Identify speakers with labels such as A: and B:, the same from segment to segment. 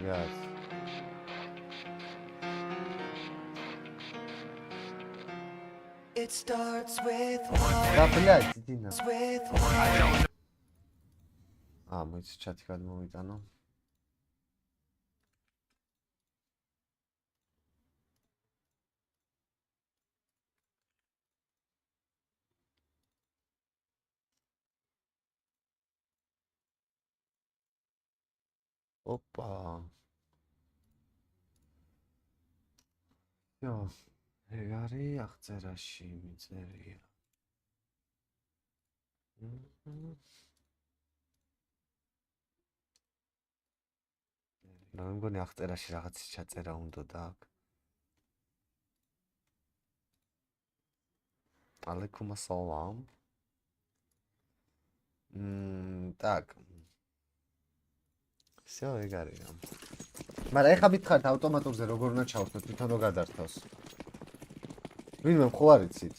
A: Yes.
B: It starts with
A: Да, блядь, иди на.
B: with
A: Мы с чатик გადმოვიტანო. Опа. Всё. ეგარი აღწერაში მიწერია. მე მგონი აღწერაში რაღაც ჩაწერა უნდა და აქ. Алейкум ассалам. Так. Всё, ეგარია. მაგრამ ეხა მითხარით ავტომატურზე როგორ უნდა ჩავხსნათ, თვითონ რო გადართავს. ვინმე ხო არ იცით?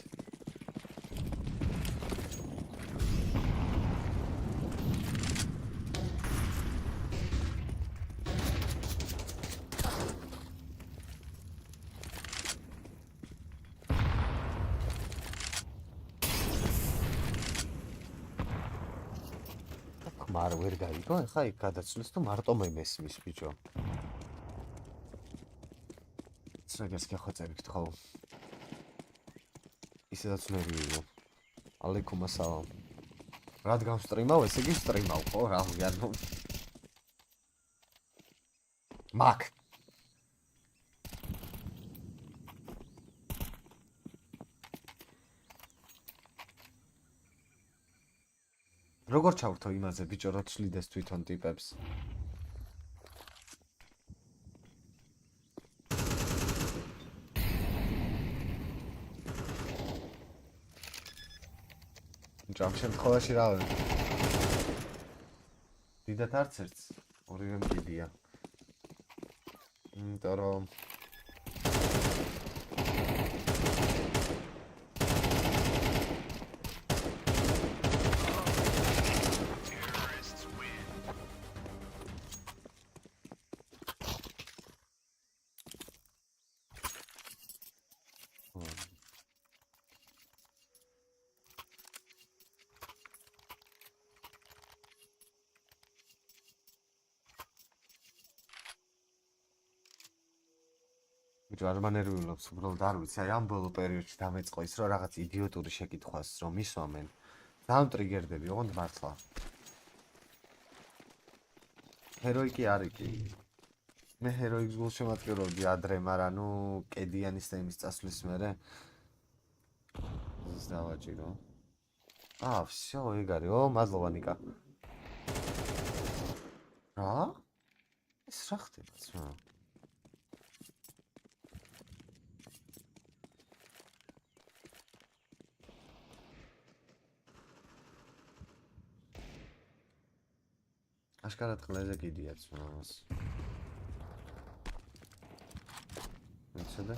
A: არ ვერ გაიგო, ეხა იქ გადაცვლეს თუ მარტო მე მესმის ბიჭო. ცრაგას გახოცებით ხო? ისედაც მერიულო. ალეიქუმ ასალამ. რადგან სტრიმავ, ესე იგი სტრიმავ ხო? რა ვიარნო. მაკ. როგორ ჩავრთო იმაზე ბიჭო რა ცვლიდეს თვითონ ტიპებს? ამ შემთხვევაში რა ვარ? დიდად არც ერთს, ორივე მკიდია. იმიტომ რომ არ მანერვიულობს, უბრალოდ არ ვიცი, აი ამ ბოლო პერიოდში დამეწყო ის, რომ რაღაც იდიოტური შეკითხვას რომ მისვამენ. ძალიან ტრიგერდები, ოღონდ მართლა. ჰეროიკი არის კი. მე ჰეროიქს გულშემატკივრობდი ადრე, მაგრამ ნუ კედიანის თემის წასვლის მერე ის დავაჭირო. всё, ეგარი, მადლობა ნიკა. რა? ეს რა ხდება ძმა? აშკარად ყლეზე კიდიაც მას. მეცადე.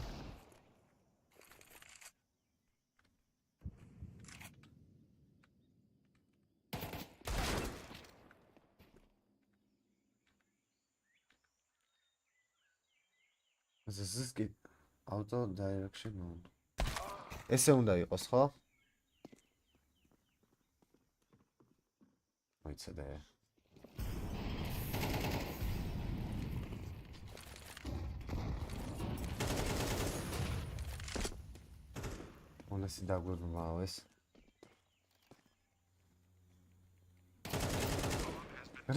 A: This is good. Auto direction mode. ესე უნდა იყოს, ხო? მეცადე. Onesi დაგვებმაო ეს.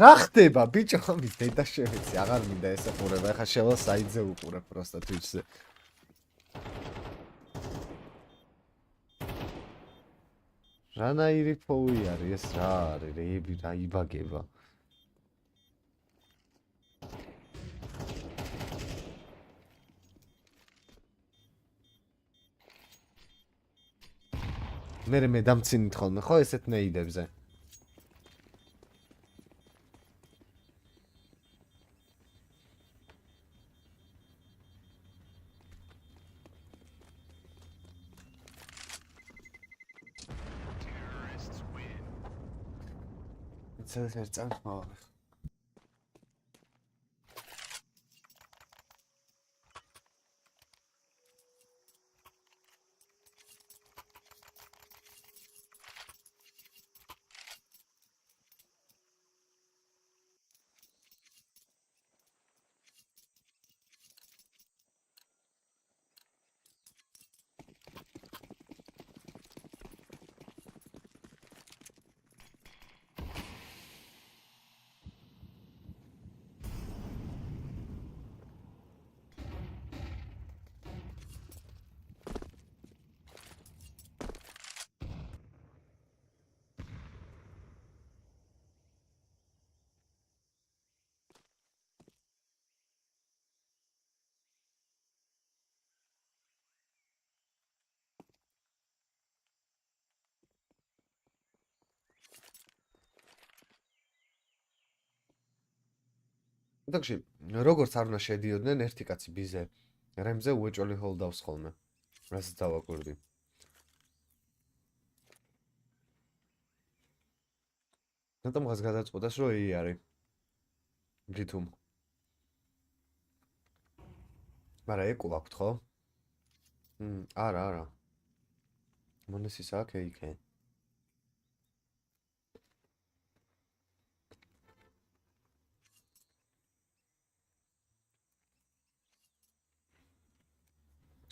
A: რა ხდება ბიჭო, ამის დედა შევეცი, აღარ მინდა ესაყურება, ეხა შევალ საიტზე უყურებ პროსტა Twitch-ზე. რანაირი ფოუი არის ეს რა არის, რეები რა იბაგება. მე დამცინით ხოლმე ხო ესეთ ნეიდებზე. ცელს ერთ წამს მოვაღე. εντάξει, როგორც არ უნდა შედიოდნენ ერთი კაცი ბიზე რემზე უეჭველი ჰოლდავს ხოლმე. რასაც დავაკვირდი. რატომ ხას გადაწყვეტას რომ ი არის? გითუმ. მაგრამ ეკო აქვთ ხო? არა. მონესის აქ ეიქე.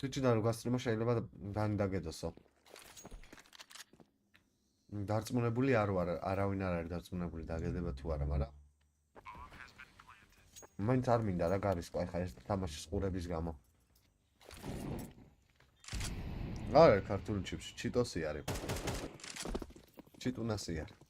A: თუჩიდან რო გასტრიმა შეიძლება დაგედოსო. დარწმუნებული არ ვარ, არავინ არ არის დარწმუნებული დაგედება თუ არა, მაგრამ მაინც არ მინდა რა გარისკო, ხა ეს თამაშის ყურების გამო. არა, ქართული ჩიპსი, ჩიტოსი არის. ჩიტუნასი არის.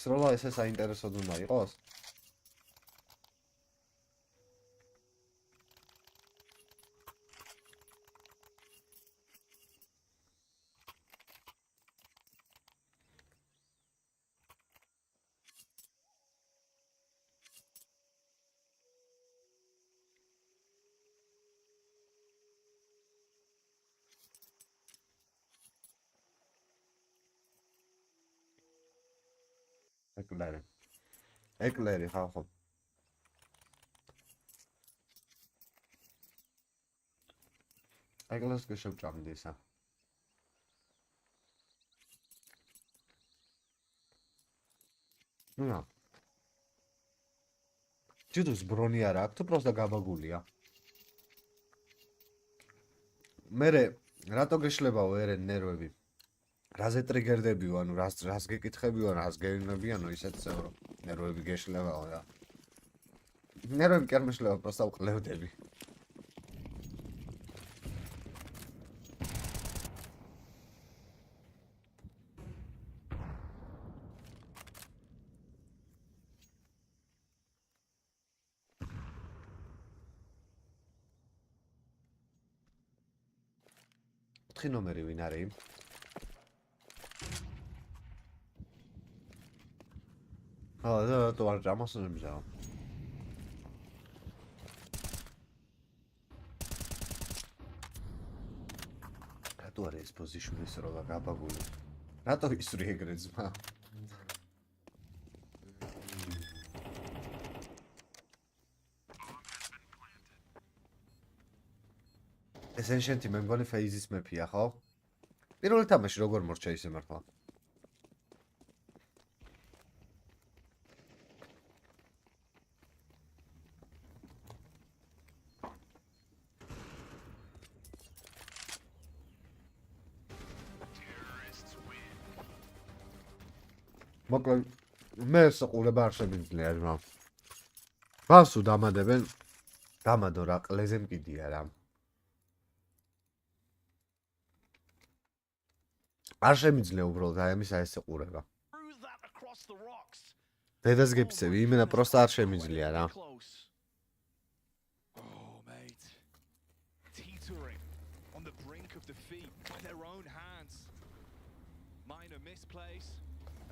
A: სროლა ესე საინტერესოდ უნდა იყოს? ეკლერი ხალხო. ეკლერს კი შევჭამდი ისა. ნუ. ჯუდოს ბრონი არა აქვს, თუ პროსტა გაბაგულია. მერე რატო გეშლებაო ერენ ნერვები? რაზე ტრიგერდებიო, ანუ რას გეკითხებიო, რას გეინებიანო ისეთ წევრო. ნერვები გეშლებაო რა. ნერვები კი არ მეშლება, პროსტა ვყლევდები. ოთხი ნომერი ვინ არის? და არ ჯამოსნებია. რატო არის ეს პოზიციონი სროლა გაბაგული? რატო ისური ეგრე ძმა? ეს ენშენტი მე მგონი ფეიზის მეფია, ხო? პირველი თამაში როგორ მორჩა ისე მართლა? მოკლედ მე საყურება არ შემიძლია რა. გასუ დამადებენ, დამადო რა ყლეზე მკიდია რა. არ შემიძლია უბრალოდ აი ამისა ეს საყურება. დედას გეფცევი, იმენა პროსტა არ შემიძლია რა.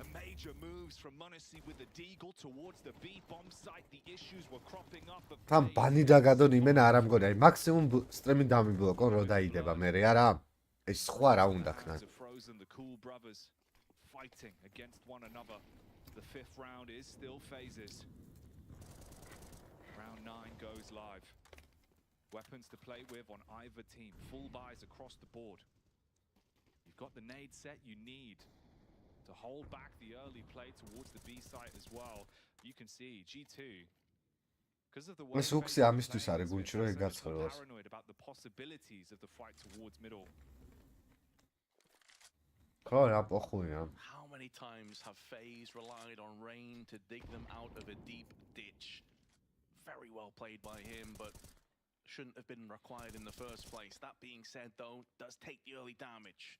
C: A major moves from Monesi with the Deepcool towards the B bomb site. The issues were cropping up.
A: Tam bani dagadon იმენა არ ამგონი, აი მაქსიმუმ სტრიმი დამიბლოკონ რო დაიდება მე რა. ეს სხვა რა უნდა ქნა.
C: The cool brothers fighting against one another. The fifth round is still phases. Round 9 goes live. Weapons to play with on either team. Full buys across the board. You've got the nade set you need to hold back the early play towards the B site as well. You can see G2 because of the way
A: ეს უქსი ამისთვის არის გუნჩი რომ ეგაცხროს.
C: Paranoid about the possibilities of the fight towards middle.
A: ხო რა პოხუია.
D: How many times have FaZe relied on Rain to dig them out of a deep ditch? Very well played by him, but shouldn't have been required in the first place. That being said, though, does take the early damage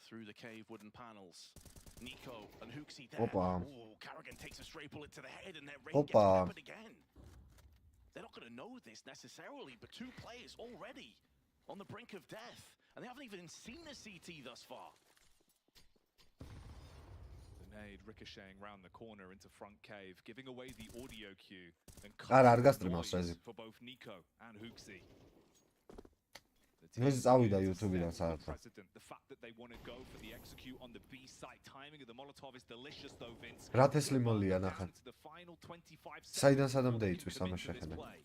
D: through the cave wooden panels. Nico and Hooksy there.
A: Opa.
D: Ooh, Carrigan takes a stray bullet to the head and then Rain gets
A: Opa.
D: peppered again. They're not going to know this necessarily, but two players already on the brink of death. And they haven't even seen a CT thus far.
C: The nade ricocheting round the corner into front cave, giving away the audio cue and
A: არ
C: cutting
A: გასტრიმავს
C: noise
A: რეზი.
C: for both Nico and Hooksy.
A: ეს წავიდა YouTube-დან საერთოდ.
C: President, the fact that they want to go for the execute on the B site, timing of the Molotov is delicious though, Vince.
A: რა თესლი მოლია ნახე.
C: To the final 25
A: საიდან
C: seconds
A: სადამდე
C: before
A: იწვის
C: they
A: ამას
C: commit to this
A: შეხედა.
C: play.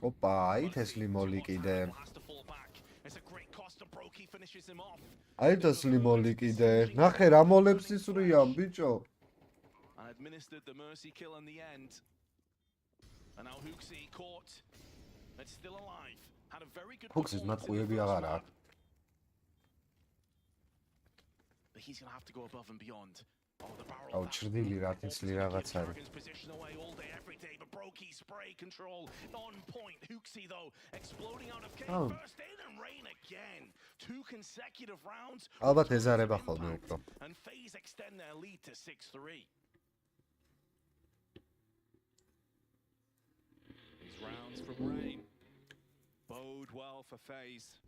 A: ოპა, აი თესლი მოლი კიდე.
D: Has to fall back. It's a great cost and Brokey finishes him off.
A: აი თესლი მოლი კიდე. ნახე რა მოლებს ისვრიან, ბიჭო.
D: And administered the mercy kill in the end. And now Hooksy caught. It's still alive. Had a very good
A: Hooks-ის
D: performance in the
A: მატყუები
D: first
A: აღარ
D: round.
A: აქვს.
D: But he's going to have to go above and beyond. Oh, the barrel
A: აუ,
D: of that
A: ჭრდილი რა თესლი რაღაც არის.
D: Carrigan's position away all day, every day, but Brokey spray control on point. Hooksy though, exploding out of cave.
A: Oh.
D: First in and Rain again. Two consecutive rounds.
A: ალბათ
D: with tons of
A: ეზარება ხოლმე
D: impact.
A: უფრო.
D: And FaZe extend their lead to 6-3.
C: These rounds from Rain bode well for FaZe.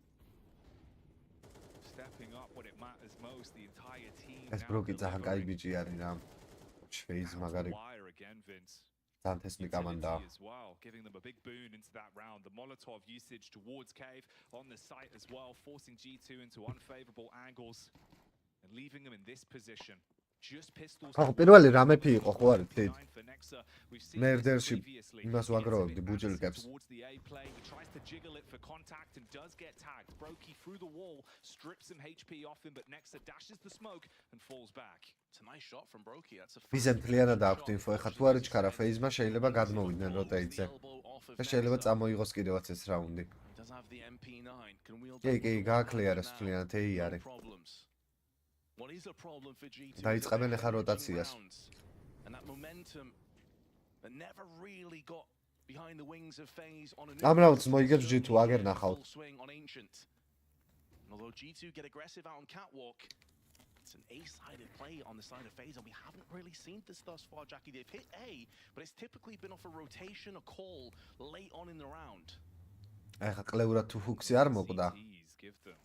C: Stepping up when it matters most, the entire team.
A: ეს
C: now
A: ბროკი ძალიან კაი
C: delivering.
A: ბიჭი არის რა. შეიზ მაგარი
C: Wire again, Vince.
A: ძალიან თესლი კამანდაა.
C: Utility as well, giving them a big boon into that round. The Molotov usage towards cave on the site as well, forcing G2 into unfavorable angles and leaving them in this position. Just pistols.
A: ხო, პირველი რამეფი იყო, ხო არის, თით.
C: For Nexa, we've seen
A: მე
C: this
A: ერდერში
C: previously.
A: იმას
C: He gets a
A: ვაგროვებდი
C: bit
A: ბუჯილკებს.
C: aggressive towards the A play. He tries to jiggle it for contact and does get tagged. Brokey through the wall, strips some HP off him, but Nexa dashes the smoke and falls back.
D: It's a nice shot from Brokey. That's a
A: ვიზემ მთლიანად აქვთ ინფო, ეხლა თუ არ იჩქარა FaZe-მა შეიძლება გადმოვიდნენ როტეიტზე. და შეიძლება წამოიღოს კიდევაც ეს რაუნდი.
D: He does have the MP9. Can wield
A: კი,
D: that
A: კი,
D: well
A: გააკლიერეს
D: now.
A: მთლიანად ეი
D: No
A: არის.
D: problems. What is a problem for G2?
A: დაიწყებენ
D: is that
A: ახლა
D: they're
A: როტაციას.
D: rounds, and that momentum that never really got behind the wings of FaZe on a
A: ამ რაუნდს მოიგებს G2, აგერ ნახავთ.
D: full swing on Ancient. And although G2 get aggressive out on Catwalk, it's an A-sided play on the side of FaZe, and we haven't really seen this thus far, Jackie. They've hit A, but it's typically been off a rotation, a call late on in the round.
A: აი ხა კლეურად თუ ჰუქსი არ მოკვდა.
C: CTs give them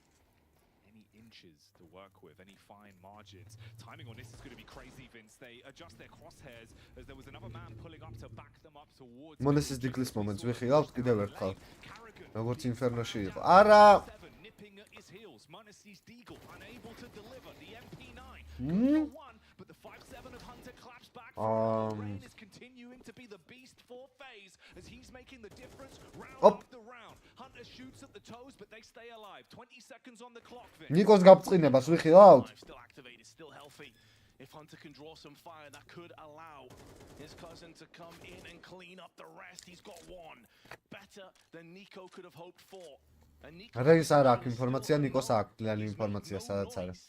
C: any inches to work with, any fine margins. Timing on this is going to be crazy, Vince. They adjust their crosshairs as there was another man pulling up to back them up towards.
A: მონესის დიგლის მომენტს ვიხილავთ კიდევ ერთხელ.
C: Carrigan.
A: როგორც ინფერნოში იყო. არა!
C: Seven, nipping at his heels. Monesis Deagle unable to deliver the MP9.
A: Hmm?
C: One, but the 5-7 of Hunter claps back.
A: Um.
C: Rain is continuing to be the beast for FaZe as he's making the difference round
A: Op.
C: after round. Hunter shoots at the toes, but they stay alive. 20 seconds on the clock, Vince.
A: ნიკოს გაბწყინებას ვიხილავთ.
D: Still activated, still healthy. If Hunter can draw some fire, that could allow his cousin to come in and clean up the rest. He's got one. Better than Nico could have hoped for. And Nico
A: რეის არ აქვს ინფორმაცია, ნიკოს აქვს ძალიან ინფორმაცია სადაც არის.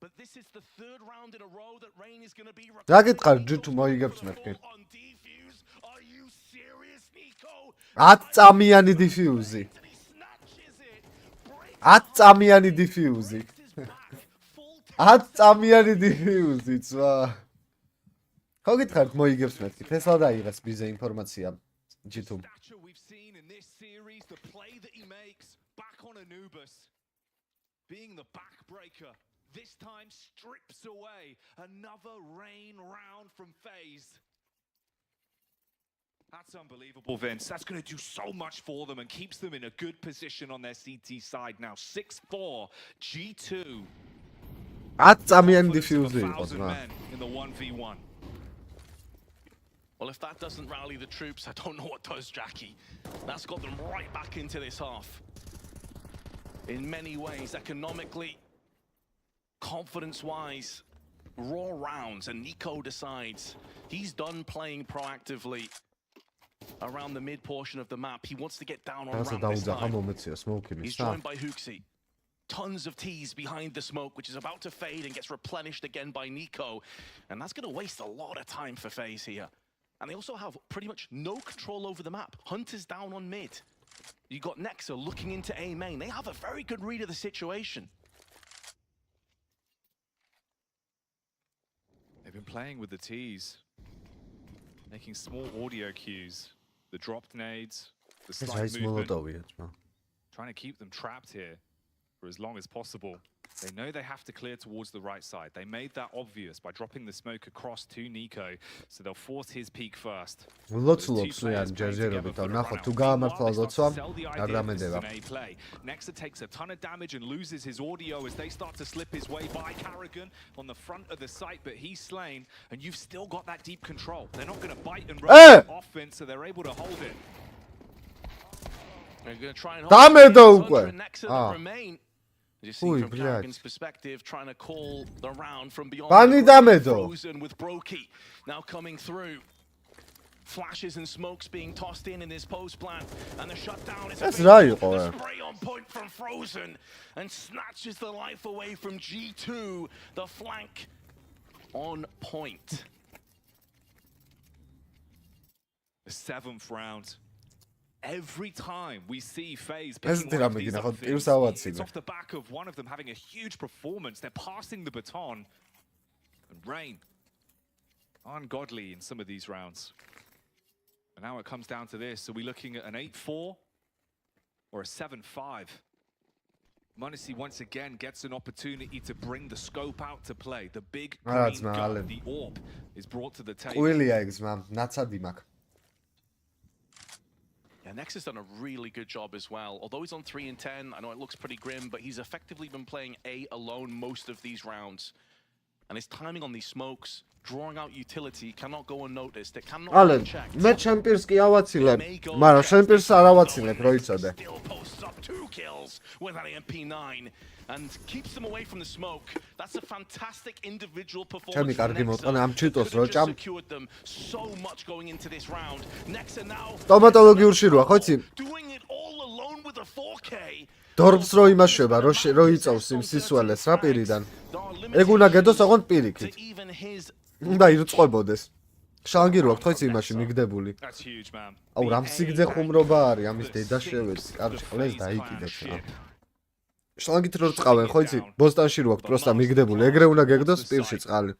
D: But this is the third round in a row that Rain is going to be
A: რა გითხარ G2 მოიგებს მეთქი.
D: on defuse. Are you serious, Nico?
A: 10 წამიანი დიფიუზი.
D: And he snatches it.
A: 10 წამიანი დიფიუზი.
D: Breaks his back. Full
A: 10 წამიანი დიფიუზი წვა. ხო გითხარით მოიგებს მეთქი. თესლა დაიღეს ბიზე ინფორმაცია G2.
C: Stature we've seen in this series, the play that he makes back on Anubis, being the backbreaker. This time strips away another Rain round from FaZe. That's unbelievable, Vince. That's going to do so much for them and keeps them in a good position on their CT side now. 6-4, G2.
A: 10 წამიანი
C: Confidence of
A: დიფიუზი იყო
C: 1,000
A: ძმა.
C: men in the 1v1.
D: Well, if that doesn't rally the troops, I don't know what does, Jackie. That's got them right back into this half. In many ways, economically, confidence-wise, raw rounds, and Nico decides he's done playing proactively around the mid portion of the map. He wants to get down on
A: რასა
D: ramp this
A: დაუძახა
D: time.
A: მომეცია სმოუკი
D: He's
A: მისცა.
D: joined by Hooksy. Tons of T's behind the smoke, which is about to fade and gets replenished again by Nico. And that's going to waste a lot of time for FaZe here. And they also have pretty much no control over the map. Hunter's down on mid. You got Nexa looking into A main. They have a very good read of the situation.
C: They've been playing with the T's, making small audio cues, the dropped nades, the
A: ეს
C: slight
A: არის
C: movement,
A: მოლოტოვია ძმა.
C: trying to keep them trapped here for as long as possible. They know they have to clear towards the right side. They made that obvious by dropping the smoke across to Nico, so they'll force his peak first.
A: ლოცულობს მე ან ჯერჯერობით და ნახო თუ გაამართლა ლოცვა არ დამედება.
C: Nexa takes a ton of damage and loses his audio as they start to slip his way by Carrigan on the front of the site, but he's slain, and you've still got that deep control. They're not going to bite and run offense, so they're able to hold it.
D: They're going to try and hold it. Nexa that remain. You see from Carrigan's perspective, trying to call the round from beyond. Frozen with Brokey now coming through. Flashes and smokes being tossed in this post plant, and the shutdown is the spray on point from Frozen and snatches the life away from G2. The flank on point.
C: The 7th round. Every time we see FaZe
A: ეს
C: picking one of these
A: დინამიკი
C: up,
A: ნახოთ პირსავაცი.
C: it's off the back of one of them having a huge performance. They're passing the baton. And Rain, ungodly in some of these rounds. And now it comes down to this. Are we looking at an 8-4 or a 7-5? Munisi once again gets an opportunity to bring the scope out to play. The big green gun, the orb, is brought to the table.
A: ყველია ეგ ძმა, ნაცადი მაქვს.
D: Yeah, Nexa's done a really good job as well. Although he's on 3 and 10, I know it looks pretty grim, but he's effectively been playing A alone most of these rounds. And his timing on these smokes, drawing out utility, cannot go unnoticed. It cannot be checked.
A: მე ჩემპირს კი ავაცილებ, მაგრამ ჩემპირს არ ავაცილებ, რო იცოდე.
D: Still posts up 2 kills with an MP9 and keeps them away from the smoke. That's a fantastic individual performance. Secured them so much going into this round. Nexa now
A: სტომატოლოგიურში როა, ხო იცი?
D: doing it all alone with a 4K.
A: დორბს რო იმაშვება, რო იწავს იმ სისვალეს რა პირიდან. ეგ უნდა გედოს ოღონდ პირიქით. უნდა ირწყვებოდეს. შანგი რო აქვს, ხო იცი იმაში მიგდებული. აუ რამ სიგძე ხუმრობა არის, ამის დედა შევეცი, კარგი ყლეს დაიკიდებს რა. შლანგით რო წავენ, ხო იცი? ბოსტანში რო აქვს, პროსტა მიგდებული. ეგრე უნდა გეგდოს პირში წყალი.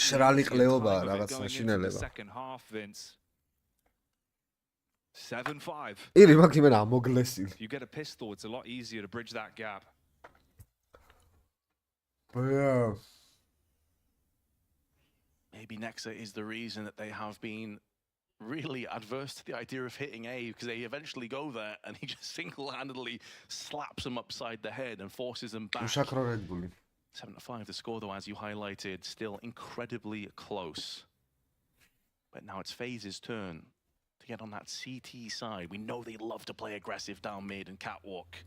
A: შრალი ყლეობა რაღაც მაშინელება.
C: 7-5.
A: ირი მაგ იმენა ამოგლესი.
C: If you get a pistol, it's a lot easier to bridge that gap.
A: Yeah.
D: Maybe Nexa is the reason that they have been really adverse to the idea of hitting A, because they eventually go there and he just single-handedly slaps them upside the head and forces them back. 7-5 the score, though, as you highlighted, still incredibly close. But now it's FaZe's turn to get on that CT side. We know they love to play aggressive down mid and catwalk.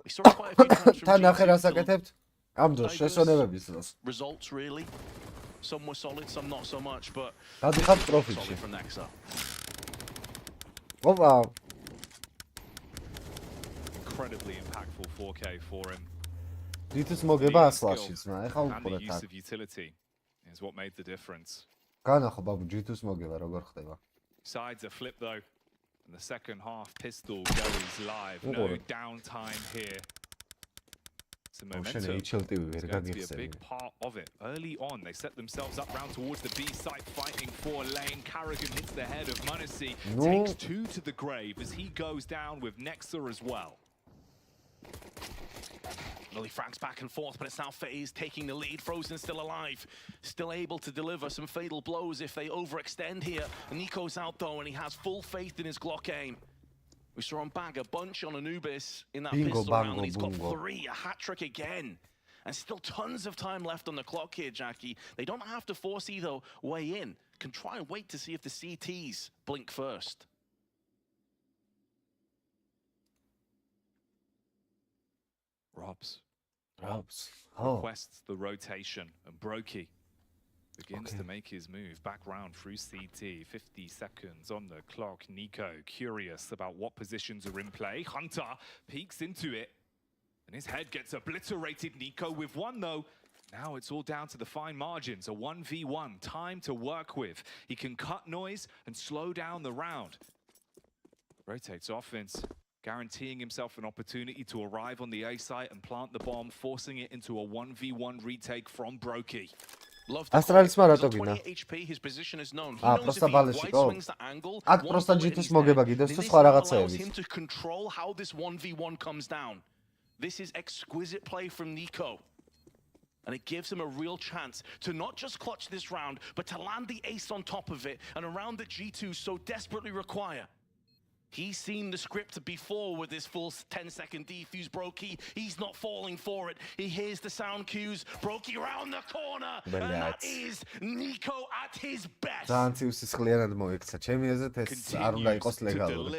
D: We saw quite a few times from G2. Results, really. Some were solid, some not so much, but solid from Nexa.
A: Oh, wow.
C: Incredibly impactful 4K for him.
A: And the use of utility is what made the difference. Sides are flipped though, and the second half pistol goes live. No downtime here. So momentum is going to be a big part of it. Early on, they set themselves up round towards the B site, fighting for lane. Carrigan hits the head of Munisi, takes 2 to the grave as he goes down with Nexa as well. Well, he frags back and forth, but it's now FaZe taking the lead. Frozen still alive, still able to deliver some fatal blows if they overextend here. Nico's out though, and he has full faith in his Glock aim. We saw him bag a bunch on Anubis in that pistol round, and he's got 3, a hat-trick again. And still tons of time left on the clock here, Jackie. They don't have to force either way in. Can try and wait to see if the CTs blink first.
C: Robs.
A: Oh.
C: Requests the rotation, and Brokey begins to make his move back round through CT. 50 seconds on the clock. Nico curious about what positions are in play. Hunter peeks into it, and his head gets obliterated. Nico with 1 though. Now it's all down to the fine margins. A 1v1, time to work with. He can cut noise and slow down the round. Rotates offense. guaranteeing himself an opportunity to arrive on the A site and plant the bomb, forcing it into a 1v1 retake from broky.
A: Astralis ma rato gina?
D: Просто
A: ბალეში ხო? აქ просто GT-ს მოგება გიდევს და სხვა რაღაცეების.
D: him to control how this 1v1 comes down. This is exquisite play from Nico. And it gives him a real chance to not just clutch this round, but to land the ace on top of it, and a round that G2 so desperately require. He's seen the script before with this full 10-second defuse. broky, he's not falling for it. He hears the sound cues. broky around the corner, and that is Nico at his best.
A: ძალიან მოიქცა. ჩემი აზრით ეს არ უნდა იყოს ლეგალური.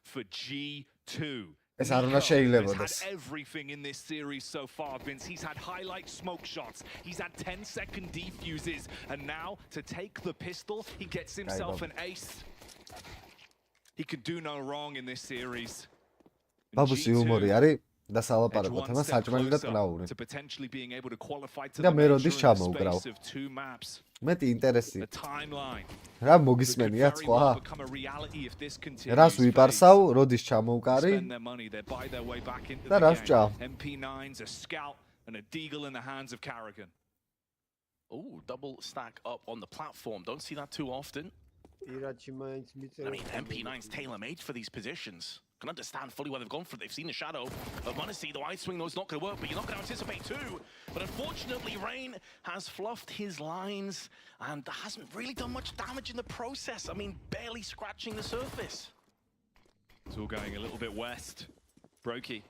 C: For G2.
A: ეს არ უნდა შეიძლებოდეს.
C: He's had everything in this series so far, Vince. He's had highlight smoke shots. He's had 10-second defuses, and now to take the pistol, he gets himself an ace. He could do no wrong in this series.
A: ბაბუსი ჰუმორი არის და სალაპარაკო თემა საჭმელი და ტყნაური. და მე როდის ჩამოვკრავ. მეტი ინტერესი. რა მოგისმენია სხვა? რას ვიპარსავ, როდის ჩამოვკარი? და რას ვჭამ?
C: MP9's a scout and a deagle in the hands of Carrigan.
D: Oh, double stack up on the platform. Don't see that too often. I mean, MP9's tailor-made for these positions. Can understand fully why they've gone for it. They've seen the shadow of Monacy. The wide swing, though, is not going to work, but you're not going to anticipate too. But unfortunately, Rain has fluffed his lines and hasn't really done much damage in the process. I mean, barely scratching the surface.
C: It's all going a little bit west. broky.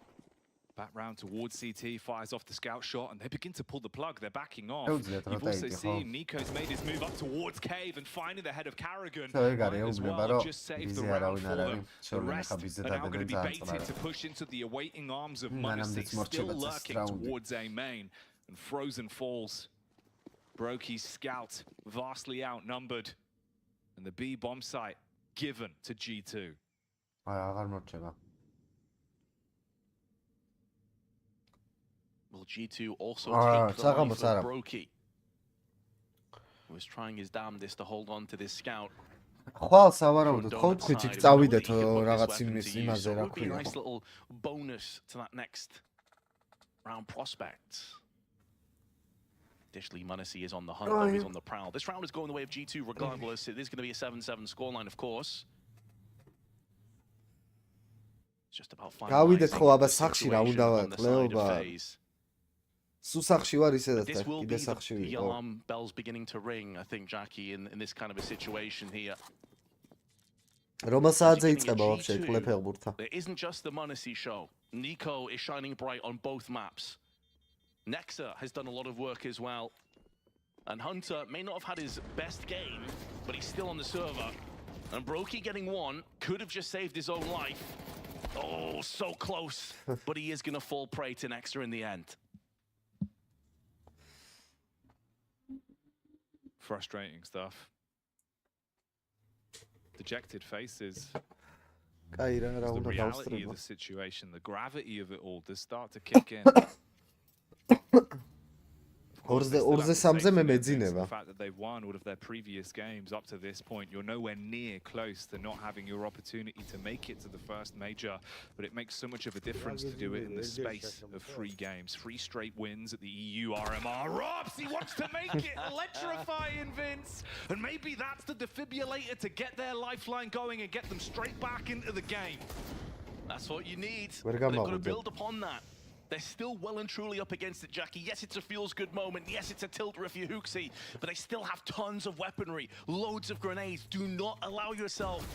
C: Back round towards CT, fires off the scout shot, and they begin to pull the plug. They're backing off. You've also seen Nico's made his move up towards Cave and finding the head of Carrigan. As well, just saved the round for them. The rest are now going to be baited to push into the awaiting arms of Monacy, still lurking towards A main. And Frozen falls. broky's scout vastly outnumbered. And the B bomb site given to G2.
D: Well, G2 also take the life of broky. He was trying his damnedest to hold on to this scout.
A: ხვალ სავარაუდოდ ხო თქვით იქ წავიდეთ რაღაც იმაზე რა
D: ქვია. Nice little bonus to that next round prospect. Additionally, Monacy is on the hunt, though he's on the prowl. This round is going the way of G2 regardless. It is going to be a 7-7 scoreline, of course. It's just about
A: გავიდეთ ხო აბა სახში რა უნდა ვაყლეობა. სუსახში ვარ ისედაც და კიდე სახში ვიყო.
D: The alarm bells beginning to ring, I think, Jackie, in this kind of a situation here.
A: რომელ საათზე იწყება вообще კლეფელბურთა?
D: There isn't just the Monacy show. Nico is shining bright on both maps. Nexa has done a lot of work as well. And Hunter may not have had his best game, but he's still on the server. And broky getting one could have just saved his own life. Oh, so close. But he is going to fall prey to Nexa in the end.
C: Frustrating stuff. Dejected faces.
A: The
C: reality of the situation, the gravity of it all does start to kick in.
A: ორზე სამზე მე მეძინება.
C: The fact that they've won all of their previous games up to this point, you're nowhere near close to not having your opportunity to make it to the first major, but it makes so much of a difference to do it in the space of 3 games. 3 straight wins at the EU RMR. Robs, he wants to make it electrifying, Vince! And maybe that's the defibrillator to get their lifeline going and get them straight back into the game.
D: That's what you need. They've got to build upon that. They're still well and truly up against it, Jackie. Yes, it's a feels good moment. Yes, it's a tilt if you're Hooksy. But they still have tons of weaponry, loads of grenades. Do not allow yourself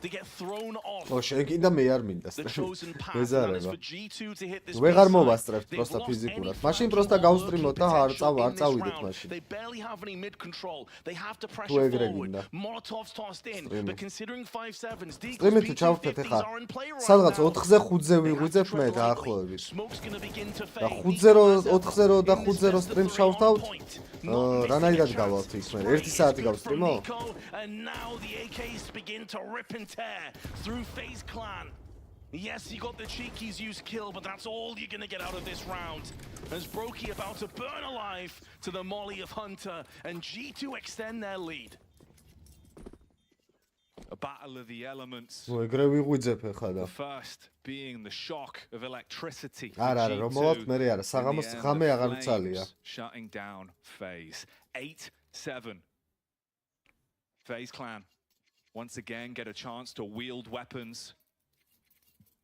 D: to get thrown off.
A: Oh, შეგინდა მე არ მინდა
D: the chosen path. That is for G2 to hit this.
A: ვეღარ მოვასწრებთ просто ფიზიკურად. მაშინ просто გავსტრიმოთ და არ წავიდეთ მაშინ.
D: They barely have any mid control. They have to pressure forward. Molotovs tossed in, but considering 5-7s,
A: Deepcool ჩავხდეთ ახლა. სადღაც 4-ზე 5-ზე ვიღვიძებ მე დაახლოებით. და 5-0 და 5-0 სტრიმს ჩავთავთ. რანაირად გავალთ ის მე 1 საათი გავსტრიმო?
D: And now the AKs begin to rip and tear through FaZe Clan. Yes, you got the cheekies use kill, but that's all you're gonna get out of this round. As broky about to burn alive to the molly of Hunter, and G2 extend their lead.
C: A A battle of the elements.
A: ეგრე ვიღვიძებ ხა და.
C: The first being the shock of electricity.
A: არა, რომ მოვალთ მე არა, საღამოს ღამე აღარ ვცალია.
C: Shutting down FaZe. 8-7. FaZe clan once again get a chance to wield weapons.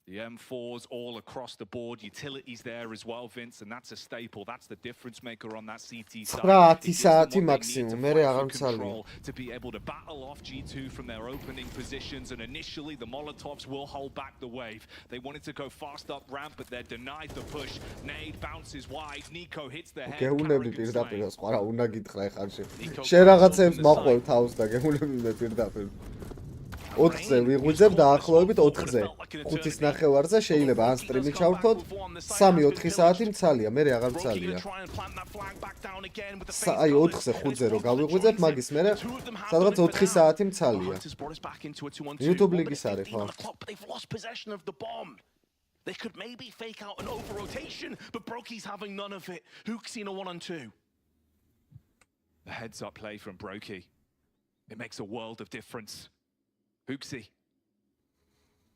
C: The M4s all across the board, utilities there as well, Vince, and that's a staple. That's the difference maker on that CT side.
A: 9 საათი მაქსიმუმ, მე აღარ მცალია.
C: To be able to battle off G2 from their opening positions, and initially the Molotovs will hold back the wave. They wanted to go fast up ramp, but they're denied the push. Nade bounces wide, Nico hits the head.
A: გეუნები პირდაპირ, სხვა რა უნდა გითხრა ეხლა შენ რაღაცებს მახვევ თავს და გეუნები მე პირდაპირ. 4-ზე ვიღვიძებ დაახლოებით 4-ზე. 5-ის ნახევარზე შეიძლება ან სტრიმი ჩავრთოთ, 3-4 საათი მცალია, მე აღარ მცალია. აი 4-ზე 5-ზე რო გავიღვიძებ, მაგის მერე სადღაც 4 საათი მცალია. YouTube ლინკის არის ხო?
D: They could maybe fake out an over rotation, but Brokey's having none of it. Hook's in a 1-on-2.
C: The heads up play from Brokey. It makes a world of difference. Hooksy.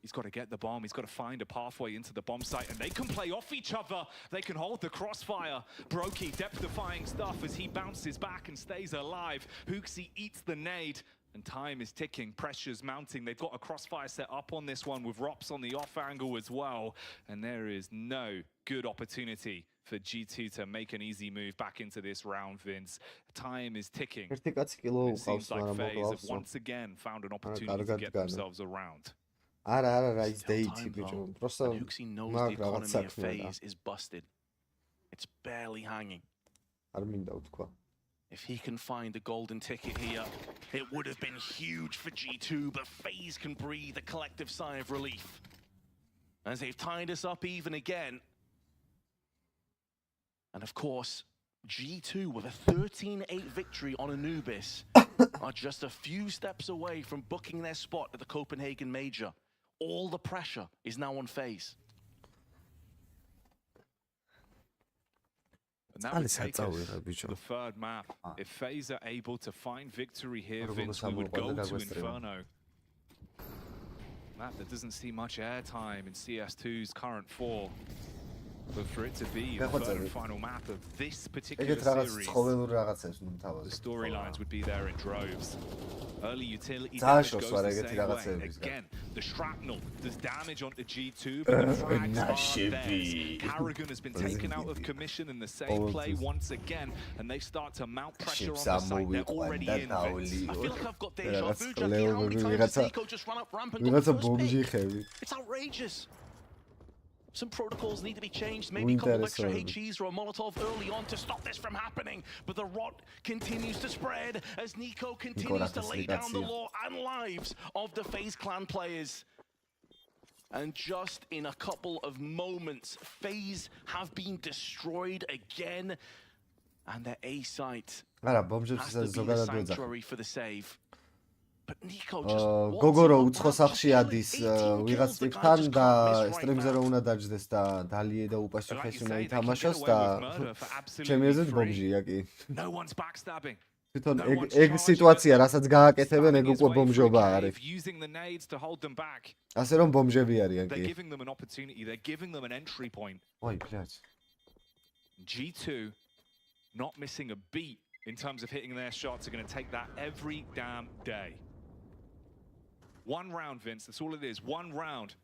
C: He's got to get the bomb. He's got to find a pathway into the bomb site, and they can play off each other. They can hold the crossfire. Brokey depth-defying stuff as he bounces back and stays alive. Hooksy eats the nade, and time is ticking. Pressure's mounting. They've got a crossfire set up on this one with Rops on the off angle as well, and there is no good opportunity for G2 to make an easy move back into this round, Vince. Time is ticking. It seems like FaZe have once again found an opportunity to get themselves around.
A: არა, ის 데იტი ბიჭო. Просто
D: Hooksy knows the economy of FaZe is busted. It's barely hanging.
A: არ მინდა ვთქვა.
D: If he can find a golden ticket here, it would have been huge for G2, but FaZe can breathe a collective sigh of relief. As they've tied us up even again. And of course, G2 with a 13-8 victory on Anubis are just a few steps away from booking their spot at the Copenhagen Major. All the pressure is now on FaZe.
C: And that would take us to the third map. If FaZe are able to find victory here, Vince, we would go to Inferno. Map that doesn't see much airtime in CS2's current form. But for it to be the third and final map of this particular series, the storylines would be there in droves. Early utility damage goes the same way. Again, the shrapnel does damage onto G2, but the frags are theirs. Carrigan has been taken out of commission in the same play once again, and they start to mount pressure on the site. They're already in.
D: I feel like I've got deja vu, Jackie. How many times has Nico just run up ramp and got the first pick? It's outrageous. Some protocols need to be changed, maybe a couple of extra HEs or a Molotov early on to stop this from happening. But the rot continues to spread as Nico continues to lay down the law and lives of the FaZe clan players. And just in a couple of moments, FaZe have been destroyed again. And their A site has to be the sanctuary for the save.
A: გოგორო უცხო სახში ადის ვიღაც ტიპთან და სტრიმზე რო უნდა დაჯდეს და დალიე და უპასუხეს უნდა ითამაშოს და ჩემი აზრით ბომჟია კი. თვითონ ეგ სიტუაცია, რასაც გააკეთებენ, ეგ უკვე ბომჟობა არის. ასე რომ ბომჟები არიან კი. ой, блядь.
C: G2 not missing a beat in terms of hitting their shots are going to take that every damn day. One round, Vince, that's all it is, one round.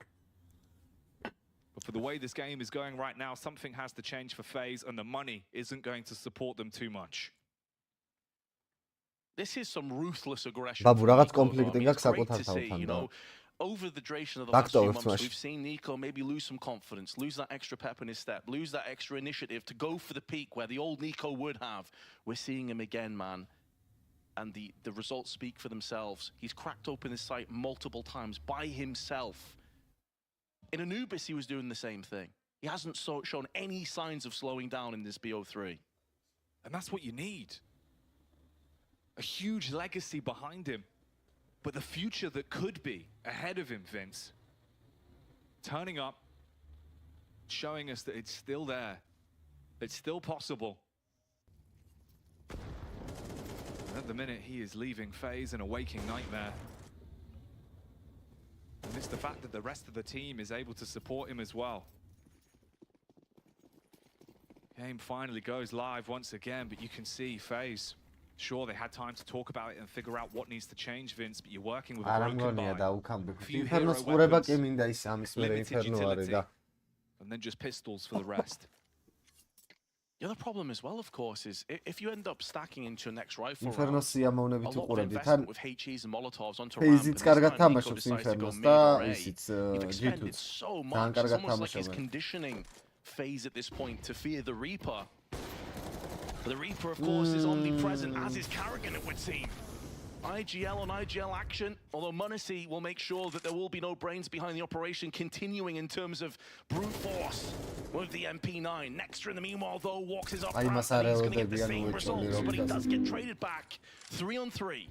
C: But for the way this game is going right now, something has to change for FaZe, and the money isn't going to support them too much.
D: This is some ruthless aggression.
A: ბაბუ, რაღაც კონფლიქტი გაქვს საკუთარ თავთან და
D: over the duration of the last few months, we've seen Nico maybe lose some confidence, lose that extra pep in his step, lose that extra initiative to go for the peak where the old Nico would have. We're seeing him again, man. And the results speak for themselves. He's cracked open his sight multiple times by himself. In Anubis, he was doing the same thing. He hasn't shown any signs of slowing down in this BO3.
C: And that's what you need. A huge legacy behind him. But the future that could be ahead of him, Vince. Turning up, showing us that it's still there. It's still possible. At the minute, he is leaving FaZe in a waking nightmare. And it's the fact that the rest of the team is able to support him as well. Game finally goes live once again, but you can see FaZe. Sure, they had time to talk about it and figure out what needs to change, Vince, but you're working with a broken buy. Few hero weapons, limited utility, and then just pistols for the rest.
D: The other problem as well, of course, is if you end up stacking into your next rifle round,
A: Inferno სიამოვნებით
D: a lot of
A: უყურებდი.
D: investment
A: თან
D: with HEs and Molotovs onto ramp, and
A: FaZe-იც
D: this
A: კარგად
D: time Nico
A: თამაშობს
D: decides to go
A: Inferno-ს
D: mid
A: და
D: or A.
A: ისიც
D: You've expended
A: G2-ც.
D: so
A: ძალიან
D: much, it's
A: კარგად
D: almost like he's
A: თამაშობენ.
D: conditioning FaZe at this point to fear the Reaper. But the Reaper, of course, is omnipresent, as is Karrigan, it would seem. IGL on IGL action, although Munacy will make sure that there will be no brains behind the operation, continuing in terms of brute force with the MP9. Nextra in the meanwhile, though, walks his up ramp, and he's going to get the same results, but he does get traded back. 3-on-3.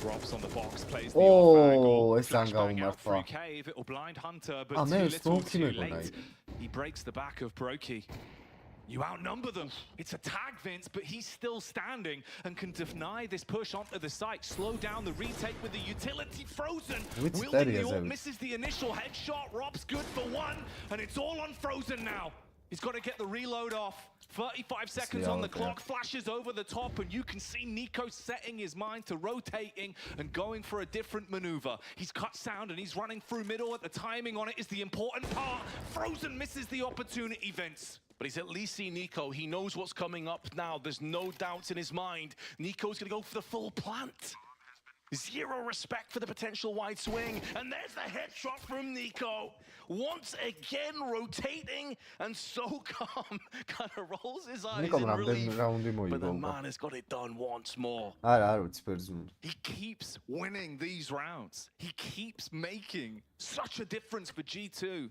C: Drops on the box, plays the off angle.
A: ეს ან
C: Flashbang out through
A: გაუმართლა.
C: cave, it'll blind Hunter, but
A: Ah,
C: too
A: მე
C: little,
A: smoke
C: too
A: მეგონა
C: late. He breaks the back of Brokey. You outnumber them. It's a tag, Vince, but he's still standing and can deny this push onto the site. Slow down the retake with the utility frozen.
A: Which
C: Wielding the
A: area
C: ult,
A: is
C: misses the initial headshot. Rob's good for one, and it's all on Frozen now. He's got to get the reload off. 35 seconds on the clock, flashes over the top, and you can see Nico setting his mind to rotating and going for a different maneuver. He's cut sound and he's running through middle. The timing on it is the important part. Frozen misses the opportunity, Vince.
D: But he's at least seen Nico. He knows what's coming up now. There's no doubts in his mind. Nico's going to go for the full plant. Zero respect for the potential wide swing. And there's the headshot from Nico. Once again rotating and so calm. Kind of rolls his eyes in relief. But the man has got it done once more.
C: He keeps winning these rounds. He keeps making such a difference for G2.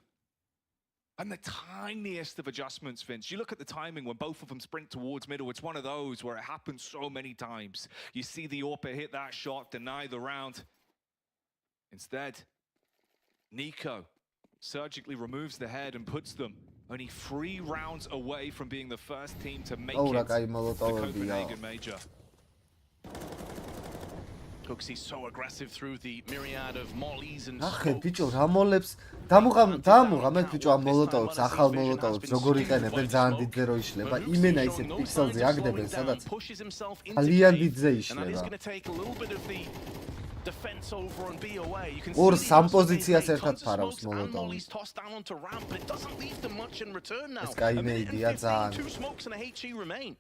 C: And the tiniest of adjustments, Vince. You look at the timing when both of them sprint towards middle. It's one of those where it happens so many times. You see the AWP hit that shot, deny the round. Instead, Nico surgically removes the head and puts them only 3 rounds away from being the first team to make it to the Copenhagen Major.
D: Cooksey's so aggressive through the myriad of mollies and
A: ახე ბიჭო რა მოლებს დამუღამეთ ბიჭო ამ მოლოტოვებს ახალ მოლოტოვებს როგორ იყენებენ ძალიან დიდზე რო იშლება იმენა ისეთ პიქსელზე აგდებენ სადაც ძალიან დიდზე იშლება ორ სამ პოზიციას ერთად ფარავს მოლოტოვი ეს კაინეიდია ძალიან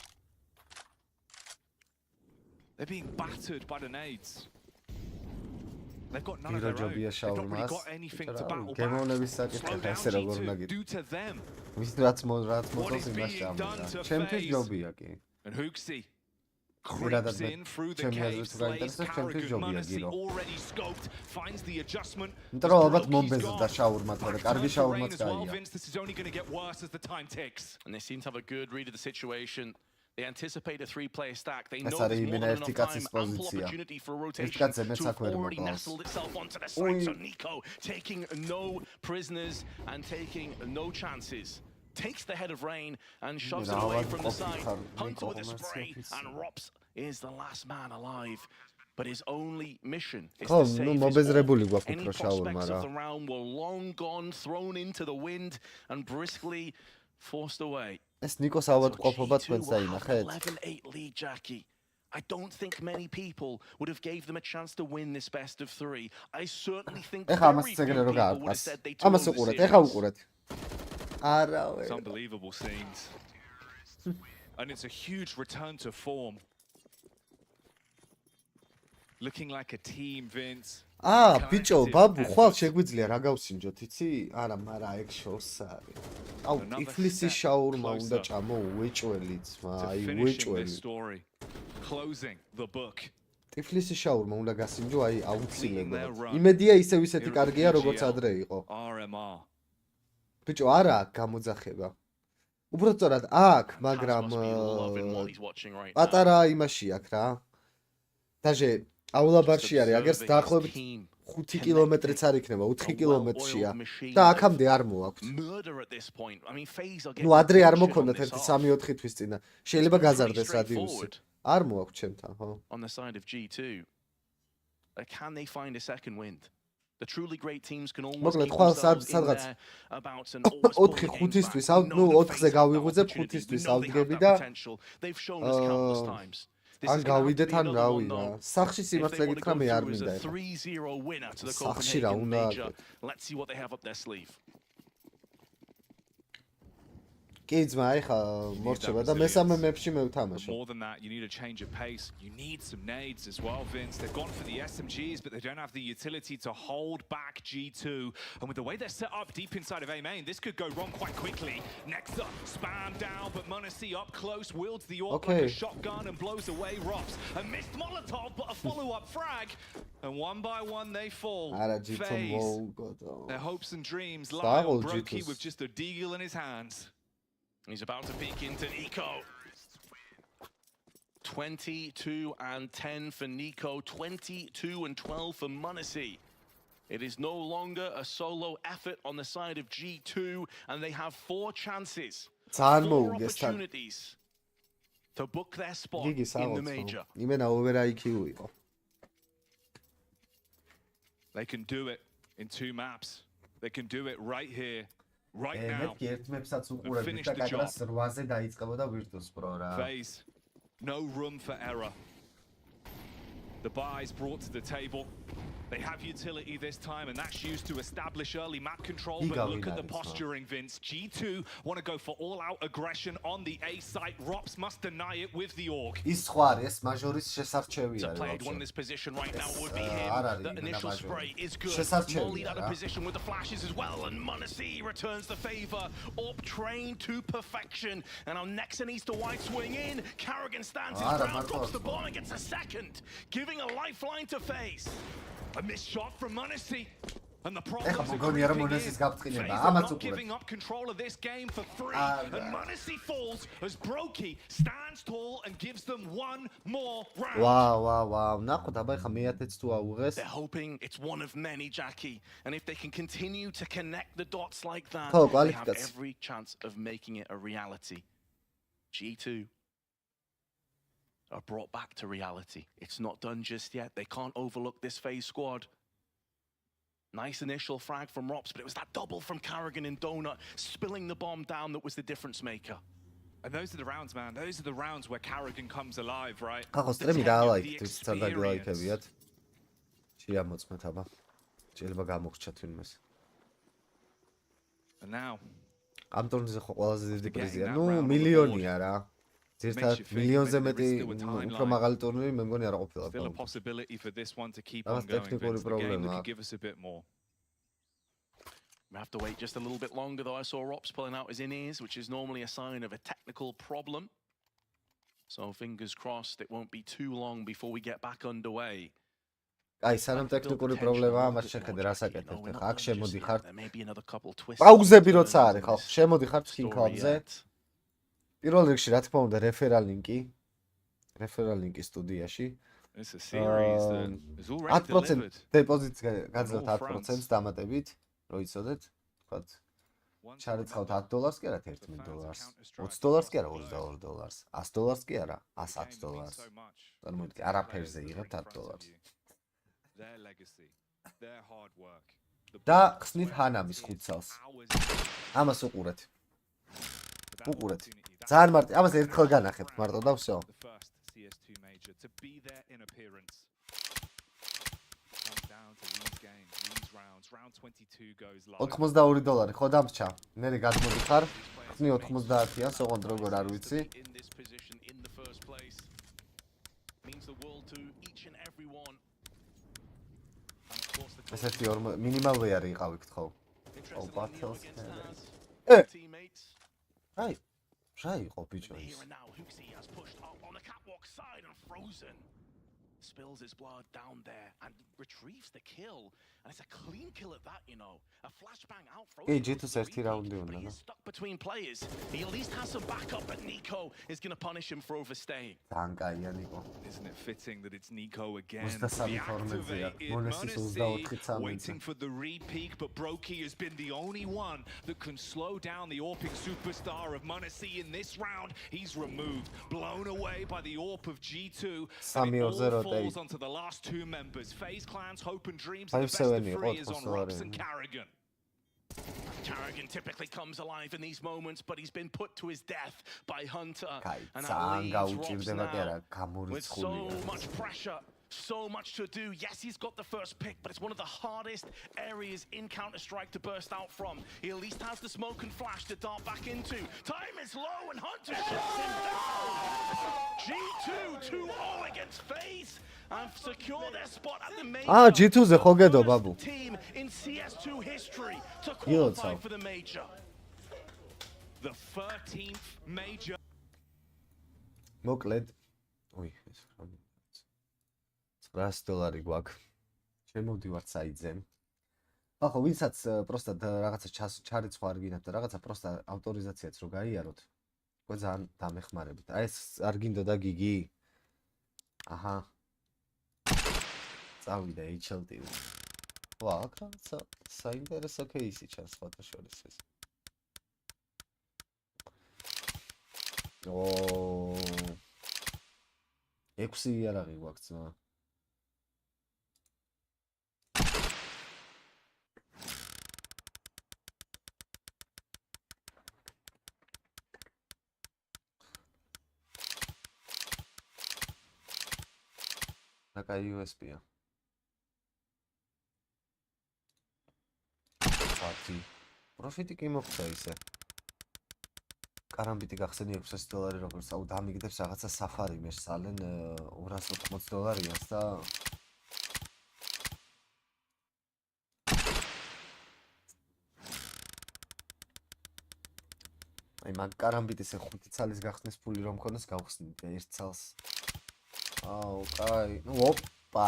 C: They're being battered by the nades. They've got none of their own. They've not really got anything to battle back. Slow down G2, due to them. What is being done to FaZe? And Hooksy creeps in through the cave, slays Karrigan. Munacy already scoped, finds the adjustment. This is only going to get worse as the time ticks.
D: And they seem to have a good read of the situation. They anticipate a 3-player stack. They know there's more than enough time, ample opportunity for rotation to have already nestled itself onto the site. So Nico taking no prisoners and taking no chances. Takes the head of Rain and shoves it away from the side. Hunter with a spray, and Rops is the last man alive. But his only mission is to save his all. Any prospects of the round were long gone, thrown into the wind, and briskly forced away.
A: ეს ნიკოს ავადმყოფობა თქვენს დაინახეთ
D: 11-8 lead, Jackie. I don't think many people would have gave them a chance to win this best of 3. I certainly think
A: ეხა ამას
D: very few
A: ეგრე რო
D: people would have
A: გააკეთეს
D: said they took
A: ამას
D: this
A: უყურეთ
D: series.
A: ეხა უყურეთ არავე
C: It's unbelievable scenes. And it's a huge return to form. Looking like a team, Vince.
A: ბიჭო ბაბუ ხვალ შეგვიძლია რა გავსინჯოთ იცი არა მაგრამ ეგ შორს არის აუ ტიფლისი შაურმა უნდა ჭამო უეჭველიც აი უეჭველი
C: closing the book.
A: ტიფლისი შაურმა უნდა გასინჯო აი აუცილებლად იმედია ისევ ისეთი კარგია როგორც ადრე იყო ბიჭო არა გამოძახება უბრალოდ სწორად აქ მაგრამ პატარა იმაში აქ რა დაჟე აულაბარში არის აგერს დაახლოებით 5 კილომეტრიც არ იქნება 4 კილომეტრშია და აქამდე არ მოაქვთ ნუ ადრე არ მოქონდათ 1-3-4 თვის წინა შეიძლება გაზარდეს რადიუსი არ მოაქვთ ჩემთან ხო
D: on the side of G2 Can they find a second wind? The truly great teams can always
A: მოკლედ
D: keep
A: ხვალ
D: themselves in
A: სადღაც
D: there about and always pulling
A: 4
D: games
A: 5-ისთვის
D: back. We know
A: ნუ
D: the
A: 4-ზე
D: face of that
A: გავიღვიძებ
D: opportunity.
A: 5-ისთვის
D: We know they have
A: ავდგები
D: that
A: და
D: potential. They've shown us countless times. This
A: ან
D: is gonna have to
A: გავიდეთ
D: be
A: ან
D: another
A: რავი
D: one,
A: რა.
D: though.
A: სახში
D: If
A: სიმართლე
D: they want to
A: გითხრა
D: go
A: მე არ
D: through as
A: მინდა
D: a
A: ეხლა.
D: 3-0 winner to the
A: სახში რა
D: Copenhagen
A: უნდა
D: Major,
A: აკეთო.
D: let's see what they have up their sleeve.
A: კი ძმა, ეხლა მორჩება და მესამე მეფში მე
C: But
A: ვთამაშო.
C: more than that, you need a change of pace. You need some nades as well, Vince. They've gone for the SMGs, but they don't have the utility to hold back G2. And with the way they're set up deep inside of A main, this could go wrong quite quickly. Next up, spam down, but Munisi up close, wields the AWP like a shotgun and blows away Rops. A missed Molotov, but a follow-up frag. And one by one they fall.
A: არა ჯიტო
C: FaZe,
A: მოუგო.
C: their hopes and dreams lie on
A: Stagol
C: Brokey
A: G2's.
C: with just a deagle in his hands.
D: He's about to peek into Nico. 22 and 10 for Nico, 22 and 12 for Munisi. It is no longer a solo effort on the side of G2, and they have 4 chances, 4 opportunities to book their spot
A: გიგი
D: in the major.
A: იმენა ოვერაიქიუ იყო.
C: They can do it in 2 maps. They can do it right here, right now.
A: მეთქი ერთ მეფსაც უყურებთ
C: finish
A: და
C: the job.
A: კაკრას 8-ზე დაიწყებოდა Virtus Pro რა.
C: FaZe, no room for error. The buys brought to the table. They have utility this time, and that's used to establish early map control. But look at the posturing, Vince. G2 want to go for all-out aggression on the A site. Rops must deny it with the AUG.
A: ის სხვა არის, მაჟორის შესარჩევი
D: To
A: არის.
D: play one in this position right now would be
A: არ არის
D: him. The
A: imena
D: initial
A: Majori.
D: spray is good.
A: შესარჩევია
D: Mollied out of
A: რა.
D: position with the flashes as well, and Munisi returns the favor. Up trained to perfection, and our Nexon needs to wide swing in. Carrigan stands his ground, drops the bomb and gets a second, giving a lifeline to FaZe.
C: A missed shot from Munisi. And the
A: ეხლა
C: problems are
A: მოგონია რომ
C: creeping in.
A: მონესის გაფრთხილება,
C: FaZe are
A: ამაც
C: not
A: უყურეთ.
C: giving up control of this game for free. And Munisi falls as Brokey stands tall and gives them one more round.
A: ვაუ. ნახოთ, აბა ეხლა მე-10-ს თუ აუღეს.
D: They're hoping it's one of many, Jackie. And if they can continue to connect the dots like that,
A: ხო,
D: they have
A: კვალიფიკაცია.
D: every chance of making it a reality. G2 are brought back to reality. It's not done just yet. They can't overlook this FaZe squad. Nice initial frag from Rops, but it was that double from Carrigan and Donut, spilling the bomb down that was the difference maker.
C: And those are the rounds, man. Those are the rounds where Carrigan comes alive, right?
A: ხახო
C: The
A: სტრემი
C: tenure,
A: დაალაიქეთ,
C: the
A: ის სადაგ
C: experience.
A: ლაიქებიათ. შეამოწმეთ აბა. შეიძლება გამოგრჩათ ვინმეს.
C: And now,
A: ამ ტურნირზე ხო ყველაზე დიდი
C: After getting
A: პრიზია.
C: that
A: ნუ
C: round on the
A: მილიონია რა. ძირთადად
C: Makes you think
A: მილიონზე
C: maybe
A: მეტი
C: there is still a timeline.
A: უფრო მაღალი ტურნირი მე მგონი არ ყოფილა.
C: still a possibility for this one to keep
A: That's
C: on going.
A: technically
C: Vince. The game that
A: problema.
C: could give us a bit more.
D: We have to wait just a little bit longer, though. I saw Rops pulling out his in-ears, which is normally a sign of a technical problem. So fingers crossed it won't be too long before we get back underway.
A: აი, სანამ ტექნიკური პრობლემაა, მას შეხედე რას აკეთებთ ხა. აქ შემოდიხართ.
D: There may be another couple twists.
A: პაუზები როცა არის ხალხ, შემოდიხართ skin cloud-ზე. პირველ რიგში რა თქმა უნდა რეფერალ ლინკი სტუდიაში.
C: It's a series that is already
A: 10%
C: delivered.
A: დეპოზიტს გაძლევთ 10%-ს დამატებით, რო იცოდეთ, თქვათ ჩარეცხავთ $10 კი არა $11, $20 კი არა $22, $100 კი არა $110. წარმოიდგინე, არაფერზე იღებთ $10.
C: Their legacy, their hard work.
A: და ხსნით ჰანამის ხუთსალს. ამას უყურეთ. უყურეთ. ძალიან მარტო, ამას ერთხელ განახეთ მარტო და всё.
C: The first CS2 major to be there in appearance. Comes down to these games, these rounds. Round 22 goes live.
A: $82 ხო დამრჩა. მე გადმოდიხარ. ხსნი 90-იან, სოღონდ როგორ არ ვიცი.
D: In this position in the first place means the world to each and every one. And of course the
A: ესეთი მინიმალ ვეარი იყავით ხო?
D: battles. Teammates.
A: აი, რა იყო ბიჭო
D: Here
A: ის?
D: and now, Huxi has pushed up on the catwalk side and frozen. Spills his blood down there and retrieves the kill. And it's a clean kill at that, you know. A flashbang out.
A: კი, G2-ს ერთი რაუნდი
D: But
A: უნდა,
D: he
A: ნო.
D: is stuck between players. He at least has some backup, but Nico is going to punish him for overstaying.
A: ძალიან კაია ნიკო.
C: Isn't it fitting that it's Nico again?
A: 23-12-ია.
C: Reactivated
A: მონესის
C: Munisi,
A: 24-13-ზე.
C: waiting for the re-peak, but Brokey has been the only one that can slow down the AWPing superstar of Munisi in this round. He's removed, blown away by the AWP of G2. And it all
A: 3-0
C: falls falls onto the last two members. FaZe Clan's hope and dreams. The
A: 5-7
C: best of
A: იყო,
C: three is on
A: 8-4
C: Rox and
A: არის.
C: Carrigan.
D: Carrigan typically comes alive in these moments, but he's been put to his death by Hunter.
A: კაი,
D: And
A: ძალიან
D: that leaves Rox
A: გაუჭირდება კი არა,
D: now with so
A: გამორიცხულია.
D: much pressure, so much to do. Yes, he's got the first pick, but it's one of the hardest areas in Counter-Strike to burst out from. He at least has the smoke and flash to dart back into. Time is low, and Hunter shuts him down. G2 2-0 against FaZe and secure their spot at the major.
A: G2-ზე ხო გედო,
D: First
A: ბაბუ?
D: team in CS2 history to qualify for the major.
C: The 13th major.
A: მოკლედ. ოი, ეს რა. $900 გვაქვს. შემოვდივართ საიტზე. ახლა ვინცაც პროსტად რაღაცა ჩარიცხვა არ გინებთ და რაღაცა პროსტა ავტორიზაციაც რო გაიაროთ. უკვე ძალიან დამეხმარებით. აი ეს არ გინდოდა გიგი? აჰა. წავიდა HLT. ვა, აქ რაღაცა საინტერესო кейსი ჩანს სხვათა შორის ეს. ო 6 იარაღი გვაქვს ძმა. Какая USB-я? Фати. Профიტი კი მოხდა ისე. კარამბიტი გახსენი $600 როგორც აუ დამიგდებს რაღაცა საფარი მესალენ $280-იანს და აი მაგ კარამბიტის 5 ცალის გახსნის ფული რომ მქონდეს გავხსნით 1 ცალს. აუ, კაი. ნუ ოპა.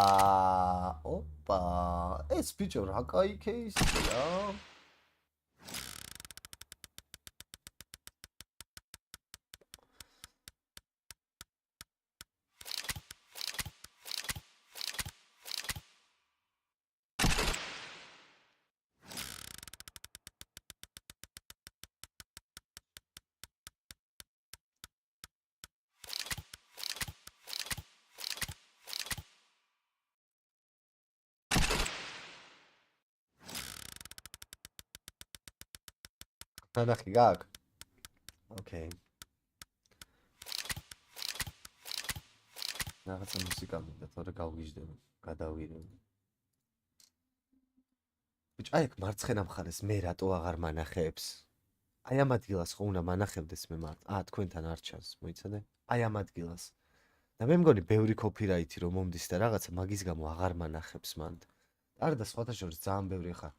A: ეს ბიჭო რა კაი кейსია. ნახი გაქვს? ოკეი. რაღაცა მუსიკა მინდა, თორე გავგიჟდები, გადავირები. ბიჭო, აი აქ მარცხენა მხარეს მე რატო აღარ მანახებს? აი ამ ადგილას ხო უნდა მანახებდეს მე თქვენთან არ ჩანს, მოიცადე? აი ამ ადგილას. და მე მგონი ბევრი კოპირაითი რომ მომდის და რაღაცა მაგის გამო აღარ მანახებს მანდ. არ და სხვათა შორის ძალიან ბევრი ხა.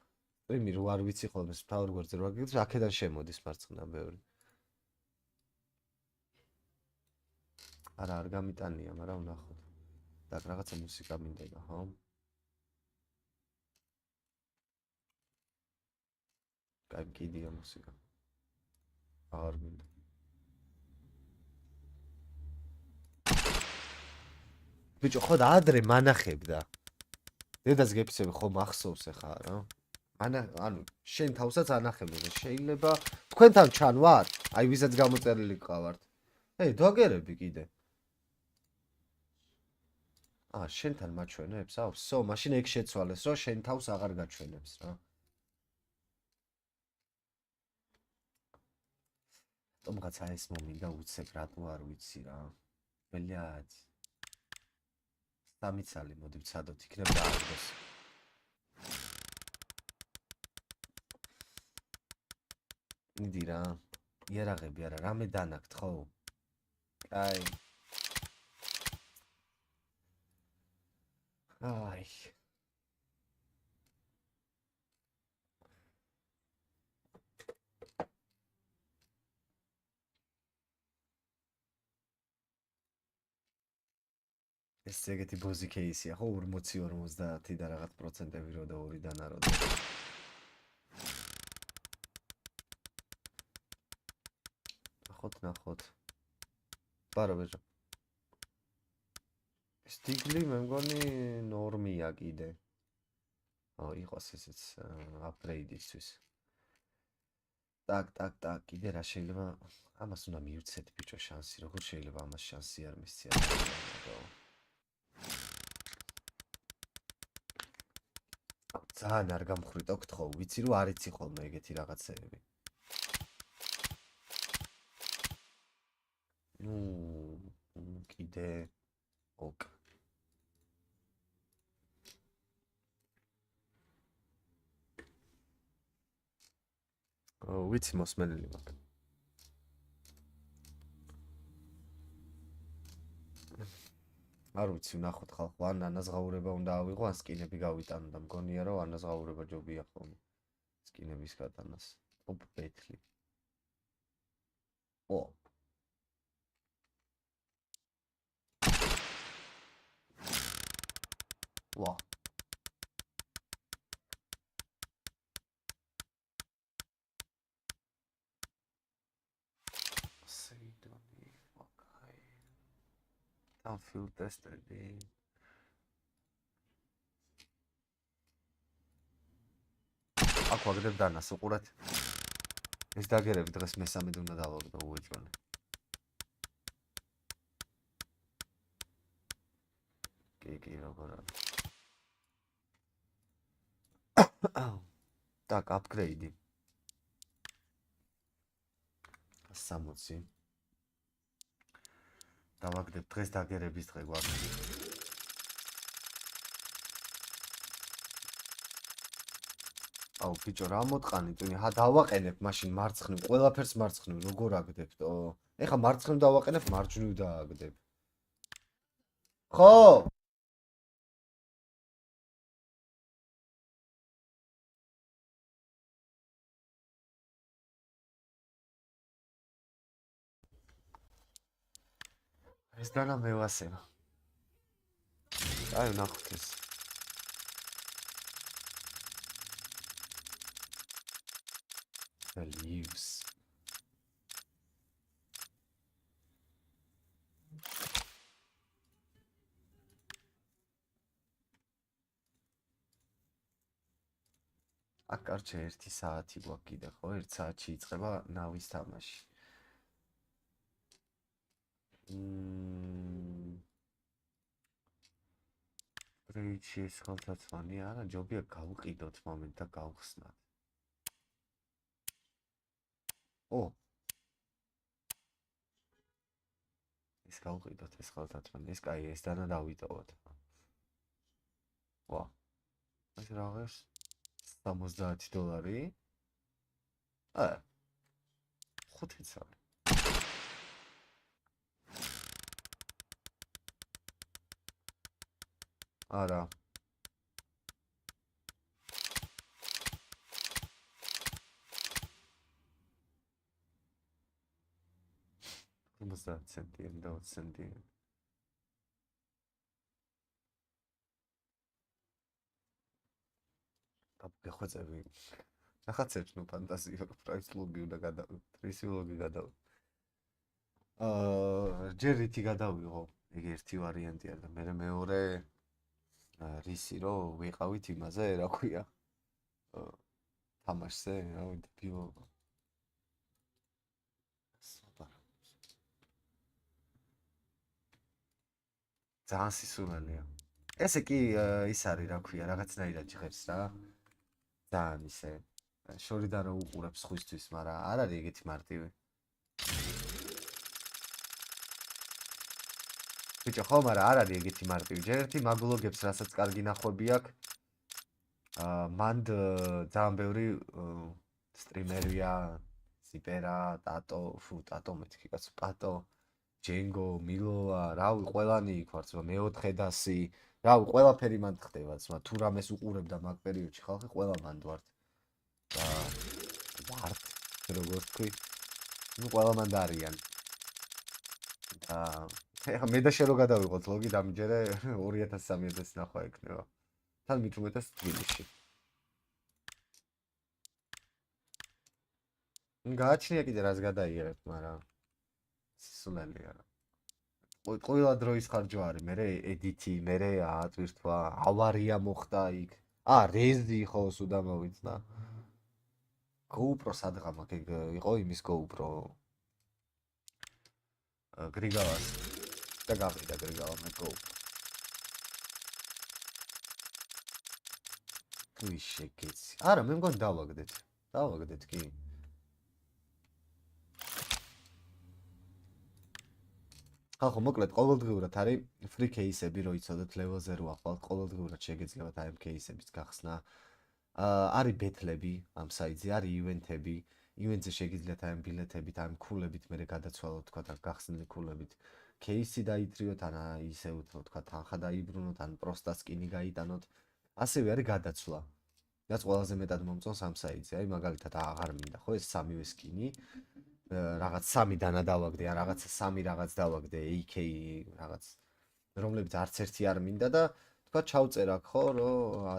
A: Primi რო არ ვიცი ხოლმე თავარ გვერდზე რო აგიგებს, აქედან შემოდის მარცხნიდან ბევრი. არა, არ გამიტანია, მაგრამ ვნახოთ. და რაღაცა მუსიკა მინდება, ხო? კაი, კიდია მუსიკა. აღარ მინდა. ბიჭო, ხო და ადრე მანახებდა. დედას გეფიცები ხო მახსოვს ახლა რა? ანუ შენ თავსაც ანახებდი და შეიძლება თქვენთან ჩანვარ? აი ვისაც გამოწერილი გყავართ. დაგერები კიდე. შენთან მაჩვენებს? ვსო, მაშინ ეგ შეცვალეს, რომ შენ თავს აღარ გაჩვენებს რა. თუმცა ეს მომინდა უცებ რატო არ ვიცი რა. ბლядь. სამიცალი მოდი ვცადოთ, იქნებ დააგდოს. მიდი რა. იარაღები არა, რამე დანაგთ ხო? აი. აი. ეს ეგეთი ბოზი кейსია ხო 40-50 და რაღაც პროცენტები რო და 2-დან არო და ნახოთ პარო ბეჭო სტიგლი მე მგონი ნორმია კიდე იყოს ესეც აპგრეიდისთვის так კიდე რა შეიძლება ამას უნდა მივცეთ ბიჭო შანსი როგორ შეიძლება ამას შანსი არ მისცია ძალიან არ გამხრიტო გთხოვ, ვიცი რომ არ იცი ხოლმე ეგეთი რაღაცეები. კიდე ოკ. ვიცი მოსმენელი მაქვს. არ ვიცი, ვნახოთ ხალხო, ან ანაზღაურება უნდა ავიღო, ან სკინები გავიტანო და მგონია რომ ანაზღაურება ჯობია ხოლმე. სკინების გატანას. ოპ ბეთლი. ო. ვა. Don't feel tested. აქ ვაგდებ დანას უყურეთ. ეს დაგერები დღეს მესამედ უნდა დავაგდო უეჭველი. კი როგორ არის. Так, апгрейდი. 60. დავაგდებ დღეს დაგერების დღე გვაქვს. აუ ბიჭო რა მოტყანი ტვინი, დავაყენებ მაშინ მარცხნივ, ყველაფერს მარცხნივ, როგორ აგდებთო? ეხა მარცხნივ დავაყენებ, მარჯვნივ დააგდებ. ხო? ეს დანა მევასება. აი ვნახოთ ეს. The leaves. აქ კარჩე 1 საათი გვაქვს კიდე ხო? 1 საათში იწყება ნავის თამაში. პრეიჩი ეს ხელთათმანი არა, ჯობია გავყიდოთ მომენტ და გავხსნათ. ო. ეს გავყიდოთ ეს ხელთათმანი, ეს კაი, ეს დანა დავიტოვოთ. ვა. ეს რაღაც $70. აა. 5 წელი. არა. $50 და 20 ცენტი. გეხვეწები. ნახაცებს ნუ ფანტაზია პრაის ლოგი უნდა პრაისი ლოგი გადავ. ჯერ რითი გადავიღო, ეგ ერთი ვარიანტია და მე მეორე რისი რომ ვიყავით იმაზე, რა ქვია? თამაშზე, რა ვიცი, პიო. ძალიან სისულელია. ესე კი ის არის, რა ქვია, რაღაცნაირად ჟღერს რა. ძალიან ისე შორიდან რო უყურებს ხუისთვის, მაგრამ არ არის ეგეთი მარტივი. ბიჭო, ხო, მაგრამ არ არის ეგეთი მარტივი. ჯერ ერთი მაგლოგებს, რასაც კარგი ნახვები აქვს. მანდ ძალიან ბევრი სტრიმერია, სიპერა, ტატო, ტატო მეთქი კაცო, პატო, ჯენგო, მილოა, რავი, ყველანი იქ ვარც, მე-4 დასი, რავი, ყველაფერი მანდ ხდება, ძმა, თუ რამეს უყურებდა მაგ პერიოდში ხალხი, ყველა მანდ ვართ. და ვართ, როგორ თქვი? ნუ ყველა მანდ არიან. და ეხა მე და შე რო გადავიღოთ ლოგი, დამიჯერე 2000-3000 ნახვა ექნება. თან მით უმეტეს თბილისში. გააჩნია კიდე რას გადაიერებთ, მაგრამ სისულელია რა. ყველა დროის ხარჯვა არის, მე ედიტი, მე ატვირთვა, ავარია მოხდა იქ. რეზი ხო სუდა მოვიცნა. GoPro სადღა მაგ იყო იმის GoPro. გრიგალას და გავიდა გრიგალა მე GoPro. ხვი შეგეცი. არა, მე მგონი დავაგდეთ. დავაგდეთ კი. ხალხო, მოკლედ ყოველდღიურად არის free case-ები, რო იცოდეთ level-ზე რო ახვალთ, ყოველდღიურად შეგეძლებათ აი ამ case-ების გახსნა. არის ბეთლები ამ საიტზე, არის ივენთები. ივენთზე შეგიძლიათ აი ამ ბილეთებით, აი ამ ქულებით მე გადაცვალოთ, თქვა და გახსნილი ქულებით. case-ი დაითრიოთ, ან ისე თქვა თანხა დაიბრუნოთ, ან პროსტა სკინი გაიტანოთ. ასევე არის გადაცვლა. რაც ყველაზე მეტად მომწონს ამ საიტზე. აი მაგალითად აღარ მინდა, ხო, ეს სამივე სკინი. რაღაც 3 დანა დავაგდე, ან რაღაც 3 რაღაც დავაგდე, AK რაღაც, რომლებიც არც ერთი არ მინდა და თქვა ჩავწერ აქ ხო, რომ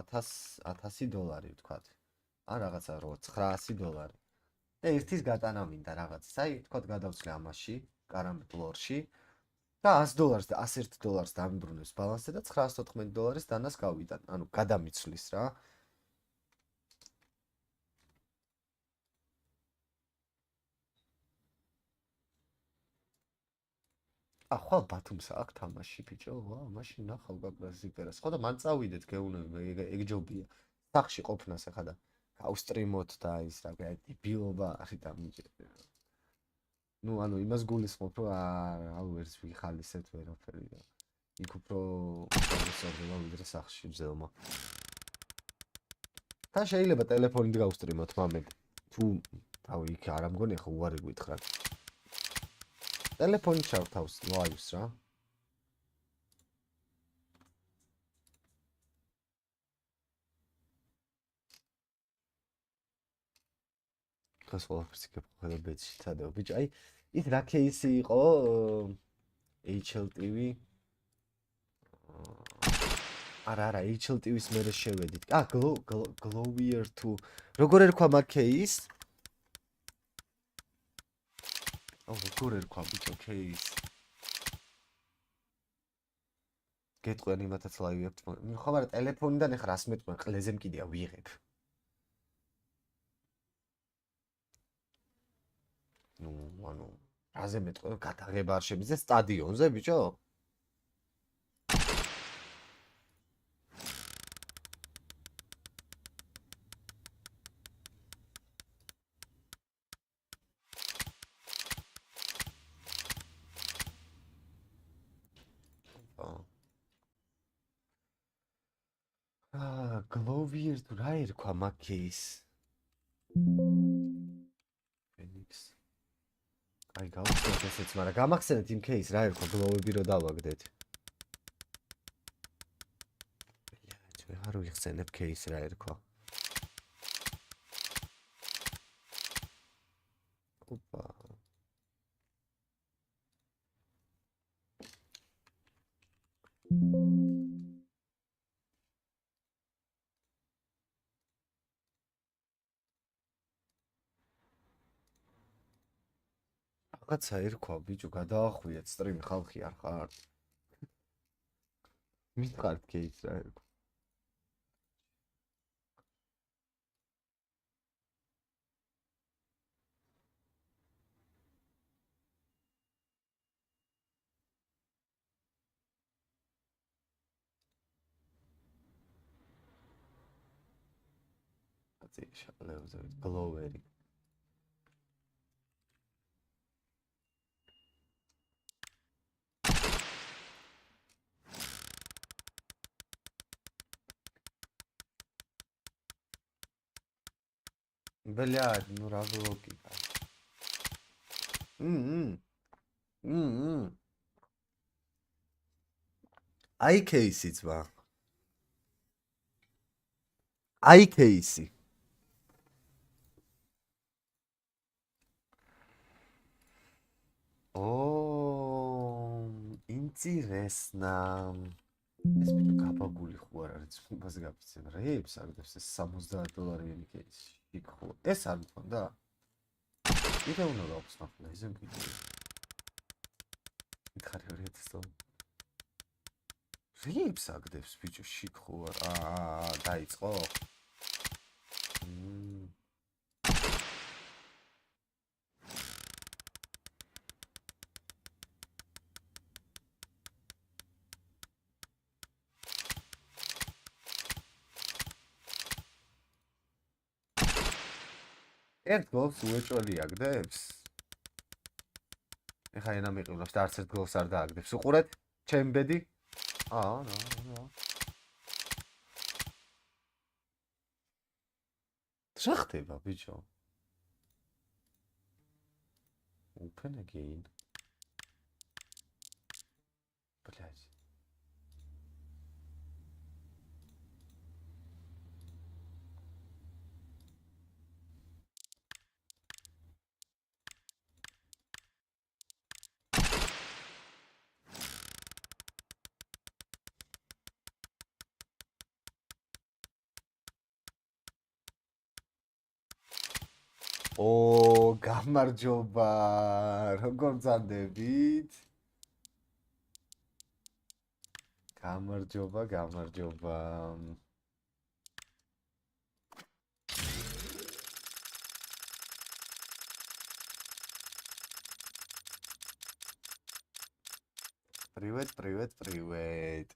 A: $1000 თქვა. ან რაღაცა რო $900. და ერთის გატანა მინდა რაღაც. აი თქვა გადავწლე ამაში, კარამპლორში და $100 და $101 დამიბრუნებს ბალანსზე და $914 დანას გავიტან. ანუ გადამიცვლის რა. ახლა ბათუმს აქ თამაში ბიჭო, ვა, მაშინ ნახავ გაგზავნეს. ხო და მან წავიდეთ გეუნები, ეგ ჯობია. სახში ყოფნას ახლა და გავსტრიმოთ და ის რა დებილობა არის და მიჭე. ნუ ანუ იმას გულისხმობ, რომ აუ ვერც ვიხალისებთ ვერაფერი და იქ უფრო მოსწორდება ვიდრე სახში ძელმა. და შეიძლება ტელეფონით გავსტრიმოთ მამე. თუ თავი იქ არ ამგონი ახლა უარი გვითხრათ. ტელეფონით ჩავთავს ლაივს რა. დღეს ყველაფერს გეფხოდა ბეჭი თადეო ბიჭი. აი ის რა кейსი იყო HLTV. არა HLTV-ს მერე შევედით. Glowier 2. როგორ ერქვა მაგ кейს? როგორ ერქვა ბიჭო кейს? გეტყვენ იმათაც ლაივებთ. ხო, მაგრამ ტელეფონიდან ეხლა რას მეტყვენ, ყლეზე მკიდია ვიღებ. ნუ, ანუ, რაზე მეტყვენ, გადაღება არ შემიძლია სტადიონზე, ბიჭო? Glowier თუ რა ერქვა მაგ кейს? Phoenix. აი გავხსნათ ესეც, მაგრამ გამახსენეთ იმ кейს რა ერქვა გლოვები რო დავაგდეთ. ბიჭო, არ ვიხსენებ кейს რა ერქვა. ოპა. რაღაცა ერქვა ბიჭო, გადაახვიეთ სტრიმი, ხალხი არ ხარ. მითხართ кейს რა ერქვა. აწი შალევზე გლოვერი. Блядь, ну разлоки. Ai кейსი ძმა. Ai кейსი. Интересно. ეს ბიჭო გაბაგული ხო არ არის, ფუნბაზე გაფიცენ. რეებს აგდებს ეს $70 кейსი. იქ ხო. ეს არ მქონდა? იდე უნდა გავხსნა ხოლმე ისე მგიდი. მითხარი $2000. რეებს აგდებს ბიჭო, შიქ ხო არა? დაიწყო. ერთ გოლს უეჭველი აგდებს. ეხლა ენა მიყივლებს და არც ერთ გოლს არ დააგდებს. უყურეთ, ჩემი ბედი. რა. რა ხდება, ბიჭო? Open again. Блядь. გამარჯობა. როგორ ძანდებით? გამარჯობა. Привет.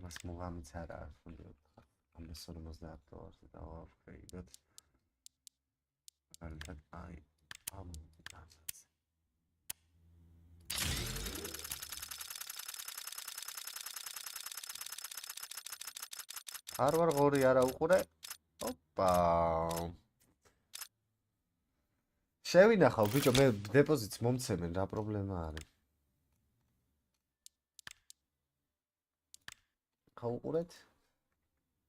A: ამას მოგამიც არა აქვს უნდა ამას 50 დოლარზე დავაupgrade-ოთ. მაგალითად აი ამ დასაცი. არ ვარ ღორი არა უყურე. ოპა. შევინახავ ბიჭო მე დეპოზიტს მომცემენ რა პრობლემა არის. უყურეთ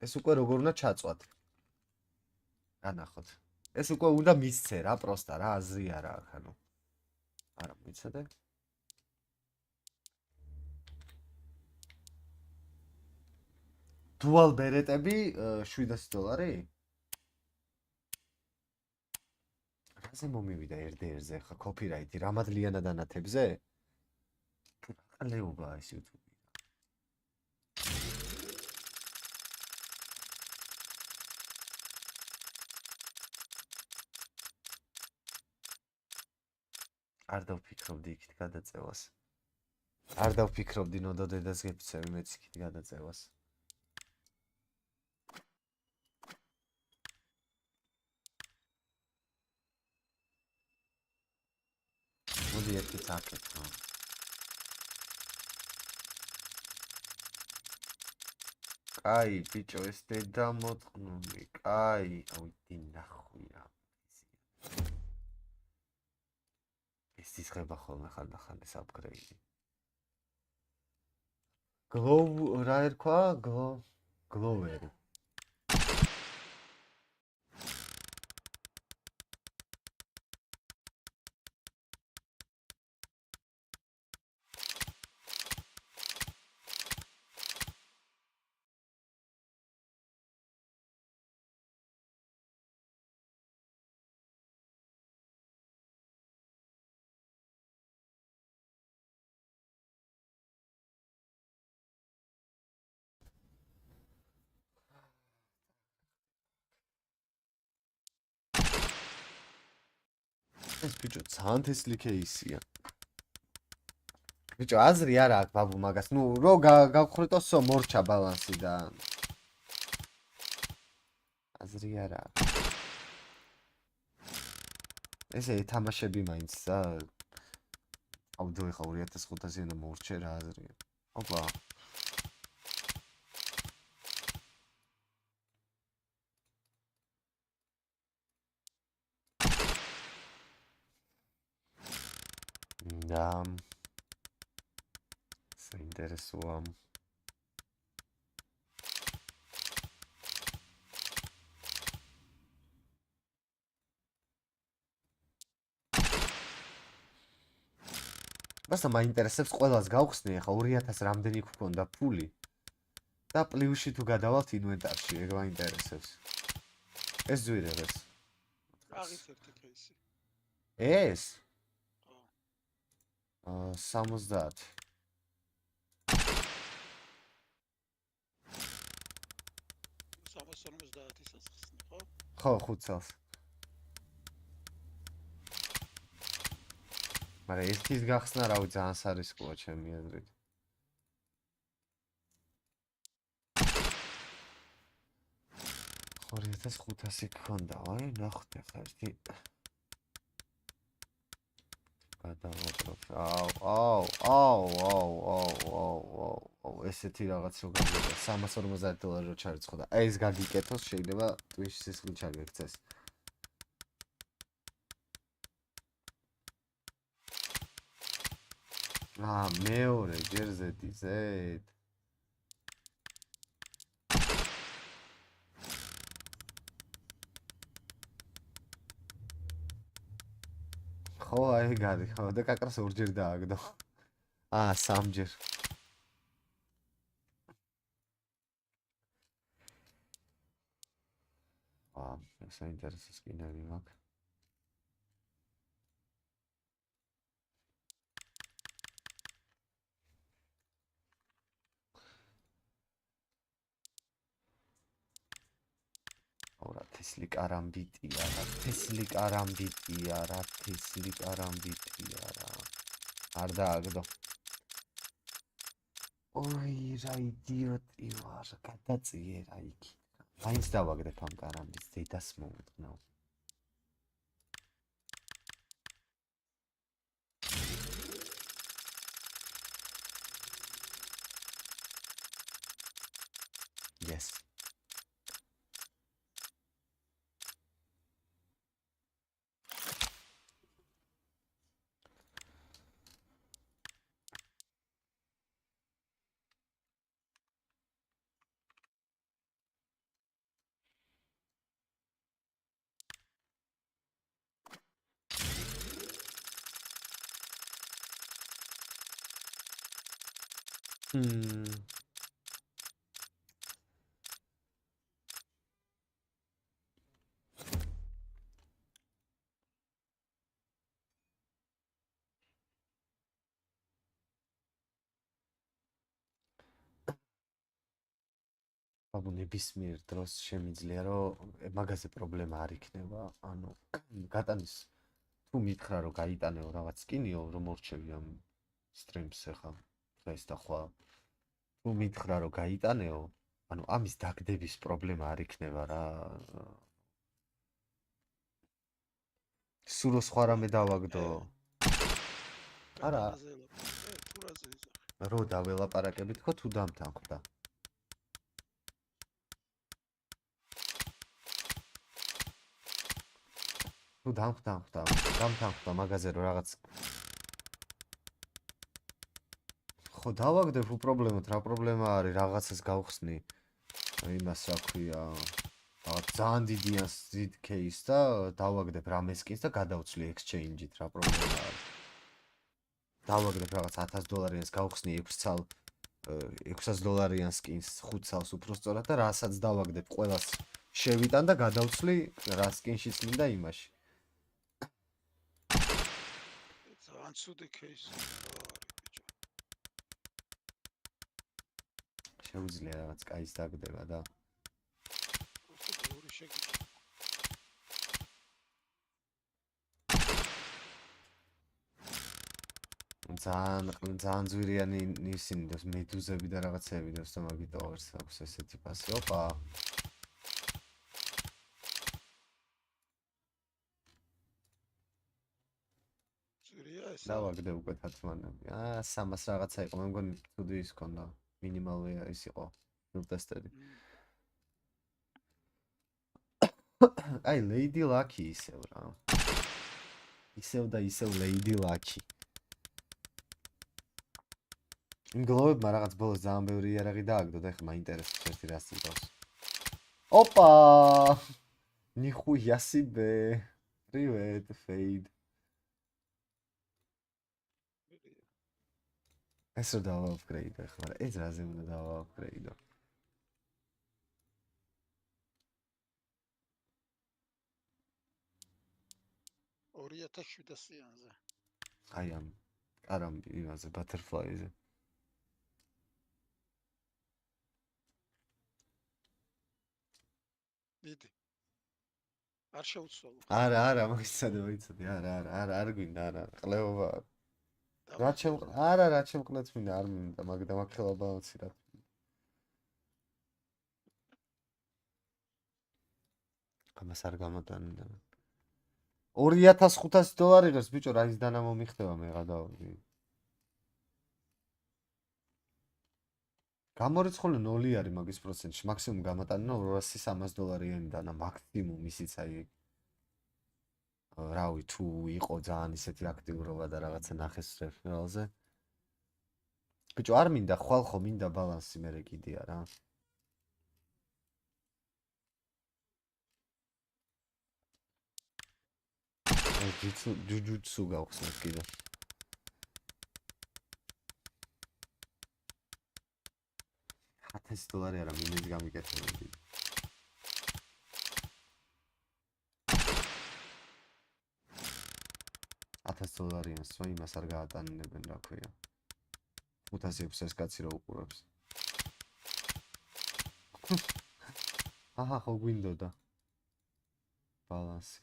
A: ეს უკვე როგორ უნდა ჩაწვათ განახოთ ეს უკვე უნდა მისცე რა პროსტა რა აზრი არა აქ ანუ არა მიცადე დუალ ბერეტები 700 დოლარი რაზე მომივიდა RDR-ზე ხა კოპირაიტი რამადლიანად ანათებზე ყლეობა ეს YouTube არ დავფიქრობდი იქით გადაწევას. არ დავფიქრობდი ნოდო დედას გეფცევი მეც იქით გადაწევას. მოდი ერთი წაკეთო. კაი, ბიჭო, ეს დედა მოტყნული. კაი, აუდი ნახვია. ის ხება ხოლმე ხანდახან ეს აპგრეიდი. Glow რა ერქვა? Glower. ეს ბიჭო ძალიან თესლი кейსია. ბიჭო აზრი არა აქვს ბაბუ მაგას. ნუ რო გავხრიტოსო მორჩა ბალანსი და აზრი არა აქვს. ესე თამაშები მაინც და აუდიო ხა 2500-იან და მორჩე რა აზრია. ოპა და საინტერესოა მასა მაინტერესებს ყველას გავხსნი ახლა 2000 რამდენი გქონდა ფული და პლუსში თუ გადავალთ ინვენტარში ეგ მაინტერესებს ეს ზვირებს
E: აღიც ერთი кейსი
A: ეს 70
E: 50 350-ის ასხსნი, ხო?
A: ხო, 5 წელს. მაგრამ ერთის გახსნა რავი ძალიან სარისკოა ჩემი აზრით. ორი 1500 გქონდა, აი ნახეთ ახლა ერთი გადავაკროთ. აუ, ესეთი რაღაც რო გამიგა $350 რო ჩარიცხო და აი ეს გაგიკეთოს შეიძლება Twitch სისხლი ჩაგექცეს. მეორე ჯერ ზედიზეთ. ხო, აი გარი, ხო, და კაკრას ორჯერ დააგდო. სამჯერ. საინტერესო სკინები მაქვს. რა თესლი კარამბიტია რა. არ დააგდო. ოი, რა იდიოტი ვარ, გადაწიერა იქ. მაინც დავაგდებ ამ კარამბიტს, დედას მომტყნავ. Yes. აბა ნებისმიერ დროს შემიძლია რომ მაგაზე პრობლემა არ იქნება, ანუ გატანის თუ მითხრა რომ გაიტანეო რაღაც სკინიო რომ მორჩევი ამ სტრიმს ახლა ეს და ხვა თუ მითხრა რომ გაიტანეო, ანუ ამის დაგდების პრობლემა არ იქნება რა. სულ სხვა რამე დავაგდო. არა, რო დაველაპარაკებით ხო თუ დამთანხმდა. თუ დამთანხმდა მაგაზე რომ რაღაც ხო დავაგდებ უპრობლემოდ რა პრობლემა არის რაღაცას გავხსნი იმას რა ქვია რაღაც ძალიან დიდ кейს და დავაგდებ რამე სკინს და გადავცვლი exchange-ით რა პრობლემა არის დავაგდებ რაღაც $1000-იანს გავხსნი 600-დოლარიან სკინს 5 წელს უფრო სწორად და რასაც დავაგდებ ყველას შევიტან და გადავცვლი რა სკინშიც მინდა იმაში
E: ცუდი кейსი
A: შეუძლია რაღაც კაის დაგდება და
E: ორი შეგიძლია
A: ძალიან ძვირიანი ისინი და მედუზები და რაღაცები და მაგიტო ვერც აქვს ესეთი პასი. ოპა დავაგდე უკვე თათმანები. 300 რაღაცა იყო, მე მგონი თუდი ის ქონდა. მინიმალური ის იყო ფილტესტერი. აი, Lady Lucky ისევ რა. ისევ Lady Lucky. იმ გლოვებმა რაღაც ბოლოს ძალიან ბევრი იარაღი დააგდო და ეხლა მაინტერესებს ერთი რას იწავს. ოპა! Нихуя себе. Привет, Fade. ეს რა დავა-აპგრეიდო ახლა, მაგრამ ეს რაზე უნდა დავა-აპგრეიდო?
E: 2700-იანზე.
A: აი ამ კარამბი იმაზე ბატერფლაიზე.
E: მიდი. არ შეუცვალო.
A: არა, მოიცადე, არ გვინდა, არა, ყლეობა. რაც შემყნეთ მინდა, არ მინდა, მაგრამ მაგხელა ბალანსი რა. ამას არ გამოტანდა. $2500 ღირს ბიჭო, რა ის დანა მომიხდება მე გადავდი. გამორიცხული 0 არის მაგის პროცენტში, მაქსიმუმ გამატანა $200-300 დანა მაქსიმუმ ისიც აი რავი თუ იყო ძალიან ისეთი აქტიურობა და რაღაცა ნახეს რეფერალზე. ბიჭო არ მინდა ხვალ მინდა ბალანსი მე კიდია რა. ჯუჯუცუ გავხსნათ კიდე. $1000 არა მინეს გამიკეთებოდი. $1000-იანს რა იმას არ გაატანებენ რა ქვია. 500-600 კაცი რა უყურებს. აჰა ხო გვინდოდა. ბალანსი.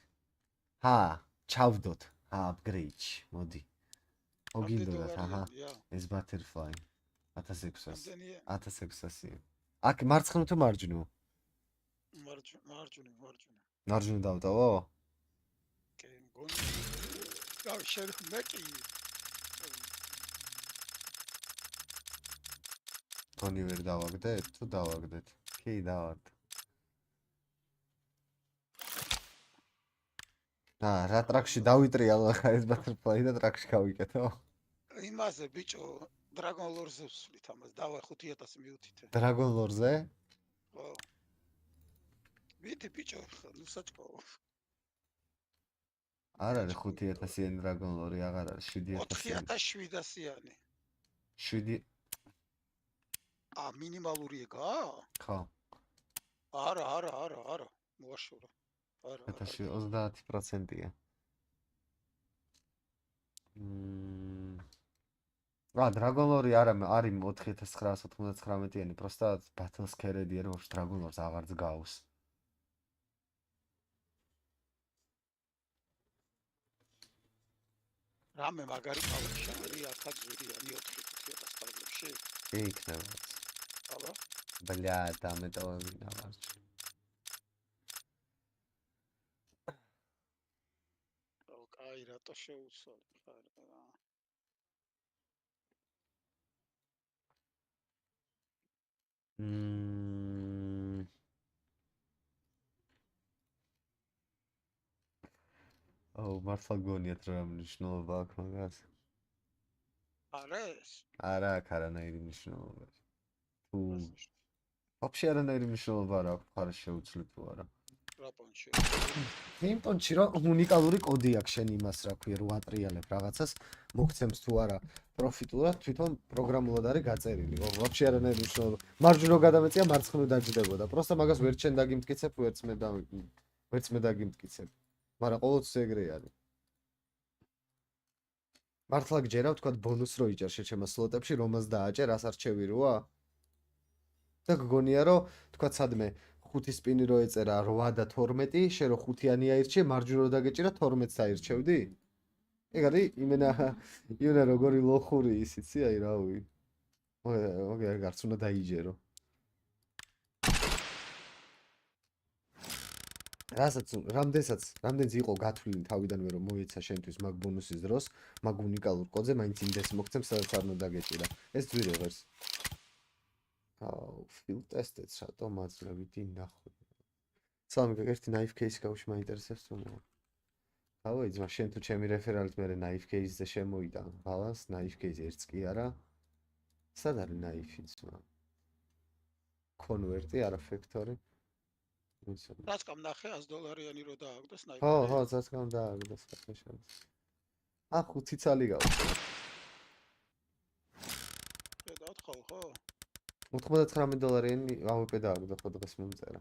A: ჩავდოთ. upgrade. მოდი. ხო გინდოდათ, აჰა. ეს butterfly. 1600. აქ მარცხნივ თუ მარჯვნივ? მარჯვნივ დავტოვო?
E: კი, მგონი. გავი შეხმე კი.
A: თონი ვერ დავაგდეთ თუ დავაგდეთ? კი, დავაგდეთ. რა ტრაქში დავიტრიალო ახლა ეს butterfly და ტრაქში გავიკეთო?
E: იმაზე ბიჭო, Dragon Lore-ზე ვსვლით ამას, დავა 5000 მიუთითე.
A: Dragon Lore-ზე?
E: ხო. მიდი ბიჭო, ნუ საჭკო.
A: არ არის 5000-იანი Dragon Lore, აღარ არის 7000-იანი.
E: 4700-იანი.
A: 7
E: მინიმალური ეგა?
A: ხო.
E: არა. მოაშორა. არა.
A: 30%-ია. Dragon Lore არა არის 4999-იანი, просто Battles Carrier-ი რომ Dragon Lore-ს აღარ გავს.
E: რამე მაგარი კალაში არის 1000-იანი 4500 კალებში?
A: კი იქნება.
E: აბა?
A: ბლია, დამეტოვები დავარჩი.
E: აი რატო შეუცვალ ხარ?
A: მართლა გონიათ რა მნიშვნელობა აქვს მაგას?
E: არის?
A: არა აქვს არანაირი მნიშვნელობა. თუ вообще არანაირი მნიშვნელობა არ აქვს, ხარ შეუძლებ თუ არა.
E: რა პონჩი?
A: იმ პონჩი რომ უნიკალური კოდი აქვს შენ იმას რა ქვია რო ატრიალებ რაღაცას, მოგცემს თუ არა პროფიტულად, თვითონ პროგრამულად არის გაწერილი. вообще არანაირი მნიშვნელობა. მარჯვნივ გადამეწია, მარცხნივ დაჯდება. Просто მაგას ვერ ჩენ დაგიმტკიცებ, ვერც მე დაგიმტკიცებ. მაგრამ ყოველთვის ეგრე არის. მართლა გჯერა ვთქვა ბონუს რო იჭერ შეჩემა სლოტებში, რომას დააჭერ, რას არჩევი როა? და გგონია რომ თქვა სადმე 5 სპინი რო ეწერა 8 და 12, შენ რო 5-იანი აირჩე, მარჯვნივ რო დაგეჭირა 12-ს აირჩევდი? ეგ არის იმენა როგორი ლოხური ისიცი, აი რავი. მოგე არც უნდა დაიჯერო. რამდენიც იყო გათვლილი თავიდანვე რომ მოეცა შენთვის მაგ ბონუსის დროს, მაგ უნიკალურ კოდზე მაინც ინდეს მოგცემ, სადაც არ უნდა დაგეჭირა. ეს ძვირი ღირს. field test-ets რატო მაძლევიდი ნახო. სამ ერთი knife case გავში მაინტერესებს თუ მოვა. ავი ძმა შენ თუ ჩემი რეფერალით მე knife case-ზე შემოიტან ბალანს, knife case ერთს კი არა. სად არის knife-ი ძმა? convert-ი არა factory.
E: რაც გამნახე $100-იანი რო დააგდოს ნაიფი.
A: ხო, რაც გამდააგდოს ხაშა. 5 ცალი გაქვს.
E: დადოთ ხო?
A: $99-იანი AWP დააგდო ხო დღეს მომწერა.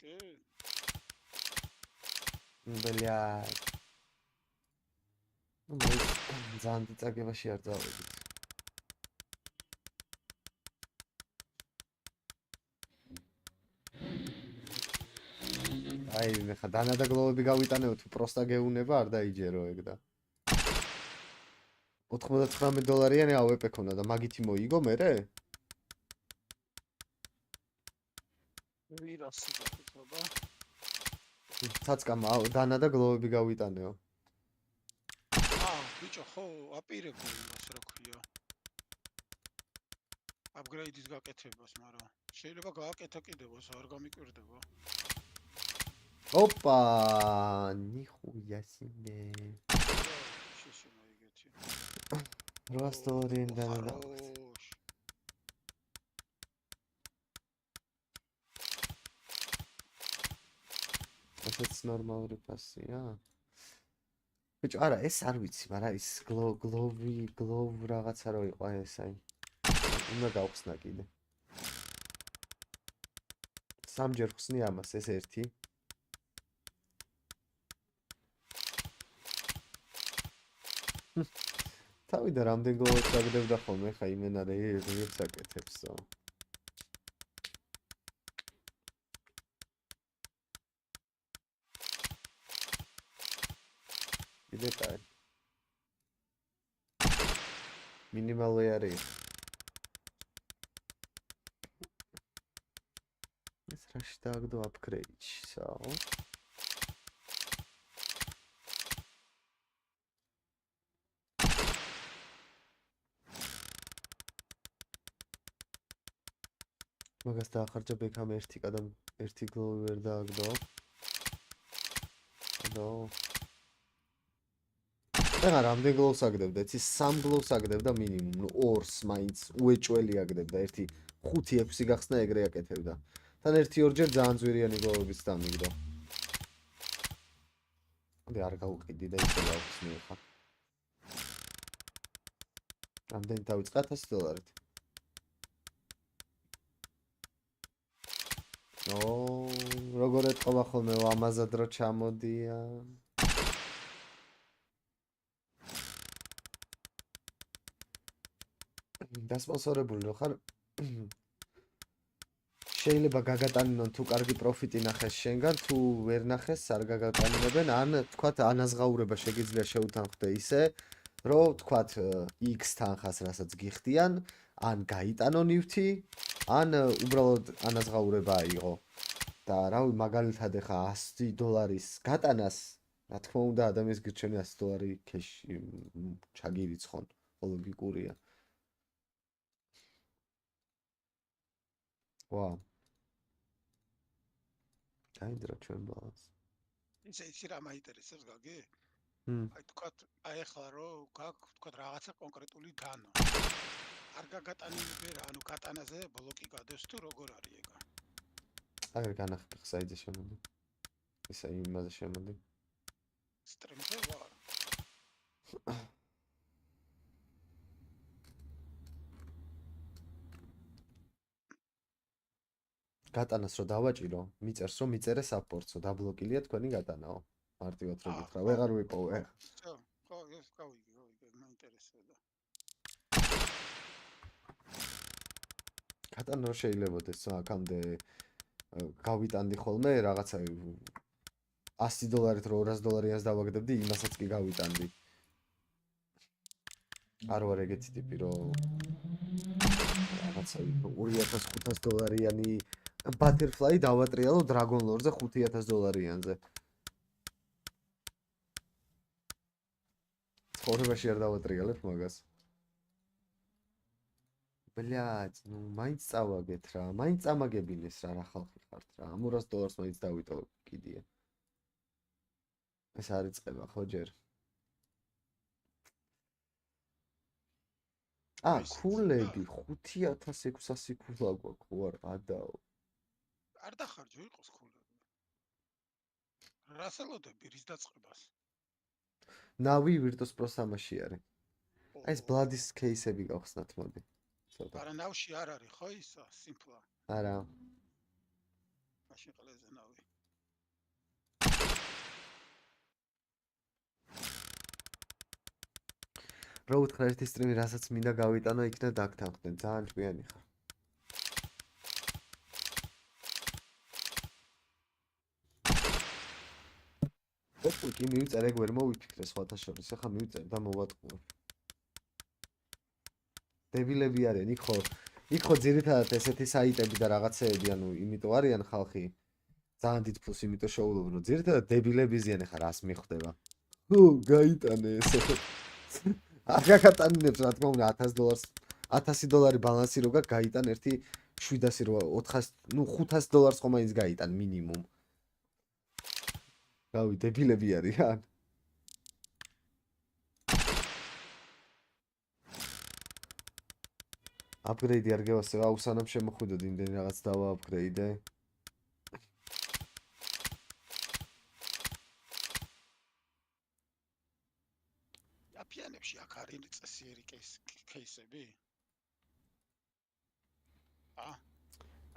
E: კი.
A: ბლია. მე ძალიან დაწაგებაში არ დავედით. აი ხა დანადაგლოვები გავიტანეო თუ პროსტა გეუნება არ დაიჯერო ეგ და $99 AWP ქონა და მაგითი მოიგო მერე?
E: ვირასი გაკეთება.
A: ცაცკამ დანადაგლოვები გავიტანეო.
E: ბიჭო, ხო, აპირებდა იმას რა ქვია. Upgrade-ის გაკეთებას, მაგრამ შეიძლება გააკეთა კიდევაც, არ გამიკვირდება.
A: ოპა, ნიხუია სინე.
E: შეშენა იგეთი.
A: $8 დანადა. ესეც ნორმალური ფასია. ბიჭო, არა, ეს არ ვიცი, მაგრამ ის glove რაღაცა რო იყო ეს აი. უნდა გავხსნა კიდე. სამჯერ ხსნი ამას ეს ერთი. თავი და რამდენ გლოვებს აგდებდა ხოლმე ხა იმენა რეებს აკეთებსო. კიდე კაი. მინიმალური არის. ეს რაში დააგდო upgrade-სო. მაგას დაახარჯა ბექამ ერთი კადამ ერთი გლოვი ვერ დააგდო. და რა რამდენ გლოვს აგდებდა? იცი 3 გლოვს აგდებდა მინიმუმ, ნუ 2-ს მაინც უეჭველი აგდებდა, ერთი 5-6 გახსნა ეგრე აკეთებდა. თან 1-2 ძალიან ძვირიანი გლოვებიც დამიგდო. მე არ გავუყიდი და ისე გავხსნი ხა. რამდენი დავიწყა $100? როგორ ეთყობა ხოლმე ამაზად რო ჩამოდია. დასპონსორებული რო ხარ შეიძლება გაგატანინონ თუ კარგი პროფიტი ნახეს შენგან თუ ვერ ნახეს არ გაგატანინებენ ან თქვათ ანაზღაურება შეგიძლია შეუთანხმდე ისე რომ თქვათ X თანხას რასაც გიხდიან ან გაიტანო ნივთი ან უბრალოდ ანაზღაურება აიღო და რავი მაგალითად ეხა $100 გატანას რა თქმა უნდა ადამიანს გირჩევენ $100 კეში ჩაგირიცხონ ლოგიკურია. ვა დაინდრა ჩვენ ბალანს.
E: იცი რა მაინტერესებს გაგე?
A: ჰმ.
E: აი თქვათ, აი ახლა რომ გაქვს თქვათ რაღაცა კონკრეტული დანა. არ გაგატანებია რა, ანუ გატანაზე ბლოკი გადევს თუ როგორ არის ეგა?
A: აგერ განახები ხსაიძე შემოდი. ისა იმაზე შემოდი.
E: სტრიმზე ვარ.
A: გატანას რო დავაჭირო, მიწერს რომ მიწერე საპორტსო, დაბლოკილია თქვენი გატანაო. მარტივად რო გითხრა, ვეღარ ვიპოვე.
E: ხო, ეს გავიგე, მაინტერესებდა.
A: გატანა რო შეიძლებადეს, აქამდე გავიტანდი ხოლმე რაღაცა $100 რო $200-იანს დავაგდებდი, იმასაც კი გავიტანდი. არ ვარ ეგეთი ტიპი რო რაღაცა $2500-იანი Butterfly დავატრიალო Dragon Lore-ზე $5000-იანზე. ცხოვრებაში არ დავატრიალებ მაგას. Блядь, ну მაინც წავაგეთ რა, მაინც წამაგებინეს რა ხალხი ხართ რა. ამ $200 მაინც დავიტოვე კიდია. ეს არის წება ხო ჯერ? კულები 5600 კულა გვაქვს, ხო არ ადაო.
E: არ დახარჯო იყოს კულები. რას ელოდები რის დაწყებას?
A: NaVi Virtus Pro 3-ში არის. აი ეს ბლადის кейსები გავხსნათ მოდი.
E: არა ნავში არ არის ხო ისა სიმპლა?
A: არა.
E: მაშინ ყველაზე ნავი.
A: რო უთხრა ერთი სტრიმი რასაც მინდა გავიტანო იქნა დაგთანხმდნენ, ძალიან ჭკვიანი ხარ. კი მივწერე, ეგ ვერ მოვიფიქრე სხვათა შორის, ახლა მივწერ და მოვატყუებ. დებილები არიან, იქ ხო ძირითადად ესეთი საიტები და რაღაცეები, ანუ იმიტომ არიან ხალხი ძალიან დიდ ფულს იმიტომ შეუძლობენ, რომ ძირითადად დებილები ზიან, ახლა რას მიხვდება. გაიტანე ესე. არ გაგატანინებს რა თქმა უნდა $1000 ბალანსი რო გაიტან ერთი 700 რო 400, ნუ $500 ხომ მაინც გაიტან მინიმუმ. რავი, დებილები არიან. Upgrade არ გევასე, აუ სანამ შემოხვიდოდ იმდენი რაღაც დავა upgrade-ე.
E: აფიანებში აქ არის წესიერი кейსები?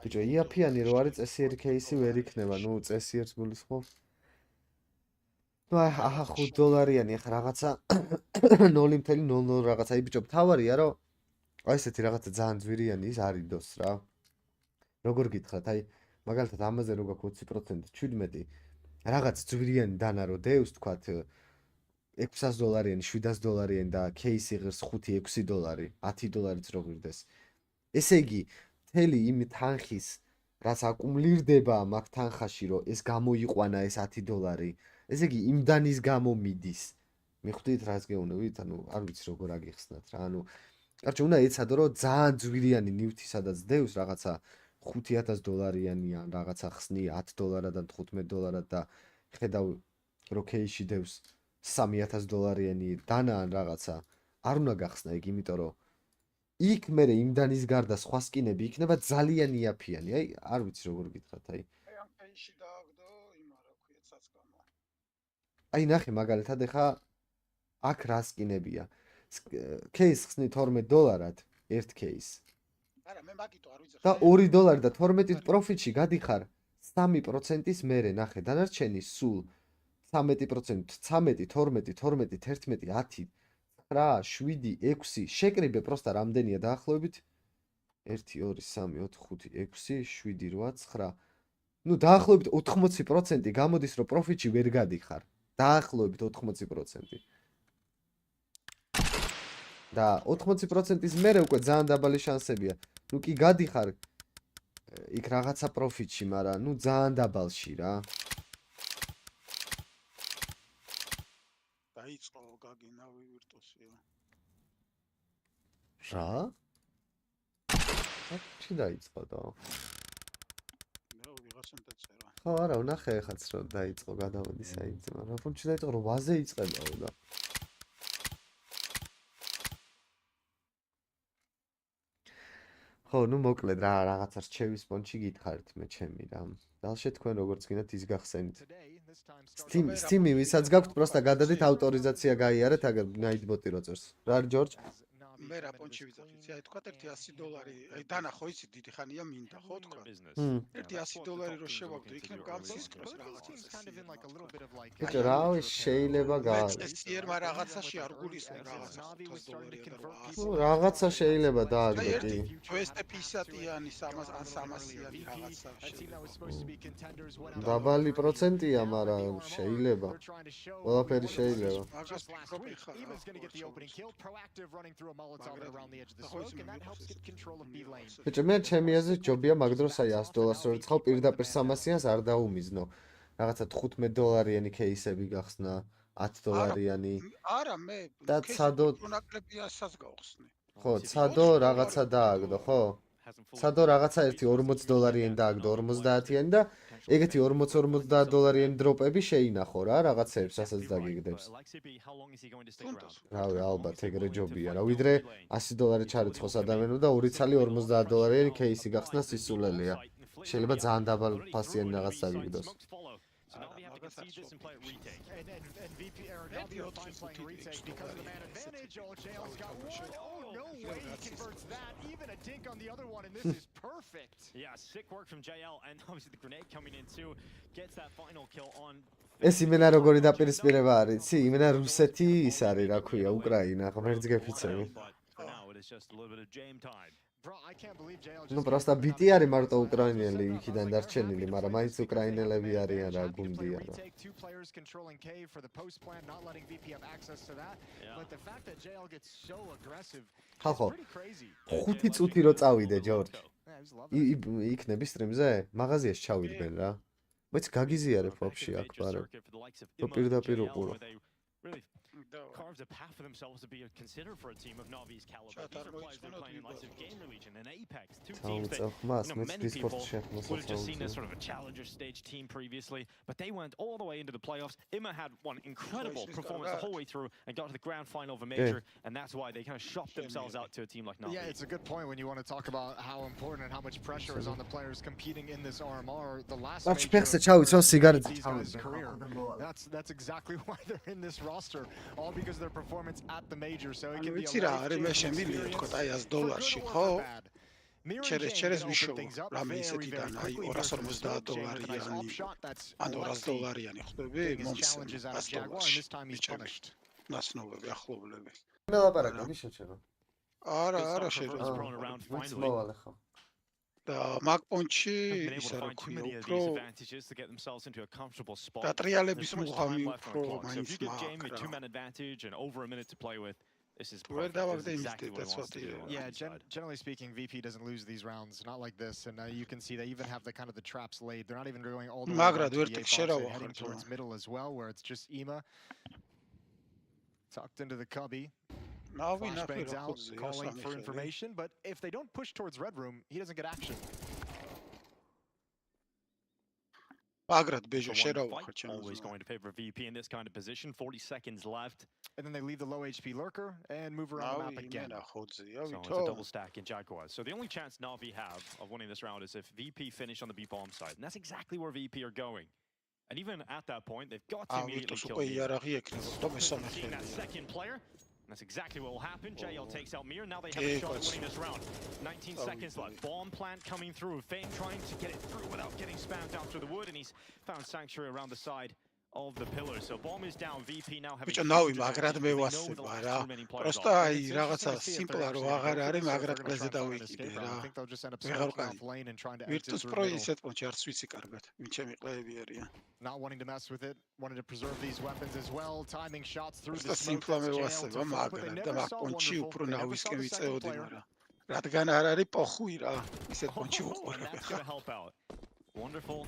A: ბიჭო, იაფიანი რო არის წესიერი кейსი ვერ იქნება, ნუ წესიერს გულისხმობ. ნუ აჰა $5 ახლა რაღაცა 0.00 რაღაცა. აი ბიჭო, თავარია რომ აი ესეთი რაღაცა ძალიან ძვირიანი ის არის დოს რა. როგორ გითხრათ, აი მაგალითად ამაზე რო გაქვს 20% 17 რაღაც ძვირიანი დანა რო დევს, თქვათ $600, $700 და кейსი ღირს $5-6, $10-იც რო ღირდეს. ესე იგი, მთელი იმ თანხის რაც აკუმულირდება მაგ თანხაში, რომ ეს გამოიყვანა ეს $10, ესე იგი იმ დანის გამო მიდის. მიხვდით რას გეუბნებით? ანუ არ ვიცი როგორ აგიხსნათ რა. ანუ კარჩე უნდა ეცადო რომ ძალიან ძვირიანი ნივთი სადაც დევს რაღაცა $5000 ან რაღაცა ხსნი $10-დან $15 და ხედავ რო кейში დევს $3000 დანა ან რაღაცა არ უნდა გახსნა იქ, იმიტომ რომ იქ მე იმ დანის გარდა სხვა სკინები იქნება ძალიან იაფიანი. აი არ ვიცი როგორ გითხრათ, აი
E: ამ кейში დააგდო იმ რა ქვია ცაცკამა.
A: აი ნახე მაგალითად ეხა აქ რა სკინებია. кейს ხსნი $12 ერთ кейს.
E: არა, მე მაგიტო არ ვიცი.
A: და $2 და 12 პროფიტში გადიხარ 3%-ის მერე, ნახე, დანარჩენი სულ 13%, 13, 12, 12, 11, 10, 9, 7, 6, შეკრიბე პროსტა რამდენია დაახლოებით? 1, 2, 3, 4, 5, 6, 7, 8, 9. ნუ დაახლოებით 80% გამოდის, რომ პროფიტში ვერ გადიხარ. დაახლოებით 80%. და 80%-ის მერე უკვე ძალიან დაბალი შანსებია. ნუ კი გადიხარ იქ რაღაცა პროფიტში, მაგრამ ნუ ძალიან დაბალში რა.
E: დაიწყო გაგინავი ვირტუსია.
A: რა? ჩი დაიწყო და?
E: მე ვიღაცამ დაწერა.
A: ხო, არა, ვნახე ეხაც რომ დაიწყო გადავედი საიტზე, მაგრამ რომ ჩი დაიწყო რომ ვაზე იწყებაო და. ხო, ნუ მოკლედ რა რაღაცა რჩევის პონჩი გითხარით მე ჩემი რა. დალშე თქვენ როგორც გინდათ ის გახსენით. Steam-ი ვისაც გაქვთ, პროსტა გადადით ავტორიზაცია გაიარეთ, აგერ ნაითბოტი რო წერს. რა არის ჯორჯ?
E: მე რა პონჩი ვიძახით? აი თქვა ერთი $100, აი დანა ხო იცი დიდი ხანია მინდა ხო თქვა? ერთი $100 რო შევაგდო, იქნებ გამსისკროს რაღაცა.
A: ბიჭო, რავი, შეიძლება
E: წესიერმა რაღაცაში არ გულისხმობ რაღაცა $500.
A: ნუ რაღაცა შეიძლება დააგდო კი.
E: PSP-სატიანი 300-იანი რაღაცა შეიძლება.
A: დაბალი პროცენტია, მაგრამ შეიძლება. ყველაფერი შეიძლება.
E: მაგას ფიქრობ ხარ.
A: ბიჭო, მე ჩემი აზრით ჯობია მაგ დროს აი $100 რო რცხავ პირდაპირ 300-იანს არ დაუმიზნო. რაღაცა $15-იანი кейსები გახსნა, $10-იანი.
E: არა, მე
A: და ცადო
E: ნაკლებიასაც გავხსნე.
A: ხო, ცადო რაღაცა დააგდო, ხო? ცადო რაღაცა ერთი $40-იანი დააგდო 50-იანი და ეგეთი $40-50 დროპები შეინახო რა, რაღაცებს რასაც დაგიგდებს. რავი, ალბათ ეგრე ჯობია რა, ვიდრე $100 ჩარიცხოს ადამიანო და 2 ცალი $50-იანი кейსი გახსნა სისულელია. შეიძლება ძალიან დაბალ ფასიანი რაღაც დაგიგდოს.
C: So now we have to concede this and play it retake. And VP Aaron not the option to retake because of the man advantage. JL's got one. Oh, no way he converts that. Even a dink on the other one, and this is perfect. Yeah, sick work from JL, and obviously the grenade coming in too gets that final kill on.
A: ეს იმენა როგორი დაპირისპირება არის, იცი? იმენა რუსეთი ის არის, რა ქვია, უკრაინა, ღმერთს გეფიცები.
C: For now, it is just a little bit of jam time.
F: Bro, I can't believe JL just
A: Ну просто BT არის მარტო უკრაინელი იქიდან დარჩენილი, მაგრამ მაინც უკრაინელები არიან რა გუნდია რა.
F: Two players controlling K for the post plan, not letting VP have access to that. But the fact that JL gets so aggressive is
A: ხალხო,
F: pretty crazy.
A: 5 წუთი რო წავიდე ჯორჯ.
F: Yeah, I was loving it.
A: იქნები სტრიმზე? მაღაზიაში ჩავიდნენ რა. მეც გაგიზიარებ ვაფშე აქ პარე. რო პირდაპირ უყურო.
G: Really carved a path for themselves to be considered for a team of NaVi's caliber. These are players that are playing in likes of Gamer Legion and Apex, two teams that many people would have just seen as sort of a challenger stage team previously, but they went all the way into the playoffs. Imma had one incredible performance the whole way through and got to the grand final of a major, and that's why they kind of shopped themselves out to a team like NaVi.
F: Yeah, it's a good point when you want to talk about how important and how much pressure is on the players competing in this RMR. The last
A: March
F: major
A: ფეხზე ჩავიცვალ სიგარეტი
F: these guys' career. That's exactly why they're in this roster, all because of their performance at the major. So it can be
E: ვიცი რა არის მე შემილია თქო აი $100 ხო? ჩერეს ვიშოვო რამე ისეთიდან აი $250 ან $200 ხვდები მომცემ ნაცნობები ახლობლები
A: მე ლაპარაკობ ის შეჩება.
E: არა შეიძლება
A: ვიც მოვალე ხო.
E: და მაგპონჩი ისა რა ქვია უფრო დატრიალების მუღამი უფრო მაინც მაქვს Where that's what
F: yeah, generally speaking, VP doesn't lose these rounds, not like this. And you can see they even have the kind of the traps laid. They're not even going all the way down to the A box. They're heading towards middle as well, where it's just Ema tucked into the cubby. Flashbangs out, calling for information. But if they don't push towards red room, he doesn't get action.
G: Always going to favor VP in this kind of position. 40 seconds left.
F: And then they leave the low HP lurker and move around the map again.
G: So it's a double stack in Jaguars. So the only chance NaVi have of winning this round is if VP finish on the B bomb side. And that's exactly where VP are going. And even at that point, they've got to immediately kill seeing that second player. That's exactly what will happen. JL takes out Mir. Now they have a shot at winning this round. 19 seconds left. Bomb plant coming through. Fame trying to get it through without getting spammed down through the wood. And he's found sanctuary around the side of the pillar. So bomb is down. VP now having
E: NaVi მაგრად მევასება რა. Просто აი რაღაცა სიმპლა რო აღარ არის, მაგრად ყლეზე დავიკიდე რა. Virtus Pro ისეთ პონჩი არც ვიცი კარგად. ვინ ჩემი ყლეები არიან.
F: Not wanting to mess with it, wanted to preserve these weapons as well. Timing shots through the
E: smoke. Simple მევასება მაგრად და მაგ პონჩი უფრო NaVi-სკენ ვიწეოდი მაგრამ. რადგან არ არის პოხუი რა. ისეთ პონჩი უყურებ.
G: Wonderful.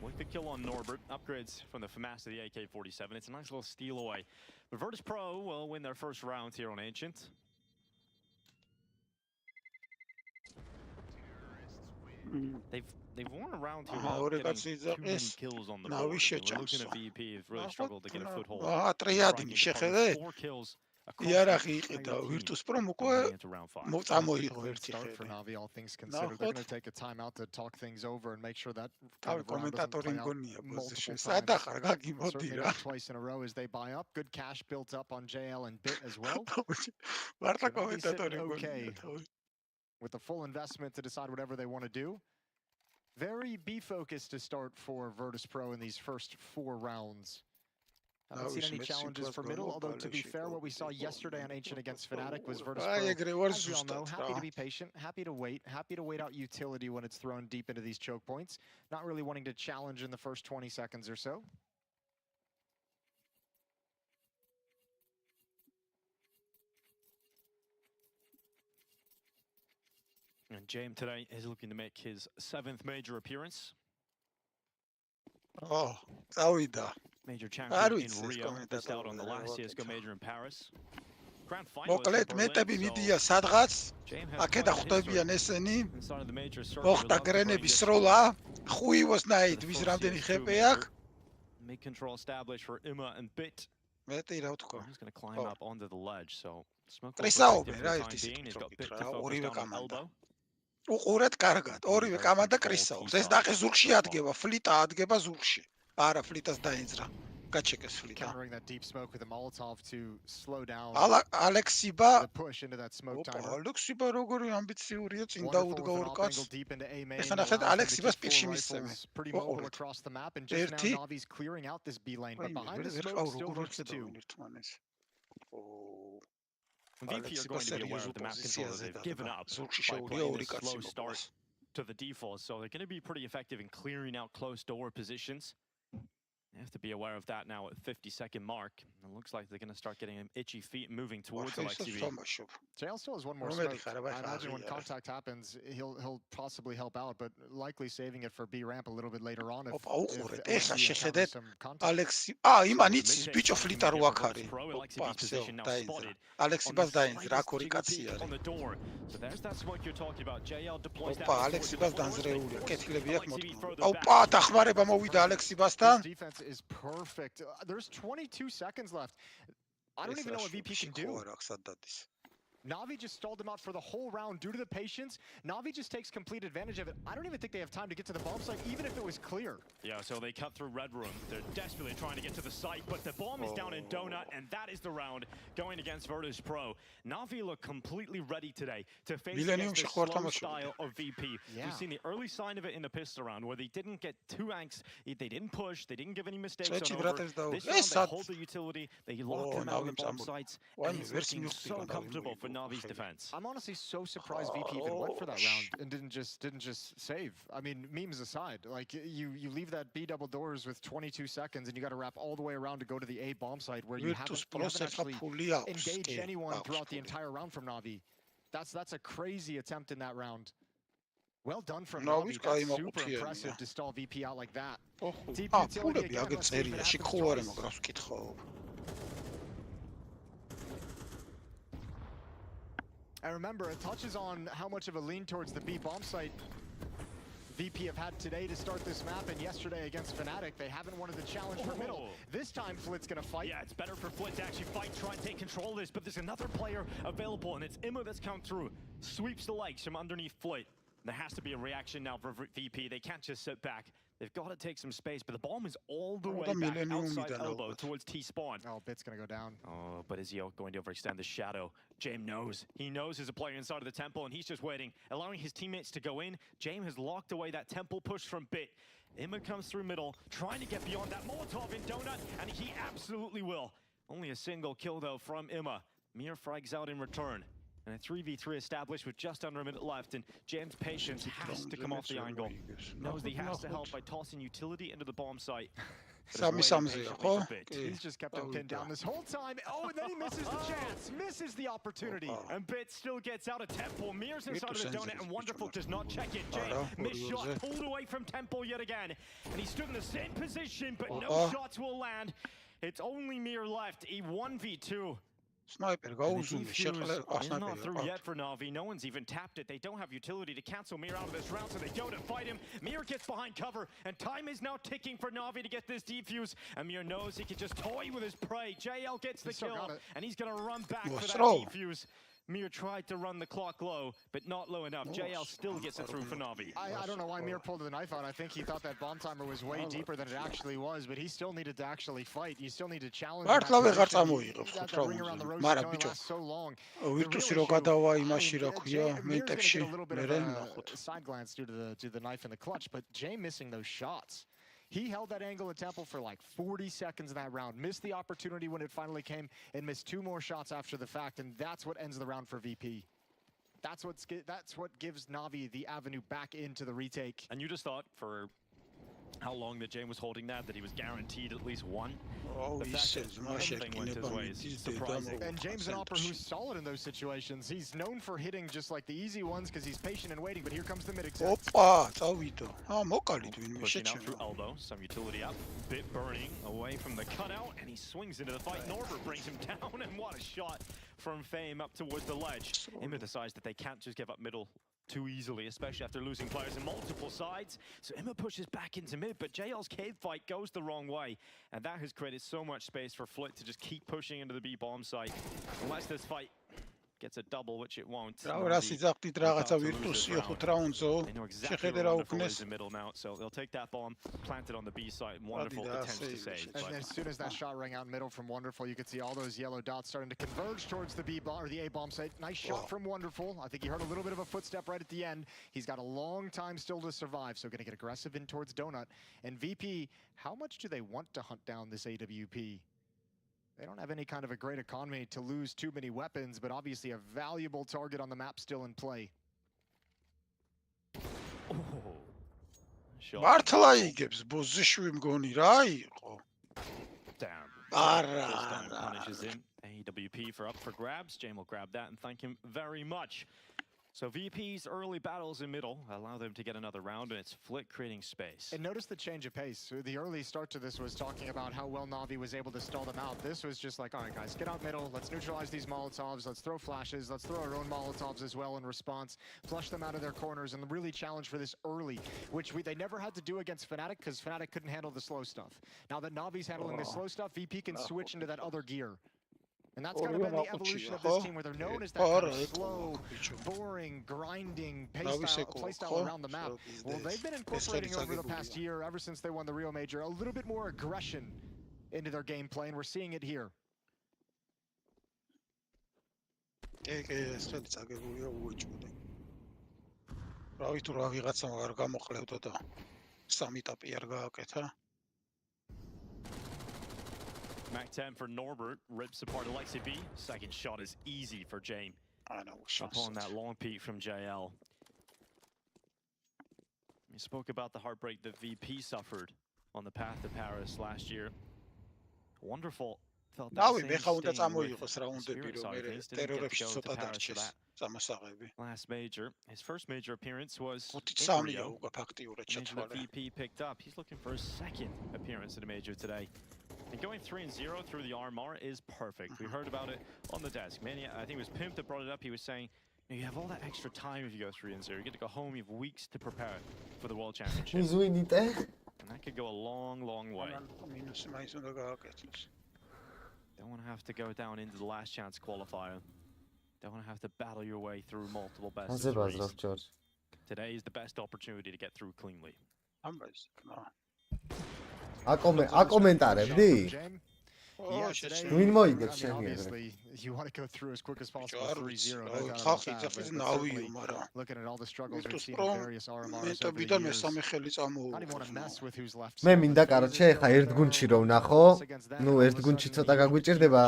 G: With the kill on Norbert, upgrades from the FAMAS to the AK-47. It's a nice little steal away. But Virtus Pro will win their first round here on Ancient. They've won a round here without getting too many kills on the board. We're looking at VP have really struggled to get a foothold. 4 kills.
E: იარაღი იყიდა Virtus Pro უკვე მოწამოიღო ერთი
F: ხედი. For NaVi, all things considered, they're going to take a time out to talk things over and make sure that kind of
E: კომენტატორი მგონია პოზიციში. სადახარ გაგიმოდი რა.
F: Twice in a row as they buy up. Good cash built up on JL and Bit as well.
E: მარტა კომენტატორი მგონია.
F: With the full investment to decide whatever they want to do. Very B focused to start for Virtus Pro in these first 4 rounds. I haven't seen any challenges for middle, although to be fair, what we saw yesterday on Ancient against Fnatic was Virtus Pro, as we all know, happy to be patient, happy to wait out utility when it's thrown deep into these choke points, not really wanting to challenge in the first 20 seconds or so.
G: And James today is looking to make his 7th major appearance.
E: Oh, ZOWIE.
G: Major champion in Rio, missed out on the last CSGO major in Paris. Grand final.
E: მოკლედ მეტები მიდია სადღაც. აქედა ხვდებიან ესენი. მოხდა გრენების სროლა. ხუი was night. ვის რამდენი ხეპე აქვს?
G: Mid control established for Imma and Bit.
E: მეტი რა ვთქვა.
G: He's going to climb up onto the ledge, so smoke.
E: პრესაობენ რა ერთი სიტყვით რა. ორივე კამანდა. უყურეთ კარგად. ორივე კამანდა კრისაობს. ეს ნახე ზურგში ადგება, ფლიტა ადგება ზურგში. არა ფლიტას დაეძრა. გაჩეკეს ფლიტა.
F: Countering that deep smoke with a Molotov to slow down
E: Alexiba
F: the push into that smoke timer.
E: Alexiba როგორი ამბიციურია წინ დაუდგა ორ კაცს. ეს ნახეთ Alexibas პირში მისცემე.
F: Pretty mobile across the map and just now NaVi's clearing out this B lane, but behind the smoke still looks 2.
G: VP are going to be aware of the map controller. They've given up by playing this slow start to the default, so they're going to be pretty effective in clearing out close door positions. They have to be aware of that now at 50-second mark. It looks like they're going to start getting itchy feet and moving towards LXCV.
F: JL still has one more smoke. I imagine when contact happens, he'll possibly help out, but likely saving it for B ramp a little bit later on.
E: Alexi, იმანიც ბიჭო ფლიტა რო აქ არის. Alexi ბას დაინძრა, აქ ორი კაცი არის. ოპა, Alexi ბას დაანძრეულია, კეთილები აქვს მოთხოვნა. ოპა, დახმარება მოვიდა Alexi ბასთან.
F: Defense is perfect. There's 22 seconds left. I don't even know what VP can do. NaVi just stalled him out for the whole round due to the patience. NaVi just takes complete advantage of it. I don't even think they have time to get to the bomb site, even if it was clear.
G: Yeah, so they cut through Red Room. They're desperately trying to get to the site, but the bomb is down in Donut, and that is the round going against Virtus Pro. NaVi look completely ready today to face against the slow style of VP.
F: Yeah.
G: We've seen the early sign of it in the pistol round, where they didn't get too angst, they didn't push, they didn't give any mistakes on over. This round, they hold the utility, they lock them out of the bomb sites, and it's looking so comfortable for NaVi's defense.
F: I'm honestly so surprised VP even went for that round and didn't just save. I mean, memes aside, like you leave that B double doors with 22 seconds and you got to wrap all the way around to go to the A bomb site where you haven't actually engaged anyone throughout the entire round from NaVi. That's a crazy attempt in that round. Well done from NaVi. That's super impressive to stall VP out like that. Deep utility again. Let's see if it happens twice. And remember, it touches on how much of a lean towards the B bomb site VP have had today to start this map, and yesterday against Fnatic, they haven't wanted the challenge for middle. This time, Flit's gonna fight.
G: Yeah, it's better for Flit to actually fight, try and take control of this, but there's another player available, and it's Imma that's come through. Sweeps the legs from underneath Flit. There has to be a reaction now for VP. They can't just sit back. They've got to take some space, but the bomb is all the way back outside elbow towards T-spawn.
F: Oh, Bit's gonna go down.
G: Oh, but is he going to overextend the shadow? James knows. He knows there's a player inside of the temple, and he's just waiting, allowing his teammates to go in. James has locked away that temple push from Bit. Imma comes through middle, trying to get beyond that Molotov in Donut, and he absolutely will. Only a single kill, though, from Imma. Mir frags out in return. And a 3v3 established with just under a minute left, and James' patience has to come off the angle. Knows he has to help by tossing utility into the bomb site.
F: He's just kept him pinned down this whole time. Oh, and then he misses the chance, misses the opportunity.
G: And Bit still gets out of Temple. Mir's inside of the donut, and Wonderful does not check it. James, missed shot, pulled away from Temple yet again. And he stood in the same position, but no shots will land. It's only Mir left, a 1v2.
E: Sniper goes
G: not through yet for NaVi. No one's even tapped it. They don't have utility to cancel Mir out of this round, so they go to fight him. Mir gets behind cover, and time is now ticking for NaVi to get this defuse. And Mir knows he can just toy with his prey. JL gets the kill, and he's going to run back for that defuse. Mir tried to run the clock low, but not low enough. JL still gets it through for NaVi.
F: I don't know why Mir pulled the knife out. I think he thought that bomb timer was way deeper than it actually was, but he still needed to actually fight. You still need to challenge that ring around the rosy can only last so long.
E: Virtus რო გადავა იმაში რა ქვია მენტებში.
F: Side glance due to the knife in the clutch, but Jay missing those shots. He held that angle at Temple for like 40 seconds in that round, missed the opportunity when it finally came, and missed 2 more shots after the fact, and that's what ends the round for VP. That's what gives NaVi the avenue back into the retake.
G: And you just thought for how long that James was holding that he was guaranteed at least one.
E: Oh, he says
F: and James an Opera who's solid in those situations. He's known for hitting just like the easy ones because he's patient and waiting, but here comes the mid exec.
G: Pushing out through elbow, some utility up, Bit burning away from the cutout, and he swings into the fight. Norbert brings him down, and what a shot from Fame up towards the ledge. Imma decides that they can't just give up middle too easily, especially after losing players in multiple sides. So Imma pushes back into mid, but JL's cave fight goes the wrong way. And that has created so much space for Flit to just keep pushing into the B bomb site. Unless this fight gets a double, which it won't.
E: They know exactly what
G: in middle now, so they'll take that bomb, plant it on the B site, and Wonderful attempts to save.
F: And as soon as that shot rang out in middle from Wonderful, you could see all those yellow dots starting to converge towards the B bomb or the A bomb site. Nice shot from Wonderful. I think he heard a little bit of a footstep right at the end. He's got a long time still to survive, so gonna get aggressive in towards Donut. And VP, how much do they want to hunt down this AWP? They don't have any kind of a great economy to lose too many weapons, but obviously a valuable target on the map still in play.
E: მართლა იგებს ბოზიშვი მგონი რა იყო?
G: Punishes him. AWP for up for grabs. Jame will grab that and thank him very much. So VP's early battles in middle allow them to get another round, and it's Flick creating space.
F: And notice the change of pace. So the early start to this was talking about how well NaVi was able to stall them out. This was just like, all right, guys, get out middle. Let's neutralize these Molotovs. Let's throw flashes. Let's throw our own Molotovs as well in response. Flush them out of their corners and really challenge for this early, which they never had to do against Fnatic because Fnatic couldn't handle the slow stuff. Now that NaVi's handling the slow stuff, VP can switch into that other gear. And that's kind of been the evolution of this team, where they're known as that kind of slow, boring, grinding play style around the map. Well, they've been incorporating over the past year, ever since they won the Rio Major, a little bit more aggression into their gameplay, and we're seeing it here.
G: Mac 10 for Norbert, rips apart Alexi B. Second shot is easy for Jame.
E: I know.
G: Up on that long peek from JL. We spoke about the heartbreak that VP suffered on the path to Paris last year. Wonderful. Felt that same sting with Spirit side. They just didn't get to go to Paris for that last major. His first major appearance was in Rio. Major that VP picked up. He's looking for his second appearance at a major today. And going 3-0 through the RMR is perfect. We heard about it on the desk. Manny, I think it was Pimp that brought it up. He was saying, you have all that extra time if you go 3-0. You get to go home, you have weeks to prepare for the World Championship. And that could go a long, long way. Don't want to have to go down into the last chance qualifier. Don't want to have to battle your way through multiple best of threes. Today is the best opportunity to get through cleanly.
A: აკომენტარებდი? ვინ მოიგებს შენ?
F: Obviously, you want to go through as quick as possible 3-0. Looking at all the struggles we've seen in various RMRs over the years. Not even want to mess with who's left.
A: მე მინდა კაროჩე ხა ერთ გუნდში რო ვნახო. ნუ ერთ გუნდში ცოტა გაგვიჭირდება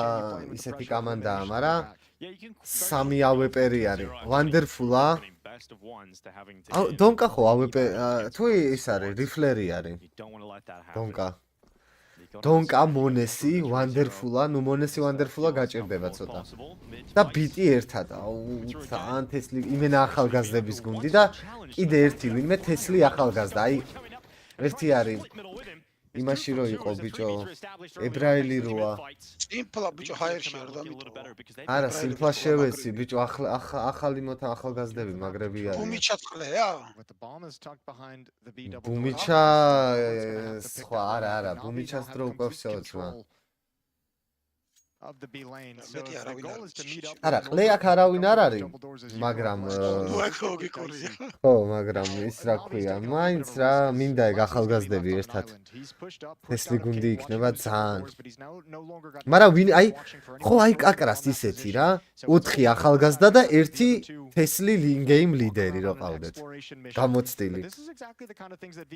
A: ისეთი კამანდაა, მაგრამ სამი AWP-ი არის. Wonderful-ა. დონკა ხო AWP თუ ის არის, რიფლერი არის. დონკა. დონკა მონესი, Wonderful-ა, ნუ მონესი Wonderful-ა გაჭირდება ცოტა. და ბიტი ერთად. აუ, თან თესლი იმენა ახალგაზრდების გუნდი და კიდე ერთი ვინმე თესლი ახალგაზრდა. აი ერთი არის იმაში რო იყო ბიჭო ებრაელი როა
E: სიმფლა ბიჭო ჰაერში არ დამიტო
A: არა სიმფლა შევეცი ბიჭო ახალი მოთა ახალგაზრდები მაგრები არის
E: ბუმიჩა წყლეა
A: ბუმიჩა სხვა არა ბუმიჩას დრო უკვე შეოცმა
F: of the B lane. So the goal is to meet up.
A: არა, ყლე აქ არავინ არ არის, მაგრამ ხო, მაგრამ ის რა ქვია, მაინც რა, მინდა ეგ ახალგაზრდები ერთად. თესლი გუნდი იქნება ძალიან. მაგრამ ვინ, აი, ხო, აი კაკრას ისეთი რა, 4 ახალგაზრდა და 1 თესლი game ლიდერი რო ყავდეთ. გამოცდილი.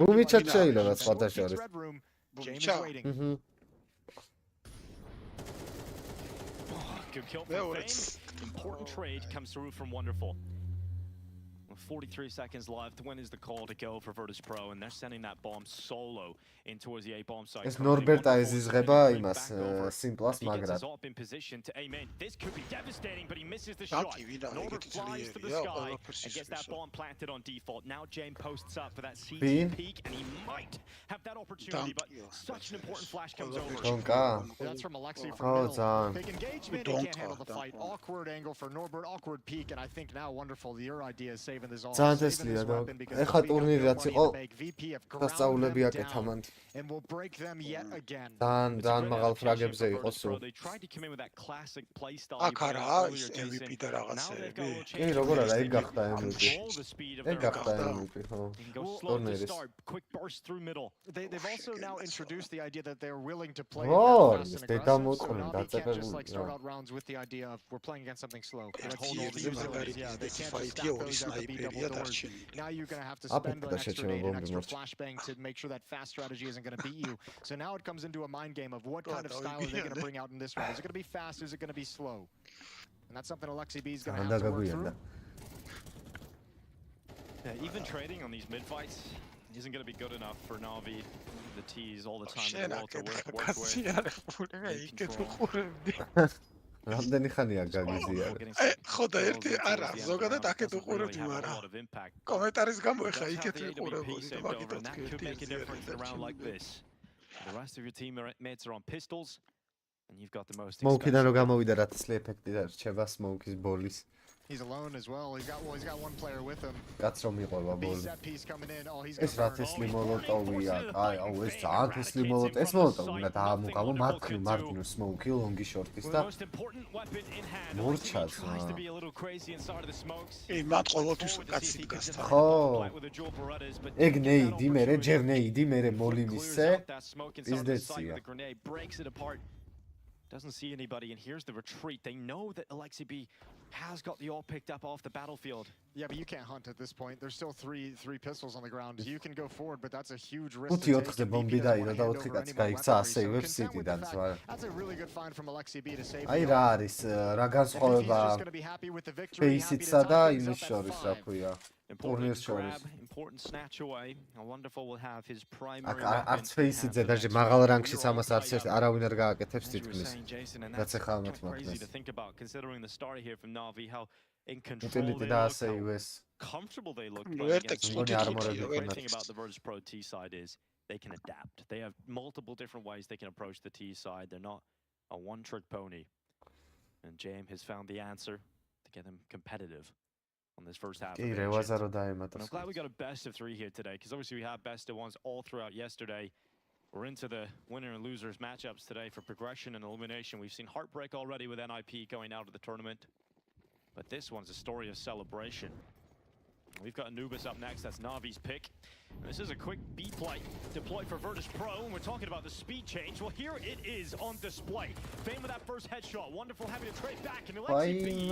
A: ბუმიჩა შეიძლება სხვადასხვა. ბუმიჩა.
G: Good kill for Fane. Important trade comes through from Wonderful. 43 seconds left. When is the call to go for Virtus Pro? And they're sending that bomb solo in towards the A bomb site.
A: Es Norbert ezizღება imას Simplas მაგრამ.
G: This could be devastating, but he misses the shot. Norbert flies to the sky and gets that bomb planted on default. Now Jame posts up for that CT peak, and he might have that opportunity, but such an important flash comes over.
F: That's from Alexi from Mill. Big engagement, he can't handle the fight. Awkward angle for Norbert, awkward peak, and I think now Wonderful, your idea is saving this all.
A: ძალიან თესლია და ეხა ტურნირი რაც იყო დასწაულები აკეთა მან.
F: And we'll break them yet again.
A: ძალიან მაღალ ფრაგებზე იყო სულ.
E: აქ არა ის MVP და რაღაცები.
A: კი, როგორ არა, ეგ გახდა MVP. ეგ გახდა MVP, ხო. ტურნირის.
F: They've also now introduced the idea that they're willing to play
A: fast
F: and aggressive. So now they can't just like start out rounds with the idea of we're playing against something slow. They can't just stack those at the B be double doors. Now you're going to have to spend an extra nade, an extra flashbang to make sure that fast strategy isn't going to beat you. So now it comes into a mind game of what kind of style are they going to bring out in this round? Is it going to be fast? Is it going to be slow? And that's something Alexi B is going to have to work through.
G: Yeah, even trading on these mid-fights isn't going to be good enough for NaVi. The T's all the time in the world to work with.
A: რამდენი ხანია გაგიზია?
E: ხო და ერთი არა, ზოგადად აქეთ უყურებდი, მაგრამ კომენტარის გამო ეხა იქეთ ვიყურებოდი და მაგითაც
G: The rest of your teammates are on pistols and you've got the most
A: Smoke-დან რო გამოვიდა რა თესლი ეფექტი და რჩება Smoke-ის ბოლის.
F: He's alone as well. He's got one player with him.
A: Კაც რომ იყვება ბოლი.
F: Set piece coming in. Oh, he's
A: ეს რა თესლი მოლოტოვია. აი, აუ ეს ძალიან თესლი მოლოტოვი. ეს მოლოტოვი უნდა დაამუყავო მარკნუ Smoke-ი ლონგი შორტის და მორჩას.
E: მათ ყოველთვის კაცი დგას თან.
A: ხო. ეგ ნეიდი მერე ჯერ ნეიდი მერე მოლი მისცე. ისდეცია.
G: Doesn't see anybody, and here's the retreat. They know that Alexi B has got the all picked up off the battlefield.
F: Yeah, but you can't hunt at this point. There's still three pistols on the ground. You can go forward, but that's a huge risk. That's a really good find from Alexi B to save.
A: აი რა არის რა განსხვავება Face-ისა და იმის შორის რა ქვია ტურნირს შორის.
G: Important snatch away. Wonderful will have his primary
A: არც Face-ზე даже მაღალ რანგშიც ამას არც არავინ არ გააკეთებს თითქმის. რაც ახლა ამათ მაგას.
G: Considering the start here from NaVi, how in control
A: Utility და ასე ივეს.
G: Comfortable they look. The great thing about the Virtus Pro T side is they can adapt. They have multiple different ways they can approach the T side. They're not a one-trick pony. And James has found the answer to get them competitive on this first half. I'm glad we got a best of 3 here today, because obviously we had best of 1s all throughout yesterday. We're into the winner and losers matchups today for progression and elimination. We've seen heartbreak already with NIP going out of the tournament, but this one's a story of celebration. We've got Anubis up next. That's NaVi's pick. And this is a quick B-flight deployed for Virtus Pro, and we're talking about the speed change. Well, here it is on display. Fame with that first headshot. Wonderful having to trade back, and Alexi B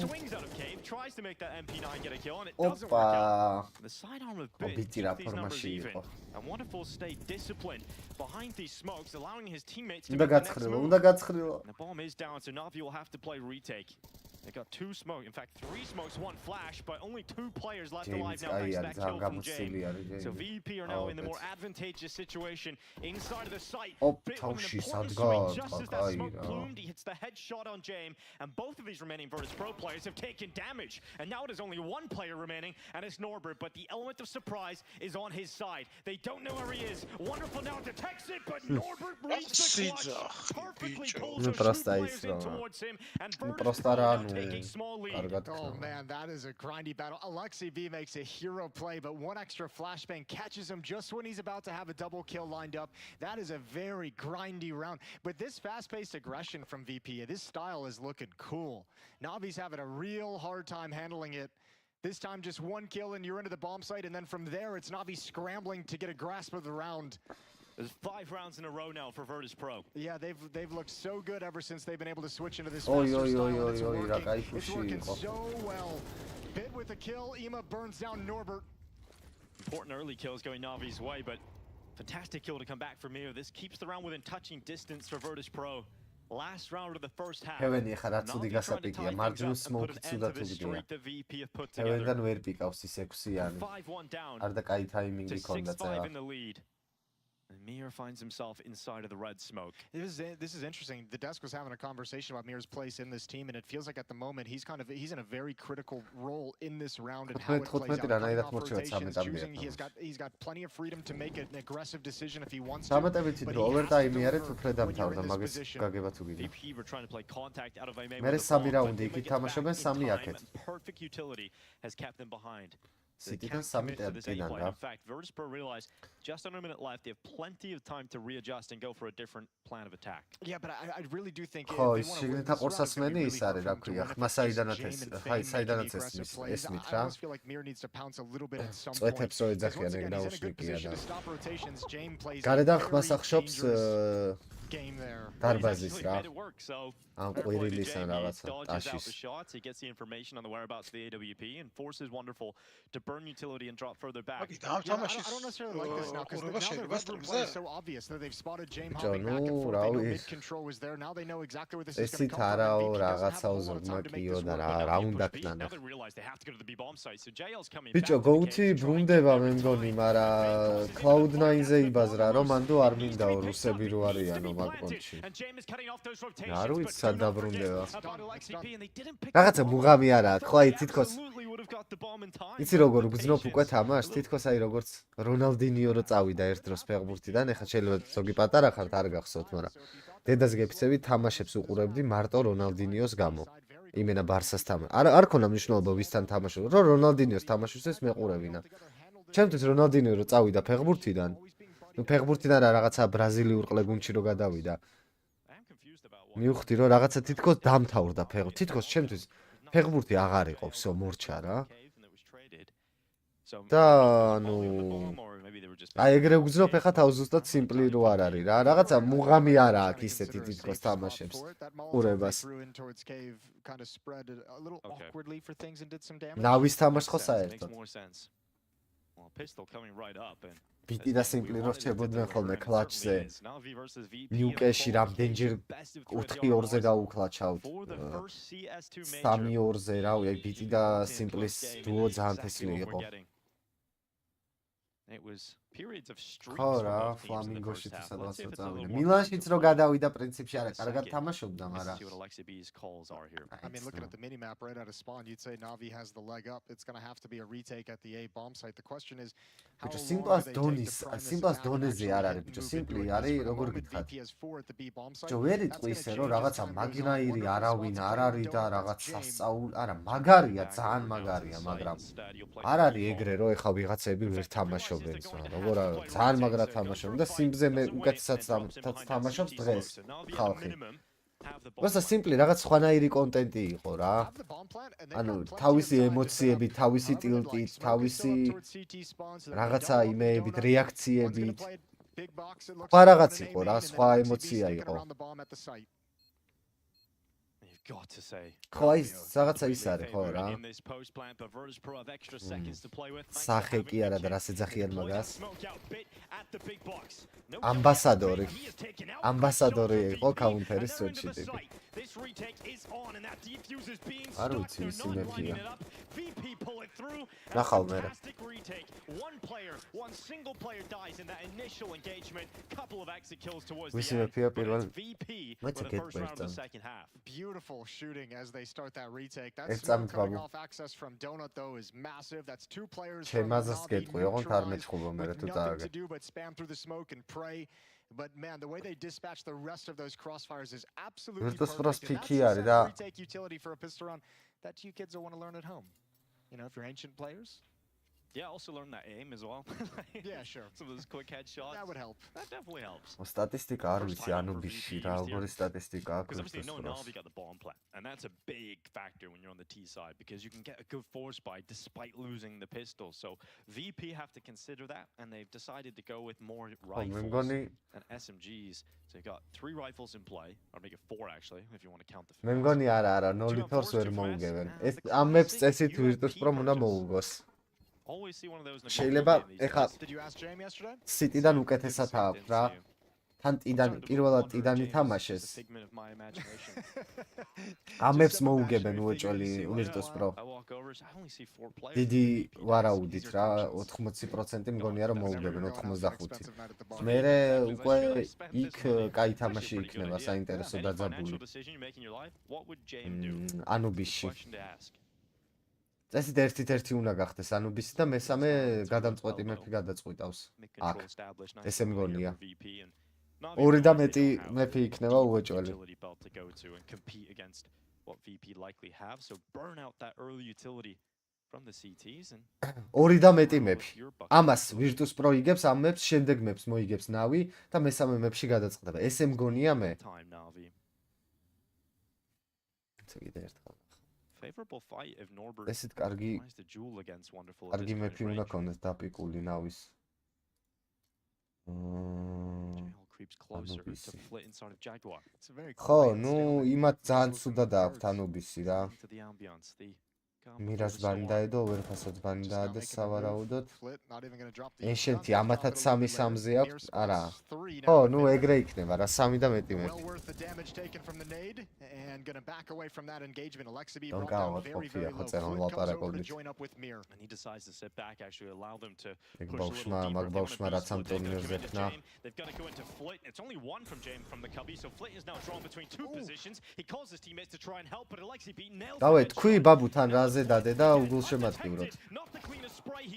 G: swings out of cave, tries to make that MP9 get a kill, and it doesn't work out. The sidearm of Bit keeps these numbers even. And Wonderful stayed disciplined behind these smokes, allowing his teammates to make the next move. And the bomb is down, so NaVi will have to play retake. They got 2 smoke, in fact 3 smokes, 1 flash, but only 2 players left alive now thanks to that kill from James. So VP are now in the more advantageous situation inside of the site. Bit with an important swing just as that smoke plumed. He hits the headshot on James, and both of these remaining Virtus Pro players have taken damage. And now it is only 1 player remaining, and it's Norbert, but the element of surprise is on his side. They don't know where he is. Wonderful now detects it, but Norbert reads the clutch. Perfectly pulls those 2 players in towards him, and Virtus Pro taking small lead.
F: Oh man, that is a grindy battle. Alexi B makes a hero play, but 1 extra flashbang catches him just when he's about to have a double kill lined up. That is a very grindy round. But this fast-paced aggression from VP, this style is looking cool. NaVi's having a real hard time handling it. This time just 1 kill and you're into the bomb site, and then from there it's NaVi scrambling to get a grasp of the round.
G: There's 5 rounds in a row now for Virtus Pro.
F: Yeah, they've looked so good ever since they've been able to switch into this faster style. It's working so well. Bit with a kill, Ema burns down Norbert.
G: Important early kills going NaVi's way, but fantastic kill to come back from Mio. This keeps the round within touching distance for Virtus Pro. Last round of the first half.
A: Heaven ეხლა ცუდი გასაპიკია. მარჯვნივ Smoke ცუდად უგდია. Heaven-დან ვერ პიკავს ის 6-იანი. არ და კაი ტაიმინგი ქონდა წერა.
G: And Mir finds himself inside of the red smoke.
F: This is interesting. The desk was having a conversation about Mir's place in this team, and it feels like at the moment he's in a very critical role in this round and how it plays out. He's got plenty of freedom to make an aggressive decision if he wants to. But he has to
G: VP were trying to play contact out of a perfect utility has kept them behind.
A: City-დან 3 ტერტიდან რა.
G: In fact, Virtus Pro realized just under a minute left, they have plenty of time to readjust and go for a different plan of attack.
F: Yeah, but I really do think
A: ხო, შიგნითა ყურსასმენი ის არის, რა ქვია, ხმა საიდანაც ესმით რა.
F: I feel like Mir needs to pounce a little bit at some point.
A: წვეთებს რო ეძახიან ეგ დაუშლიკია და. გარედან ხმას ახშობს დარბაზის რა. ამ
G: Fair play to
A: ყვირილის ან
G: Jamie,
A: რაღაცა
G: dodges out the
A: ტაშის.
G: shots, he gets the information on the whereabouts of the AWP, and forces Wonderful to burn utility and drop further back.
E: მაგით ამ
F: Yeah, I
E: თამაშის
F: don't necessarily like this now because
E: ყურება
F: now their
E: შეიძლება
F: red room
E: სტრიქზე.
F: play is so obvious that they've spotted James
A: Bro,
F: hopping back and
A: no,
F: forth. They know
A: Raul
F: mid
A: is-
F: control is there. Now they know exactly where this is going
A: ესით
F: to come from.
A: არაო
F: MVP doesn't have
A: რაღაცა
F: a whole lot of
A: უზრმა
F: time to make
A: კიო
F: this
A: და
F: work.
A: რა
G: Now
A: რა
G: they
A: უნდა
G: push B,
A: ქნანა.
G: now they realize they have to go to the B bomb site, so JL's coming
A: ბიჭო
G: back to the
A: GOAT-ი
G: cage, trying to
A: ბრუნდება
G: get
A: მე
G: more
A: მგონი,
G: time.
A: მაგრამ Cloud9-ზე იბაზრა, რომ მანდ არ მინდაო რუსები რო არიანო მაგ პონტში.
G: And James is cutting off those rotations,
A: არ
G: but
A: ვიცი
G: do
A: სად
G: not forget
A: დაბრუნდება.
G: about LXCP, and they didn't pick
A: რაღაცა
G: the ball.
A: მუღამი არა აქვს, ხო აი
G: They
A: თითქოს
G: absolutely would have got the bomb in time,
A: იცი
G: but
A: როგორ
G: the
A: გძნობ უკვე
G: patience,
A: თამაშს,
G: a little
A: თითქოს აი როგორც რონალდინიო რო წავიდა ერთ დროს ფეხბურთიდან, ეხლა შეიძლება ზოგი პატარა ხართ არ გახსოვთ, მაგრამ დედას გეფიცები თამაშებს უყურებდი მარტო რონალდინიოს გამო. იმენა ბარსას თამაშ. არ ქონა მნიშვნელობა ვისთან თამაშობ, რომ რონალდინიოს თამაშობს ეს მეყურებინა. ჩემთვის რონალდინიო რო წავიდა ფეხბურთიდან, ნუ ფეხბურთიდან რა რაღაცა ბრაზილიურ ყლებუნჩი რო გადავიდა.
G: I am confused about why.
A: მივხვდი რომ რაღაცა თითქოს დამთავრდა ფეხბურთი. თითქოს ჩემთვის ფეხბურთი აღარ იყო, всё მორჩა რა. და ნუ აი ეგრე ვგზნობ ეხა თავს ზუსტად სიმპლი რო არ არის რა. რაღაცა მუღამი არა აქვს ისეთი თითქოს თამაშებს. ყურებას. ნავის თამაშს ხო საერთოდ.
G: Well, pistol coming right up and
A: ბიტი და სიმპლი რო რჩებოდნენ ხოლმე კლაჩზე. ნიუკეში რამდენჯერ 4-2-ზე გაუკლაჩავთ. 3-2-ზე რავი, აი ბიტი და სიმპლის დუო ძალიან თესლი იყო.
G: It was periods of streaks
A: ხო
G: for
A: რა,
G: both teams in the
A: ფლამინგოში
G: first half.
A: სადღაც
G: Let's see
A: რო
G: if it's a little
A: წავიდა.
G: more
A: მილანშიც რო გადავიდა პრინციპში არა, კარგად
G: Second.
A: თამაშობდა,
G: Let's
A: მაგრამ
G: see what Alexi B's calls are here.
F: I mean, looking at the mini-map right out of spawn, you'd say Navi has the leg up. It's going to have to be a retake at the A bomb site. The question is, how
A: ბიჭო
F: long
A: სიმპლას
F: do they take
A: დონის,
F: to prime this
A: სიმპლას
F: attack and
A: დონეზე
F: actually
A: არ
F: hit
A: არის,
F: and
A: ბიჭო
F: move
A: სიმპლი
F: into it?
A: არის,
F: Because for the
A: როგორ
F: moment,
A: გითხრათ.
F: VP has 4 at the B bomb site.
A: ბიჭო ვერ
F: That's
A: იტყვი
F: gonna
A: ისე
F: change
A: რომ
F: as
A: რაღაცა
F: time goes on.
A: მაგინაირი
F: Wonderful
A: არავინ
F: spots
A: არ
F: playing
A: არის და
F: Donut,
A: რაღაც
F: that's James.
A: სასწაული, არა, მაგარია,
G: Back
A: ძალიან
G: over now to the
A: მაგარია,
G: site
A: მაგრამ
G: instead. You'll play
A: არ
G: the
A: არის
G: ball.
A: ეგრე რომ ეხა ვიღაცები ვერ თამაშობენ, როგორ ძალიან მაგრად თამაშობენ და სიმბზე მე უკეთესად თამაშობს დღეს ხალხი. просто სიმპლი რაღაც სხვანაირი კონტენტი იყო რა. ანუ თავისი ემოციებით, თავისი ტილტით, თავისი რაღაცა იმეებით, რეაქციებით. სხვა რაღაც იყო რა, სხვა ემოცია იყო.
G: Got to say.
A: ხო აი რაღაცა ის არის ხო რა.
G: In this post plant, but Virtus Pro have extra seconds to play with.
A: სახე კი არა და რას ეძახიან მაგას.
G: Smoke out bit at the big box. No
A: ამბასადორი.
G: he is taken out.
A: ამბასადორი
G: Shots
A: იყო
G: from VP,
A: კაუნტერის
G: and they're into the
A: სვეტში ტიპი.
G: site. This retake is on and that defuse is being
A: არ
G: stuck.
A: ვიცი,
G: They're
A: ისი
G: not
A: მეფია.
G: lining it up. VP pull it through.
A: ნახავ მერე.
G: Fantastic retake. One single player dies in that initial engagement. Couple of exit kills towards the
A: ვისი
G: end.
A: მეფია
G: But
A: პირველ
G: it's VP
A: მეც
G: for the first round of the
A: გეტყვი
G: second half.
F: Beautiful shooting as they start that retake. That
A: ეს
F: smoke coming
A: წამთვალო.
F: off access from Donut though is massive. That's 2 players
A: ჩემ
F: from
A: აზრს
F: Navi
A: გეტყვი, ოღონდ არ
F: neutralized
A: მეწყობა მერე
F: with
A: თუ
F: nothing
A: წააგე.
F: to do but spam through the smoke and pray. But man, the way they dispatch the rest of those crossfires is absolutely
A: Virtus
F: perfect.
A: Pro's
F: And that's
A: picky
F: the
A: არის
F: set
A: და
F: of retake utility for a pistol round that you kids will want to learn at home. You know, if you're ancient players.
G: Yeah, also learn that aim as well.
F: Yeah, sure.
G: Some of those quick headshots.
F: That would help.
G: That definitely helps.
A: სტატისტიკა არ ვიცი, ანუ ბიში რა, როგორი სტატისტიკა აქვს
G: Because obviously
A: Virtus
G: no
A: Pro-ს.
G: NaVi got the bomb plant, and that's a big factor when you're on the T side because you can get a good force buy despite losing the pistol. So VP have to consider that, and they've decided to go with more
A: ხო, მე
G: rifles
A: მგონი
G: and SMGs. So you've got 3 rifles in play, or make it 4 actually, if you want to count the.
A: მე მგონი არა, ნოლითორს ვერ მოუგებენ. ეს ამ მეფს წესით Virtus Pro უნდა მოუგოს.
G: Always see one of those.
A: შეიძლება ეხა
F: Did you ask Jamie yesterday?
A: City-დან უკეთესად აქვს რა. თან ტიდან პირველად ტიდან ითამაშეს. ამებს მოუგებენ უეჭველი Virtus Pro. დიდი ვარაუდით რა, 80% მგონია რომ მოუგებენ 85. მერე უკვე იქ კაი თამაში იქნება საინტერესო დაძაბული. ანუბისში. წესით ერთ-ერთი უნდა გახდეს ანუბისი და მესამე გადამწყვეტი მეფი გადაწყვიტავს. აქ. ესე მგონია. 2 და მეტი მეფი იქნება უეჭველი.
G: What VP likely have, so burn out that early utility from the CTs and
A: 2 და მეტი მეფი. ამას Virtus Pro იგებს ამ მეფს, შემდეგ მეფს მოიგებს NaVi და მესამე მეფში გადაწყდება. ესე მგონია მე.
G: time NaVi.
A: კიდე ერთხელ.
G: Favorable fight if Norbert
A: ესეთ კარგი
G: tries to duel against Wonderful.
A: კარგი მეფი უნდა ქონდეს დაპიკული NaVi-ს.
G: creeps closer to Flit inside of Jaguar.
F: It's a very
A: ხო,
F: quiet
A: ნუ
F: stalemate.
A: იმათ ძალიან
F: Just
A: ცუდად
F: looking
A: აქვთ
F: forward
A: ანუბისი რა.
G: into the ambience. The
A: მირას ბანი დაედო, overpass-ად ბანი
F: Just now
A: დაადეს
F: making a move.
A: სავარაუდოდ.
F: Flit not even gonna drop the
A: Ancient-ი
F: gun,
A: ამათაც
F: drop it a little bit
A: 3-3-ზე
F: later.
A: აქვს,
F: Near
A: არა.
F: spots, 3
A: ხო,
F: now
A: ნუ
F: for
A: ეგრე იქნება რა, 3 და მეტი
F: Well
A: მეტი.
F: worth the damage taken from the nade and gonna back away from that engagement. Alexi
A: Don't
F: brought
A: go,
F: down
A: what
F: very,
A: coffee,
F: very
A: I
F: low.
A: could say,
F: Flit
A: I'm
F: comes over to
A: not
F: join up with Mir.
G: and he decides to sit back, actually allow them to
A: ეგ
G: push a little
A: ბავშვმა,
G: deeper.
A: მაგ
G: If they
A: ბავშვმა
G: wanna
A: რაც ამ
G: beast Flit, they've got to
A: ტურნირზე
G: commit to
A: ხნა.
G: Jame. They've got to go into Flit. It's only one from Jame from the Cubby, so Flit is now drawn between two positions. He calls his teammates to try and help, but Alexi beat nails.
A: დავე, თქვი ბაბუთან რაზე დადე და უგულშემატკივროთ.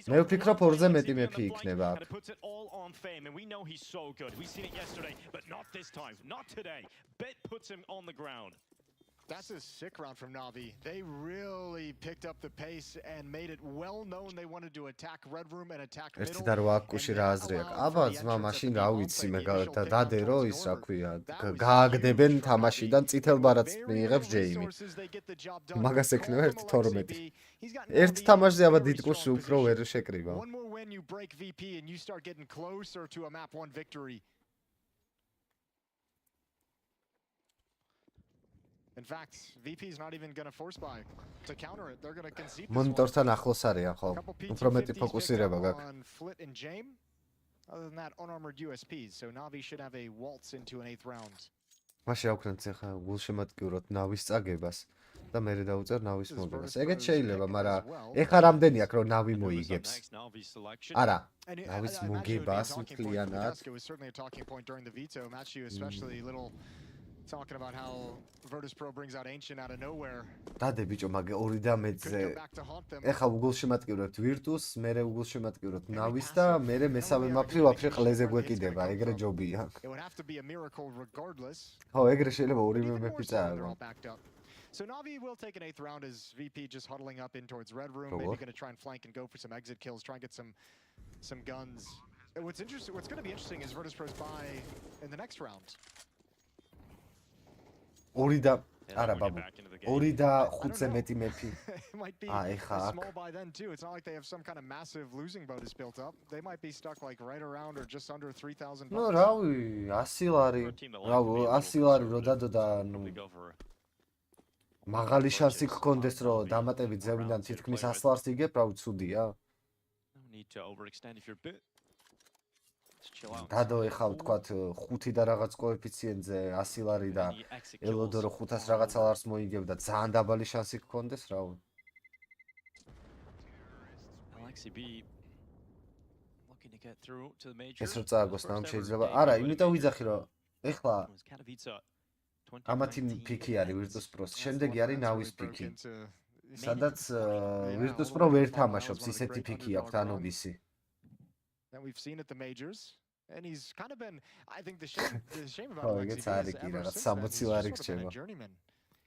A: მე ვფიქრობ ორზე მეტი მეფი იქნება აქ.
G: Puts it all on Fame, and we know he's so good. We've seen it yesterday, but not this time, not today. Bet puts him on the ground.
F: That's a sick round from NaVi. They really picked up the pace and made it well known they wanted to attack Red Room and attack middle.
A: ერთი და რა აკუში რა აზრი აქვს. აბა ძმა მაშინ რა ვიცი მე დადე რომ ის რა ქვია, გააგდებენ თამაშიდან წითელ ბარათს მიიღებს ჯეიმი. მაგას ექნება 1-12. ერთ თამაშზე აბა დიდკურს უფრო ვერ შეკრიბა.
F: One more win you break VP and you start getting closer to a map 1 victory. In fact, VP is not even going to force buy to counter it. They're going to concede this one.
A: მონიტორთან ახლოს არიან ხო? უფრო მეტი ფოკუსირება გაქვს.
F: On Flit and Jame. Other than that, unarmored USPs. So NaVi should have a waltz into an 8th round.
A: მაშინ ავქნათ ახლა გულშემატკივროთ NaVi-ს წაგებას და მე დავუწერ NaVi-ს მოგებას. ეგეც შეიძლება, მაგრამ ეხლა რამდენი აქვს რომ NaVi მოიგებს? არა. NaVi-ს მოგებას მთლიანად.
F: It was certainly a talking point during the veto match, especially little talking about how Virtus Pro brings out Ancient out of nowhere.
A: დადე ბიჭო, მაგე 2 და მეძე. ეხლა უგულშემატკივრებთ Virtus-ს, მერე უგულშემატკივრებთ NaVi-ს და მერე მესამე მაფრი ვაფშე ყლეზე გვეკიდება, ეგრე ჯობია.
F: It would have to be a miracle regardless.
A: ხო, ეგრე შეიძლება ორივე მეფი წააგო.
F: So NaVi will take an 8th round as VP just huddling up in towards Red Room, maybe going to try and flank and go for some exit kills, try and get some guns. And what's going to be interesting is Virtus Pro's buy in the next round.
A: 2 და არა ბაბუ 2 და 5-ზე მეტი მეფი.
F: ეხა small buy then too. It's not like they have some kind of massive losing bonus built up. They might be stuck like right around or just under 3,000 bucks.
A: ნუ რავი 100 ლარი. რავი 100 ლარი რო დადო და ნუ მაღალი შანსი გქონდეს რომ დამატებით ზევიდან თითქმის 100 ლარს იგებ, რავი ცუდია.
G: No need to overextend if you're a bit.
A: დადო ეხა ვთქვათ 5 და რაღაც კოეფიციენტზე 100 ლარი და ელოდო რომ 500 რაღაცა ლარს მოიგებ და ძალიან დაბალი შანსი გქონდეს, რავი.
G: Alexi B looking to get through to the major.
A: ეს რო წააგოს ნამ შეიძლება. არა, იმიტომ ვიძახი რომ ეხლა ამათი პიკი არის Virtus Pro-ს, შემდეგი არის NaVi-ს პიკი. სადაც Virtus Pro ვერ თამაშობს, ისეთი პიკი აქვს ანუბისი.
F: That we've seen at the majors, and he's kind of been. I think the shame about Alexi is ever since then, he's been a journeyman.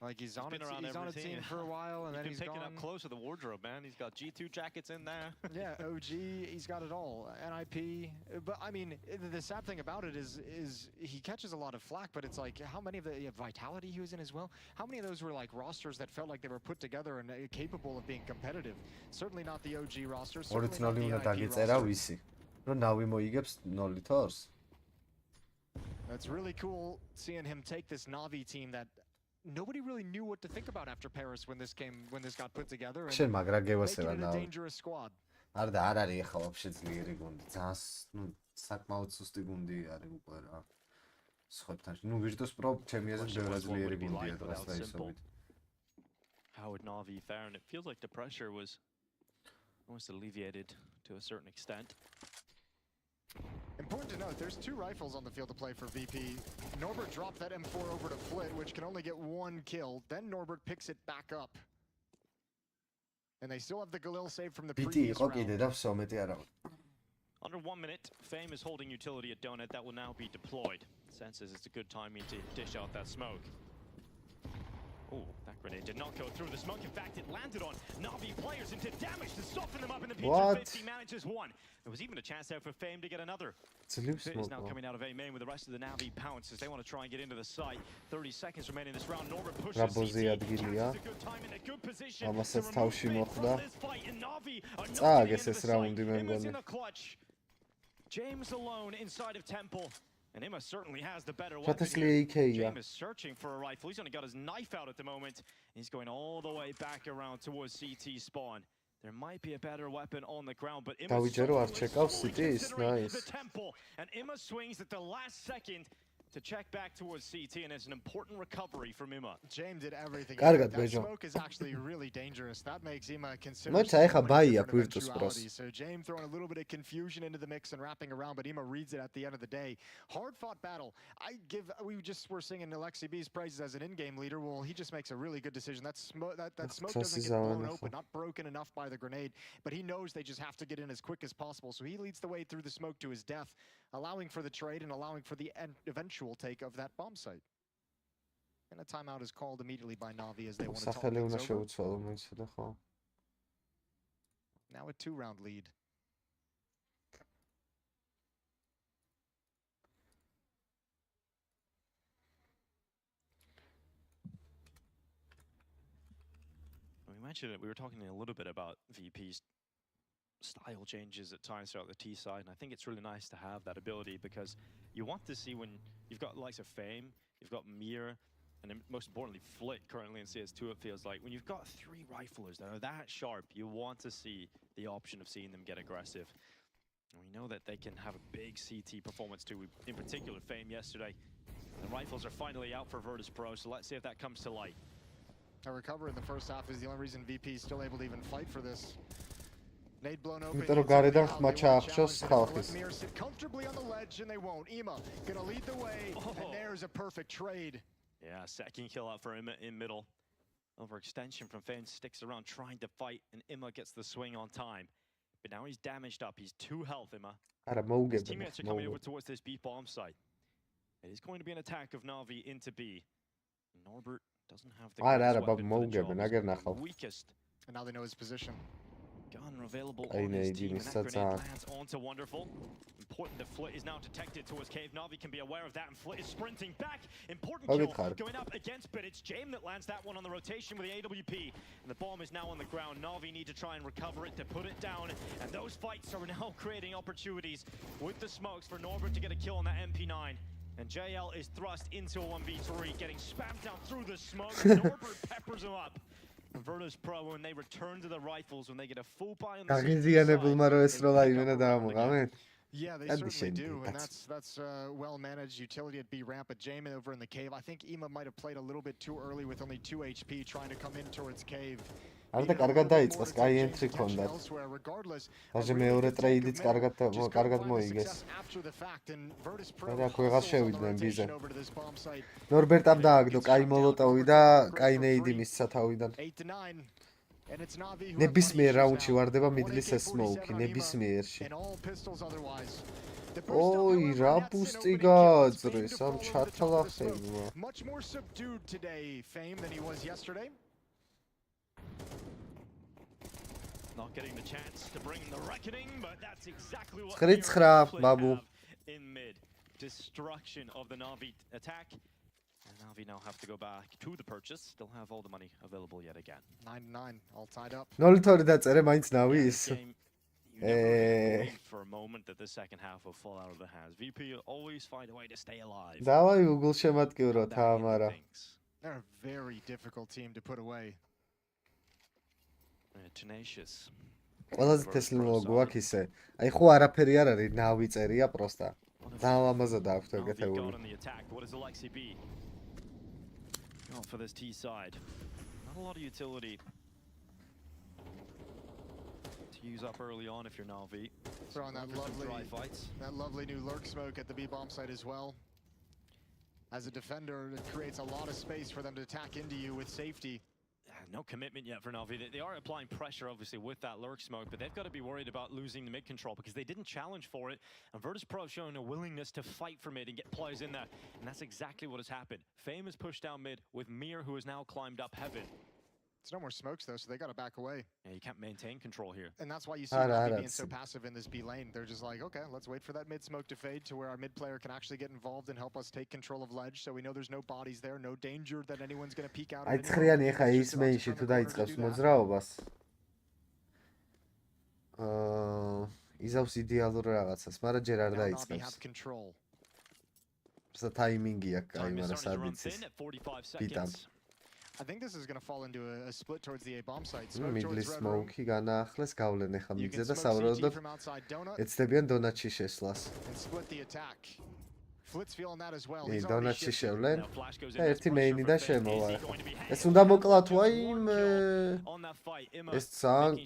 F: Like he's on a team for a while, and then he's
G: picking
F: gone.
G: up close to the wardrobe, man. He's got G2 jackets in there.
F: Yeah, OG, he's got it all. NIP, but I mean, the sad thing about it is he catches a lot of flack, but it's like how many of the Vitality he was in as well. How many of those were like rosters that felt like they were put together and capable of being competitive? Certainly not the OG rosters. Certainly not the NIP rosters.
A: რომ NaVi moigებს 0-2-ს.
F: That's really cool seeing him take this NaVi team that nobody really knew what to think about after Paris when this got put together.
A: შენ მაგრა გევასება
F: NaVi.
A: NaVi.
F: Dangerous squad.
A: არ და არ არის ახლა ვაფშე ძლიერი გუნდი. ძალიან ნუ საკმაოდ სუსტი გუნდი არის უკვე რა. სხვებთან. ნუ Virtus Pro ჩემი აზრით ბევრად ძლიერი გუნდია დღეს და ისობით.
G: How would NaVi fare? And it feels like the pressure was almost alleviated to a certain extent.
F: Important to note, there's 2 rifles on the field to play for VP. Norbert dropped that M4 over to Flit, which can only get 1 kill. Then Norbert picks it back up. And they still have the Galil save from the previous round.
G: Under 1 minute, Fame is holding utility at Donut. That will now be deployed. Senses it's a good timing to dish out that smoke. Oh, that grenade did not go through the smoke. In fact, it landed on NaVi players and did damage to soften them up in the PG-50 manages 1. There was even a chance there for Fame to get another. Fit is now coming out of A main with the rest of the NaVi pounces. They want to try and get into the site. 30 seconds remaining in this round. Norbert pushes CT, catches a good time in a good position.
A: Amaსაც თავში მოხდა.
G: წააგეს ეს რაუნდი მე მგონი. James alone inside of Temple. And Emma certainly has the better
A: What
G: weapon
A: is
G: here.
A: Leike?
G: James is searching for a rifle. He's only got his knife out at the moment. He's going all the way back around towards CT spawn. There might be a better weapon on the ground, but Emma
A: nice.
G: the temple, and Emma swings at the last second to check back towards CT, and it's an important recovery from Emma.
F: James did everything.
A: Კარგად,
F: That
A: ბეჯო.
F: smoke is actually really dangerous. That makes Emma consider
A: მოიცა, ეხა
F: so many
A: ბაია
F: different
A: Virtus Pros.
F: eventualities. So James throwing a little bit of confusion into the mix and wrapping around, but Emma reads it at the end of the day. Hard-fought battle. We just were singing Alexi B's praises as an in-game leader. Well, he just makes a really good decision. That smoke doesn't get blown open, not broken enough by the grenade, but he knows they just have to get in as quick as possible. So he leads the way through the smoke to his death, allowing for the trade and allowing for the eventual take of that bomb site. And a timeout is called immediately by NaVi as they want to talk things over. Now a 2-round lead.
G: We mentioned it, we were talking a little bit about VP's style changes at times throughout the T side, and I think it's really nice to have that ability because you want to see when you've got the likes of Fame, you've got Mir, and then most importantly Flit currently in CS2, it feels like. When you've got 3 riflers that are that sharp, you want to see the option of seeing them get aggressive. And we know that they can have a big CT performance too, in particular Fame yesterday. The rifles are finally out for Virtus Pro, so let's see if that comes to light.
F: A recover in the first half is the only reason VP is still able to even fight for this. Nade blown open. Mir sit comfortably on the ledge and they won't. Emma gonna lead the way, and there's a perfect trade.
G: Yeah, second kill out for Emma in middle. Overextension from Fame sticks around trying to fight, and Emma gets the swing on time. But now he's damaged up. He's 2 health, Emma. His teammates are coming over towards this B bomb site. It is going to be an attack of NaVi into B. Norbert doesn't have the greatest weapon for the job. Weakest.
F: And now they know his position.
G: Gun available on his team, and that grenade lands onto Wonderful. Important that Flit is now detected towards Cave. NaVi can be aware of that, and Flit is sprinting back. Important kill going up against, but it's James that lands that one on the rotation with the AWP. And the bomb is now on the ground. NaVi need to try and recover it to put it down. And those fights are now creating opportunities with the smokes for Norbert to get a kill on that MP9. And JL is thrust into a 1v3, getting spammed down through the smoke. Norbert peppers him up. Virtus Pro, when they return to the rifles, when they get a full buy on the
F: yeah, they certainly do, and that's well managed utility at B ramp. But Jamin over in the cave, I think Emma might have played a little bit too early with only 2 HP, trying to come in towards cave.
A: არდა კარგად დაიწყო, Sky entry ჰქონდა. даже მეორე ტრეიდიც კარგად მოიგეს. და ქვეღარ შევიდნენ ბიზე. ნორბერტამ დააგდო კაი მოლოტოვი და კაი ნეიდი მისცა თავიდან. ნებისმიერ რაუნდში ვარდება მიდლის ეს სმოუკი, ნებისმიერში. ოი, რა ბუსტი გააძრეს ამ ჩათლახებმა.
F: Much more subdued today, Fame, than he was yesterday.
G: Not getting the chance to bring the reckoning, but that's exactly what
A: Babu.
G: In mid. Destruction of the NaVi attack. And NaVi now have to go back to the purchase. Still have all the money available yet again.
F: 9-9, all tied up.
A: 0-2 დაწერე მაინც NaVi ის.
G: For a moment that the second half will fall out of the hands. VP always find a way to stay alive.
A: დავაი Google შემატკივროთ ამარა.
F: They're a very difficult team to put away.
G: Tenacious.
A: ყველაზე თესლმო გვაქვს ისე. აი ხო არაფერი არ არის, NaVi წერია პროსტა. დაალამაზად აქვს ეგეთეული.
G: What is Alexi B? For this T side. Not a lot of utility to use up early on if you're NaVi.
F: Throwing that lovely new lurk smoke at the B bomb site as well. As a defender, it creates a lot of space for them to attack into you with safety.
G: No commitment yet for NaVi. They are applying pressure, obviously, with that lurk smoke, but they've got to be worried about losing the mid control because they didn't challenge for it. And Virtus Pro showing a willingness to fight for mid and get players in there. And that's exactly what has happened. Fame is pushed down mid with Mir, who has now climbed up heaven.
F: There's no more smokes, though, so they got to back away.
G: Yeah, you can't maintain control here.
F: And that's why you see NaVi being so passive in this B lane. They're just like, okay, let's wait for that mid smoke to fade to where our mid player can actually get involved and help us take control of ledge. So we know there's no bodies there, no danger that anyone's going to peek out.
A: აი ცხრიანი ეხა ის მეინში თუ დაიწყებს მოძრაობას. იზავს იდეალურ რაღაცას, მაგრამ ჯერ არ დაიწყებს. ტაიმინგი აქვს, აი, მაგრამ სად იცის. Pitām.
F: I think this is going to fall into a split towards the A bomb site.
A: მიდლის smoke-ი განაახლეს, გავლენ ახლა მიგზე და სავარაუდოდ ეცდებიან დონატში შესვლას.
F: Split the attack. Flit's feeling that as well.
A: დონატში შევლენ. და ერთი მეინიდან შემოვა. ეს უნდა მოკლა თუ აი ეს ძალიან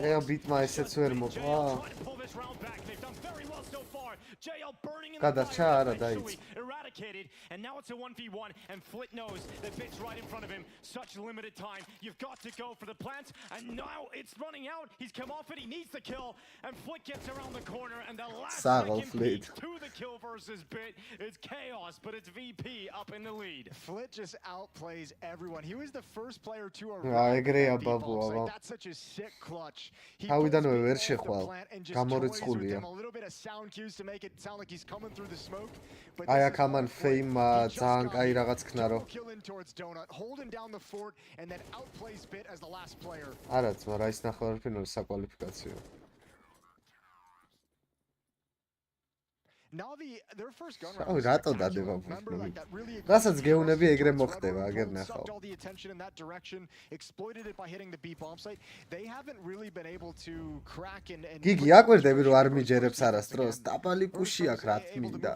A: ой, ბიტმა ესეც ვერ მოკლა. გადარჩა არა დაიწყო.
H: Eradicated, and now it's a 1v1, and Flit knows that Bit's right in front of him. Such limited time. You've got to go for the plant, and now it's running out. He's come off it, he needs the kill, and Flit gets around the corner, and the last second piece to the kill versus Bit is Chaos, but it's VP up in the lead.
F: Flit just outplays everyone. He was the first player to
A: ეგრეა ბაბუა.
F: That's such a sick clutch.
A: თავიდანვე ვერ შეხვალ. გამორიცხულია.
F: A little bit of sound cues to make it sound like he's coming through the smoke.
A: აი აქ ამან Fame ძალიან კაი რაღაც ქნა რო.
F: Holding down the fort and then outplays Bit as the last player.
A: არა, ძმა, რა ის ნახევარფინალის საკვალიფიკაციო.
F: NaVi, their first gun
A: round. რატო დადება? რასაც გეუნები ეგრე მოხდება, აგერ ნახავ.
F: All the attention in that direction, exploited it by hitting the B bomb site. They haven't really been able to crack and
A: გიგი აკვირდები რომ არ მიჯერებს არასდროს. დაბალი პუში აქ რა თმინდა.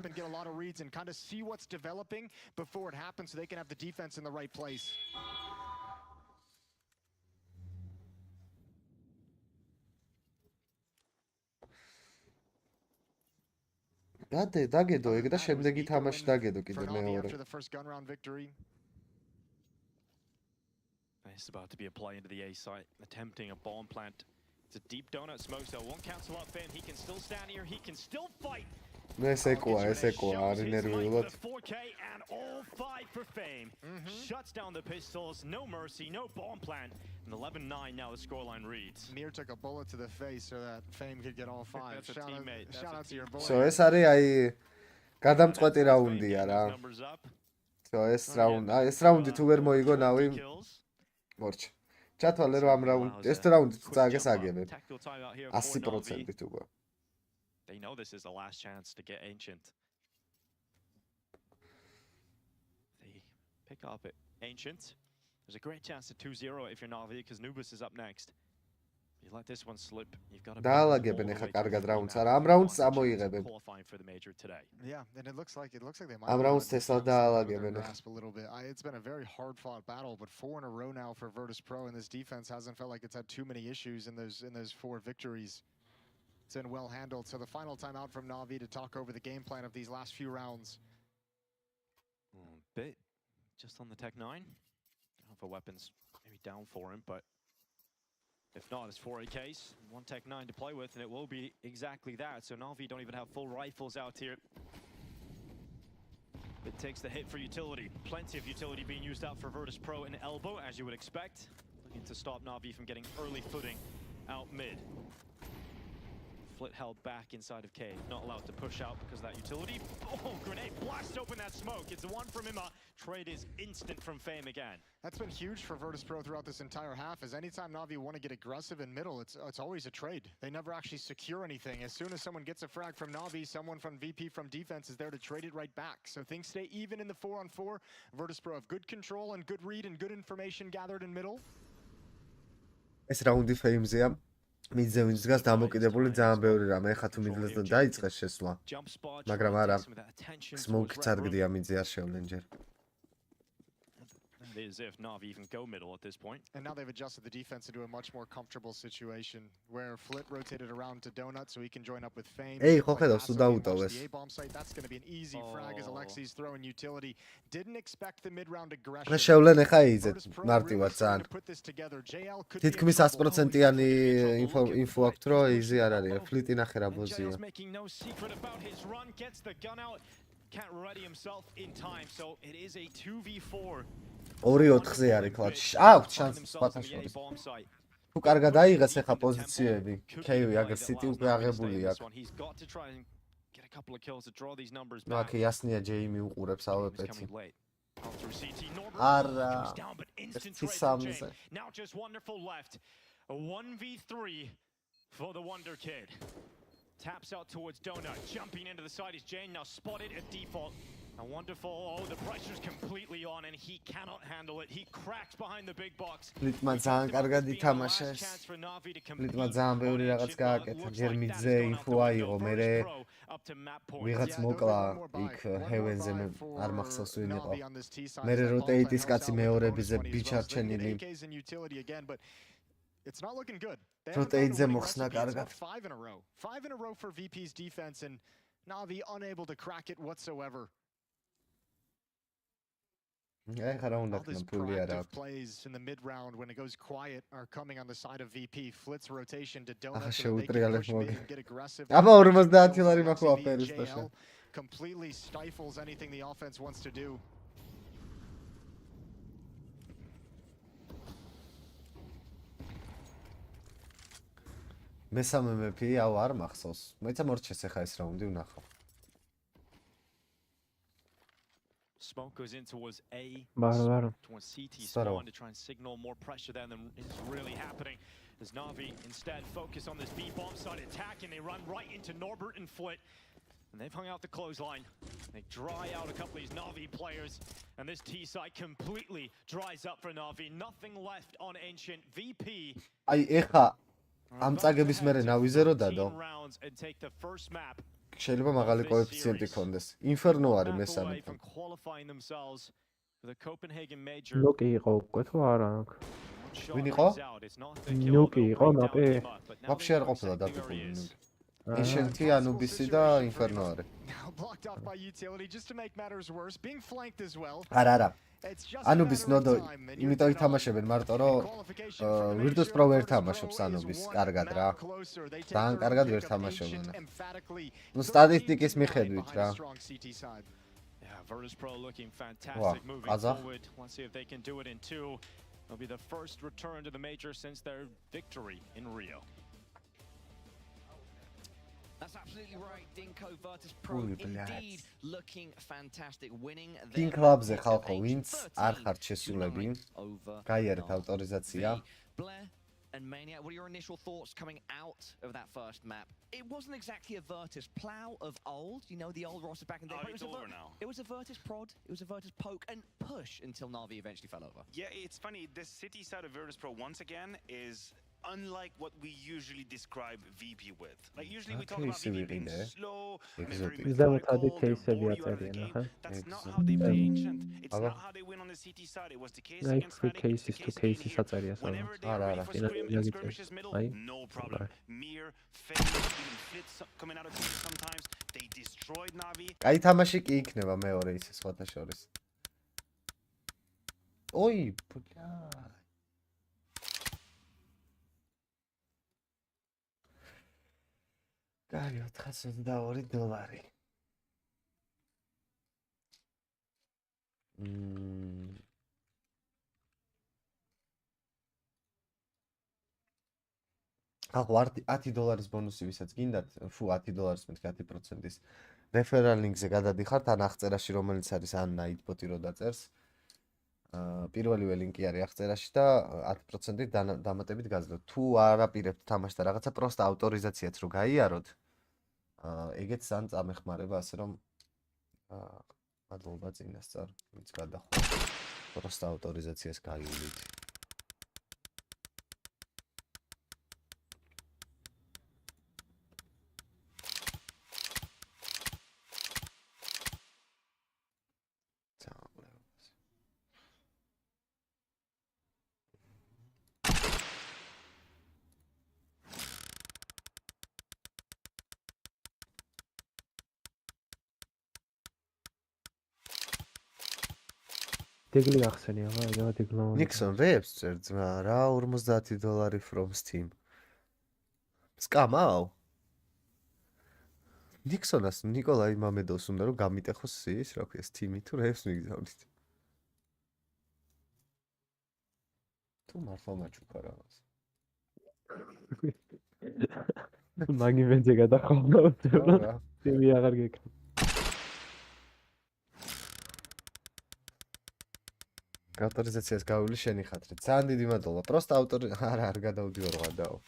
F: and get a lot of reads and kind of see what's developing before it happens so they can have the defense in the right place.
A: დაგედო ეგ და შემდეგი თამაში დაგედო კიდე მეორე.
F: After the first gun round victory.
G: It's about to be a play into the A site, attempting a bomb plant. It's a deep donut smoke, so it won't cancel out Fame. He can still stand here, he can still fight.
A: ესეკოა, არ ინერვიულად.
H: 4K and all 5 for Fame. Shuts down the pistols, no mercy, no bomb plant. And 11-9 now the scoreline reads.
F: Mir took a bullet to the face so that Fame could get all 5.
G: That's a teammate.
F: Shout out to your boy.
A: So ეს არის აი გადამწყვეტი რაუნდია რა. So ეს რაუნდი თუ ვერ მოიგო NaVi მორჩა. ჩათვალე რომ ამ რაუნდ ეს რაუნდი წააგეს აგებენ. 100% უკვე.
G: They know this is the last chance to get Ancient. They pick up Ancient. There's a great chance to 2-0 if you're NaVi, because Nubis is up next. You let this one slip, you've got to
A: დაალაგებენ ახლა კარგად რაუნდს. არა, ამ რაუნდს ამოიღებენ.
F: Yeah, and it looks like they might
A: ამ რაუნდს თესლა დაალაგებენ.
F: A little bit. It's been a very hard-fought battle, but 4 in a row now for Virtus Pro, and this defense hasn't felt like it's had too many issues in those 4 victories. It's been well handled. So the final timeout from NaVi to talk over the game plan of these last few rounds.
G: Bit just on the Tech 9. I don't know if a weapon's maybe down for him, but if not, it's 4 AKs, 1 Tech 9 to play with, and it will be exactly that. So NaVi don't even have full rifles out here. It takes the hit for utility. Plenty of utility being used out for Virtus Pro and Elbow, as you would expect. Looking to stop NaVi from getting early footing out mid. Flit held back inside of Cave, not allowed to push out because of that utility. Oh, grenade blasts open that smoke. It's the one from Imma. Trade is instant from Fame again.
F: That's been huge for Virtus Pro throughout this entire half, as anytime NaVi want to get aggressive in middle, it's always a trade. They never actually secure anything. As soon as someone gets a frag from NaVi, someone from VP from defense is there to trade it right back. So things stay even in the 4-on-4. Virtus Pro have good control and good read and good information gathered in middle.
A: ეს რაუნდი Fame-ზეა. მიდზე ვინც დგას დამოკიდებული ძალიან ბევრი რამე. ეხლა თუ მიდლესთან დაიწყეს შესვლა. მაგრამ არა. Smoke წარგდია მიდზე არ შევლენ ჯერ.
G: As if NaVi even go middle at this point.
F: And now they've adjusted the defense into a much more comfortable situation where Flit rotated around to Donut so he can join up with Fame.
A: Hey, ხო ხედავს, თუ დაუტოვეს.
F: The A-bomb site, that's going to be an easy frag as Alexi's throwing utility. Didn't expect the mid-round aggression.
A: და შევლენ ახლა იზეთ მარტივად ძალიან. თითქმის 100%-იანი ინფო აქვს, რომ იზი არ არის. Flit ნახე რა ბოზია.
H: Making no secret about his run, gets the gun out, can't ready himself in time, so it is a 2v4.
A: 2-4-ზე არის კლატში. აქვს შანსი სხვათა შორის. თუ კარგად აიღეს ახლა პოზიციები, Cavyas აგერ City უკვე აღებული აქვს. აქ იასნია ჯეიმი უყურებს AWP-ს. არა.
H: Now just wonderful left. A 1v3. for the Wonder Kid. Taps out towards Donut, jumping into the side is Jane, now spotted at default. A wonderful, oh, the pressure's completely on and he cannot handle it. He cracks behind the big box.
A: Flitma ძალიან კარგად ითამაშეს. Flitma ძალიან ბევრი რაღაც გააკეთა, ჯერ მიძე ინფო აიღო, მერე ვიღაც მოკლა იქ ჰევენზე არ მახსოვს ვინ იყო. მერე როტეიტის კაცი მეორებიზე ბიჩარჩენილი.
F: It's not looking good.
A: როტეიტზე მოხსნა კარგად.
F: 5 in a row. 5 in a row for VP's defense and NaVi unable to crack it whatsoever. All these proactive plays in the mid round when it goes quiet are coming on the side of VP. Flit's rotation to Donut so they can push mid and get aggressive. JL completely stifles anything the offense wants to do.
A: მესამე მეფი აუ არ მახსოვს. მეცა მორჩეს ახლა ეს რაუნდი ვნახავ.
G: Smoke goes in towards A, towards CT spawn to try and signal more pressure there than is really happening. As NaVi instead focus on this B bomb side attack and they run right into Norbert and Flit. And they've hung out the clothesline. They dry out a couple of these NaVi players. And this T side completely dries up for NaVi. Nothing left on Ancient. VP.
A: აი ეხა ამ წაგების მერე NaVi-ზე რო დადო. შეიძლება მაღალი კოეფიციენტი ქონდეს. ინფერნო არის მესამე.
I: ნუკი იყო უკვე თუ არა აქ?
A: ვინ იყო?
I: ნუკი იყო ნაკი?
A: ვაფშე არ ყოფილა დაგებული ნუკი. Ancient Anubis და ინფერნო არის. არა არა. Anubis nodо იმიტომ ითამაშებენ მარტო რომ Virtus Pro ვერ თამაშობს Anubis კარგად რა. ძალიან კარგად ვერ თამაშობენ. ნუ სტატისტიკის მიხედვით რა.
G: Virtus Pro looking fantastic moving forward. Let's see if they can do it in 2. It'll be the first return to the major since their victory in Rio.
J: That's absolutely right. Dinko Virtus Pro indeed looking fantastic, winning
A: Team Clubs-ზე ხალხო ვინც არ ხართ შესულები გაიარეთ ავტორიზაცია.
J: Blair and Maniac, what are your initial thoughts coming out of that first map? It wasn't exactly a Virtus plow of old, you know, the old roster back in the day. But it was a Virtus prod, it was a Virtus poke and push until NaVi eventually fell over.
K: Yeah, it's funny. This city side of Virtus Pro once again is unlike what we usually describe VP with. Like usually we talk about VP being slow, very methodical, that's not how they play Ancient. It's not how they win on the CT side. It was the case against Static, it's the case against here. Whenever they were ready for skirmishes middle, no problem. Mere, fake, even Flits coming out of here sometimes. They destroyed NaVi.
A: აი თამაში კი იქნება მეორე ისე სხვათა შორის. ოი, ბლა. Კარი $422. ახლა $10 ბონუსი ვისაც გინდათ, ფუ $10 მეთქი 10%-ის რეფერალ ლინკზე გადადიხართ ან აღწერაში რომელიც არის ან ნაითბოტი რო დაწერს. პირველივე ლინკი არის აღწერაში და 10%-ით დამატებით გაძლევთ. თუ არ აპირებთ თამაშს და რაღაცა პროსტა ავტორიზაციაც რო გაიაროთ, ეგეც ძალიან წამეხმარება, ასე რომ მადლობა წინასწარ, ვინც გადახვა. პროსტა ავტორიზაციას გაივლით.
I: დეგლი ახსენია, რა დეგლა.
A: Nixon reps წერს ძმა, რა $50 from Steam. სკამაო. Nixon-ას ნიკოლაი მამედოვს უნდა რომ გამიტეხოს ის, რა ქვია, Steam-ი თუ reps მიგზავნით. თუ მართლა მაჩუქა რაღაც.
I: მაგი ვენზე გადახავდა, Steam-ი აღარ გეკრა.
A: ავტორიზაციას გავილი შენი ხათრით. ძალიან დიდი მადლობა. პროსტა ავტორი არა არ გადავდივარ გადაო.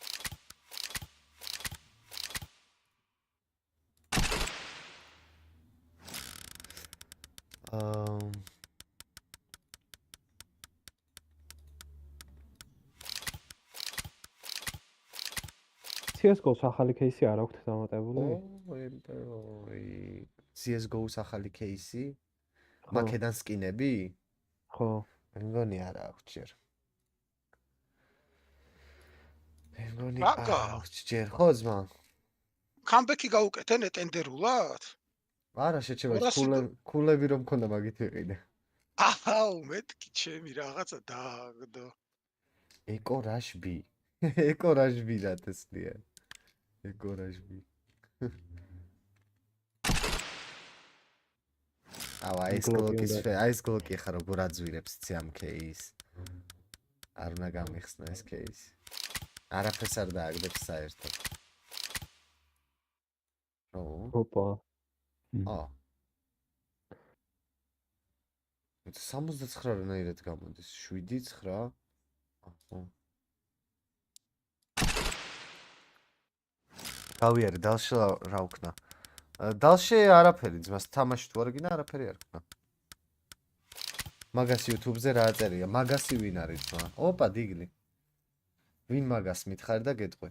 I: CSGO-ს ახალი кейსი არ აქვთ დამატებული?
A: CSGO-ს ახალი кейსი? მაკედან სკინები?
I: ხო.
A: მე მგონი არა აქვს ჯერ. მე მგონი
E: მაგა?
A: აქვს ჯერ, ხო ძმა?
E: კამბექი გაუკეთენ ეტენდერულად?
A: არა, შეჩება კულები რომ მქონდა მაგით ვიყიდე.
E: აჰაუ, მეთქი ჩემი რაღაცა დააგდო.
A: ეკორაშბი. ეკორაშბი დათესლია. ეკორაშბი. ეს გლოკი ხა როგორ აძვირებს ციამ кейს. არ უნდა გამიხსნა ეს кейსი. არაფერს არ დააგდებს საერთოდ.
I: ოპა.
A: 69 რანაირად გამოდის 7-9. გავიარე დალში რა ვქნა. დალში არაფერი ძმას თამაში თუ არ გინდა არაფერი არ ვქნა. მაგას YouTube-ზე რა აწერია? მაგასი ვინ არის ძმა? ოპა დიგლი. ვინ მაგას მითხარი და გეტყვი.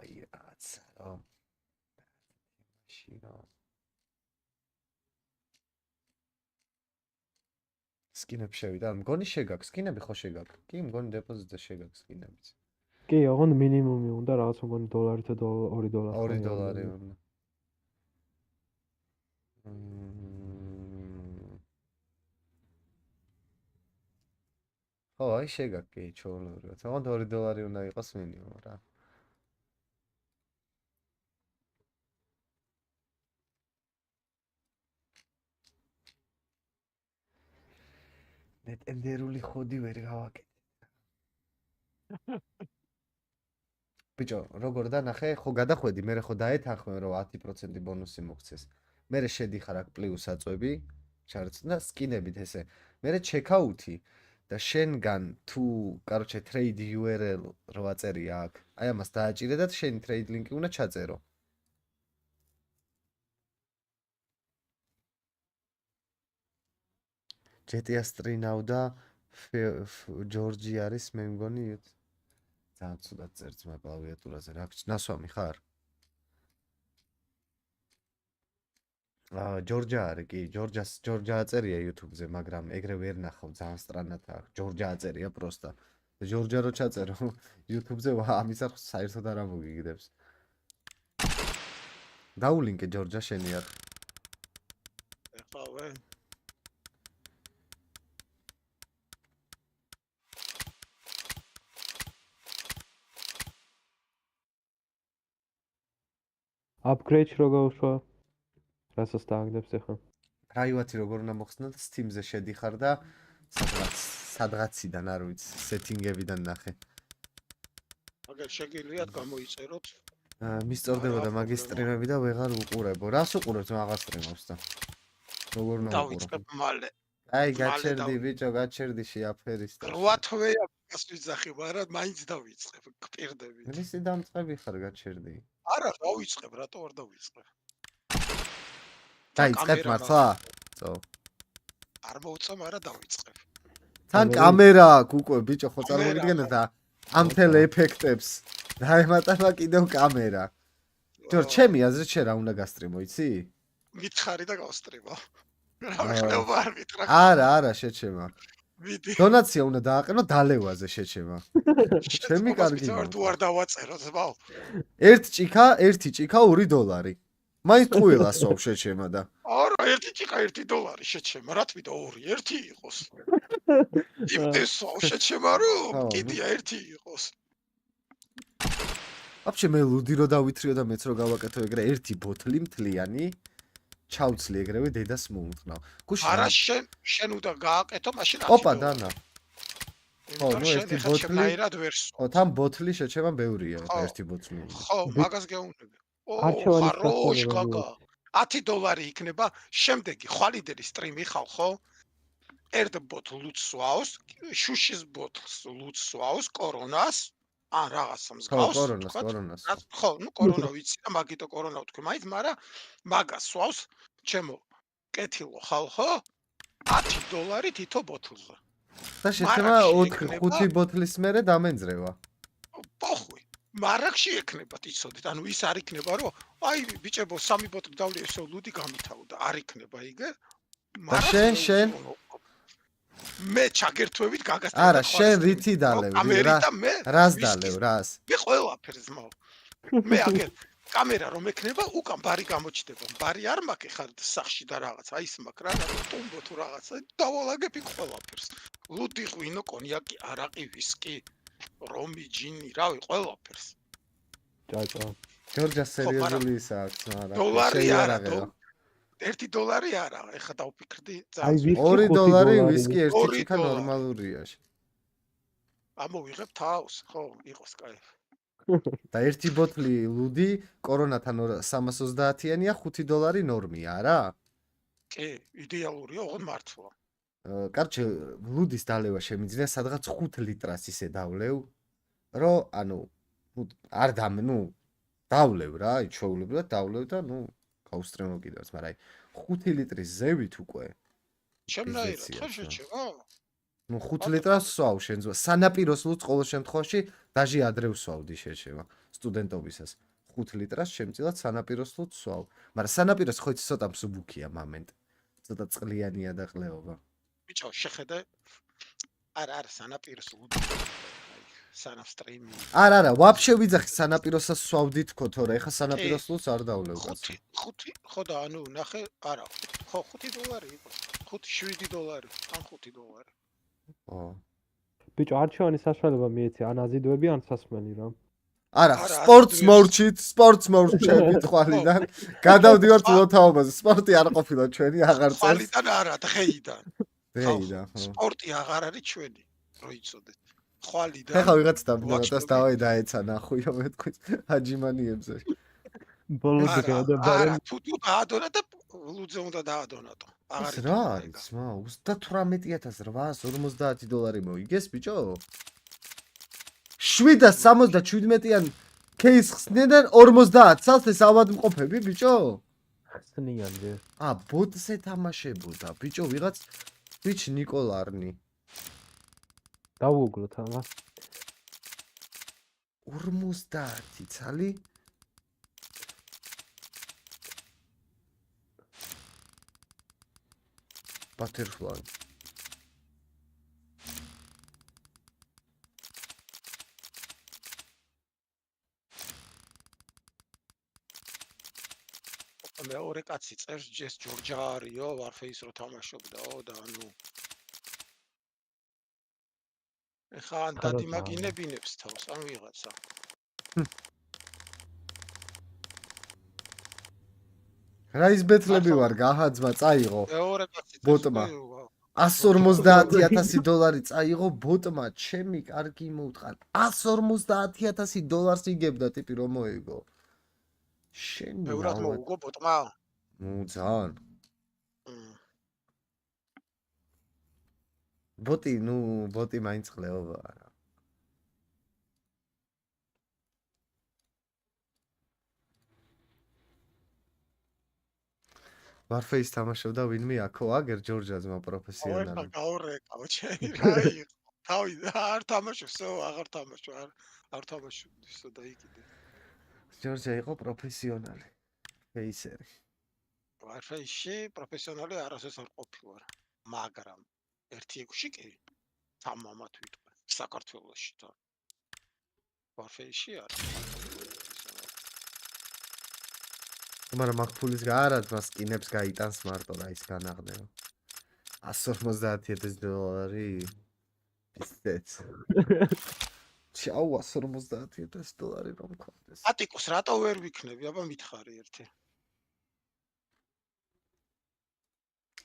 A: აი რაცა რომ მაშინა სკინები შევიდა მგონი შეგაქვს სკინები ხო შეგაქვს კი მგონი დეპოზიტზე შეგაქვს სკინებიც
I: კი ოღონდ მინიმუმი უნდა რაღაც მგონი $2 თუ $2
A: $2 უნდა ხო აი შეგაქვს კი ჩაოლოვრიოთ ოღონდ $2 უნდა იყოს მინიმუმ რა ნეტენდერული ხოდი ვერ გავაკეთე. ბიჭო, როგორ დანახე, ხო გადახვედი, მე ხო დაეთანხმე რომ 10% ბონუსი მოგცეს. მე შედიხარ აქ პლუს აწვევი, ჩარცნა სკინებით ესე. მე ჩეკაუთი და შენგან თუ, короче, trade URL რო აწერია აქ. აი ამას დააჭირე და შენი trade link-ი უნდა ჩაწერო. GTA Strinau და ჯორჯი არის მე მგონი ძალიან ცუდად წერს მე კლავიატურაზე რა ნასვამი ხარ? ჯორჯა არის კი ჯორჯა აწერია YouTube-ზე მაგრამ ეგრე ვერ ნახავ ძალიან სტრანად აქვს ჯორჯა აწერია პროსტა ჯორჯა რო ჩაწერო YouTube-ზე ამის არ საერთოდ არ ამოგიგდებს დაულინკე ჯორჯა შენი არ
E: ეხავე
I: upgrade რო გავუშვა რასაც დააგდებს ახლა
A: private როგორ უნდა მოხსნა და Steam-ზე შედიხარ და სადღაციდან არ ვიცი setting-ებიდან ნახე
E: აგერ შეგიძლიათ გამოიწეროთ
A: მისწორდებოდა მაგის სტრიმები და ვეღარ უყურებო რას უყურებთ მაგას სტრიმებს და როგორ უნდა
E: დავიწყებ მალე
A: აი გაჩერდი ბიჭო გაჩერდი შეაფერის და
E: 8 თვეა გასვიძახი მაგრამ მაინც დავიწყებ გპირდები
A: ისი დამწყები ხარ გაჩერდი
E: არა დავიწყებ რატო არ დავიწყებ
A: დაიწყებ მართლა წო
E: არ მოვწო მაგრამ დავიწყებ
A: თან კამერა აქვს უკვე ბიჭო ხო წარმოგიდგენთ და ამ თელ ეფექტებს დაემატება კიდევ კამერა ჯორ ჩემი აზრით შე რა უნდა გასტრიმო იცი
E: მითხარი და გავსტრიმო რა არ მითხრა
A: არა შეჩემა დონაცია უნდა დააყენო დალევაზე შეჩემა ჩემი კარგი
E: თუ არ დავაწერო ზბაო
A: ერთი ჭიქა $2 მაინც ტყუილას ვაქვს შეჩემა და
E: არა ერთი ჭიქა $1 შეჩემა რა თვიდა ორი ერთი იყოს იმდესო შეჩემა რომ კიდია ერთი იყოს
A: აბშე მე ლუდი რო დავითრიო და მეც რო გავაკეთო ეგრე ერთი ბოთლი მთლიანი ჩავცლი ეგრევე დედას მოუნხნავ.
E: არა შენ უნდა გააკეთო მაშინ
A: ოპა დანა. ხო, ნუ ერთი ბოთლი. ხო, თან ბოთლი შეჩება ბევრია, ერთი ბოთლი.
E: ხო, მაგას გეუბნები. ხაროშ გაგა. $10 იქნება, შემდეგი ხვალიდელი სტრიმი ხალ, ხო? ერთ ბოთლს ლუცს ვაოს, შუშის ბოთლს ლუცს ვაოს, კორონას. ან რაღაცა მსგავს
A: კორონას.
E: ხო, ნუ კორონა ვიცი და მაგიტო კორონა ვთქვი, მაინც, მაგრამ მაგას სვავს ჩემო კეთილო ხალხო $10 თითო ბოთლზე.
A: და შეცემა 5 ბოთლის მერე დამენძრევა.
E: პოხვი. მარაგში ექნება იცოდეთ, ანუ ის არ იქნება, რომ აი ბიჭებო 3 ბოთლი დავლი ესე ლუდი გამითავდა, არ იქნება იგე.
A: და შენ
E: მე ჩაგერთვებით გაგასტა.
A: არა, შენ რითი დალევი რა? რას დალევ, რას?
E: მე ყველაფერს მაო. მე აგერ კამერა რომ ექნება, უკან ბარი გამოჩდება. ბარი არ მაქვს ხარ სახში და რაღაც, აი ის მაქვს რა, ტუმბო თუ რაღაცა, დავალაგებ იქ ყველაფერს. ლუდი, ღვინო, კონიაკი, არაყი, ვისკი, რომი, ჯინი, რავი, ყველაფერს.
I: ჭაჭა.
A: ჯორჯა სერიოზული ისა აქვს, მაგრამ
E: დოლარი არა, $1 არა, ეხა დავფიქრდი,
A: $2 ვისკი ერთი ჭიქა ნორმალურია.
E: ამოვიღებ თავს, ხო, იყოს кайფ.
A: და ერთი ბოთლი ლუდი კორონათან 330-იანია, $5 ნორმია, არა?
E: კი, იდეალურია, ოღონდ მართლა.
A: კარჩე, ლუდის დალევა შემიძლია სადღაც 5 ლიტრას ისე დავლევ, რომ ანუ არ დავლევ რა, ჩვეულებრივად დავლევ და გაუსტრემო კიდევაც, მაგრამ აი 5 ლიტრის ზევით უკვე.
E: შემნაირად, ხო შეჩება?
A: 5 ლიტრას ვსვავ შენ ზვა. სანაპიროს ლუდს ყოველ შემთხვევაში დაჟე ადრე ვსვავდი შეჩება. სტუდენტობისას 5 litrას შემწილად სანაპიროს ლუდს ვსვავ. მაგრამ სანაპიროს ხო იცი ცოტა მსუბუქია მომენტ. ცოტა წყლიანია და ყლეობა.
E: ბიჭო, შეხედე. არა, სანაპიროს ლუდი. სანამ სტრიმი.
A: არა, ვაფშე ვიძახი სანაპიროსაც ვსვავდი თქო, თორე ეხა სანაპიროს ლუდს არ დავლევ კაცო.
E: 5, ხო და ანუ ნახე, არა, ხო $5 იყო. $7 ან $5.
I: ბიჭო, არჩევანის საშუალება მიეცი, ან აზიდვები, ან სასმელი რა.
A: არა, სპორტს მორჩით ხვალიდან. გადავდივართ ლოთაობაზე. სპორტი არ ყოფილა ჩვენი, აღარ წელს.
E: ხვალიდან არა, დღეიდან.
A: დღეიდან, ხო.
E: სპორტი აღარ არის ჩვენი, რო იცოდეთ. ხვალიდან.
A: ეხლა ვიღაც დაბნელებას დავაი დაეცა ნახუიო მეთქვი აჯიმანიებზე.
I: ბოლოს გადაბარემ.
E: არა, თუ დაადონა და ლუდზე უნდა დაადონატო.
A: ეს რა არის, მა, $38850 მოიგეს, ბიჭო? 777-იან кейს ხსნიდან 50 წელს ეს ავადმყოფები, ბიჭო?
I: ხსნიანდი.
A: ბოტზე თამაშებოდა, ბიჭო, ვიღაც ვიჩ ნიკოლარნი.
I: დავუგლოთ ამა.
A: 50 ცალი? Butterfly.
E: მეორე კაცი წერს ჯეს ჯორჯა არისო, Warface რო თამაშობდაო და ანუ ეხა ან დადიმაგინებინებს თავს, ან ვიღაცა.
A: რა ის ბეთლები ვარ, გაჰაძმა წაიღო.
E: მეორე კაცი
A: ბოტმა. $150,000 წაიღო ბოტმა, ჩემი კარგი მოუთხარ. $150,000 იგებდა ტიპი რომ მოიგო. შენ
E: ბევრად მოუგო ბოტმა?
A: ძალიან. ბოტი მაინც ყლეობაა რა. Warface თამაშობდა ვინმე აქო აგერ ჯორჯაზმა პროფესიონალი.
E: გაურეკავ ჩემი რა იყო. თავი არ თამაშობსო, აღარ თამაშო, არ თამაშობდისო და იქიდე.
A: ჯორჯა იყო პროფესიონალი. ფეისერი.
E: Warface-ში პროფესიონალი არასოდეს არ ყოფილა, მაგრამ 1-6-ში კი თამამად ვიტყვი საქართველოში და Warface-ში არის.
A: მაგრამ მაგ ფულის გაარად მას სკინებს გაიტანს მარტო რა ის განაღნება. $150,000 ისეც. ჩაუ $150,000 რომ მქონდეს.
E: ატიკოს რატო ვერ ვიქნები, აბა მითხარი ერთი.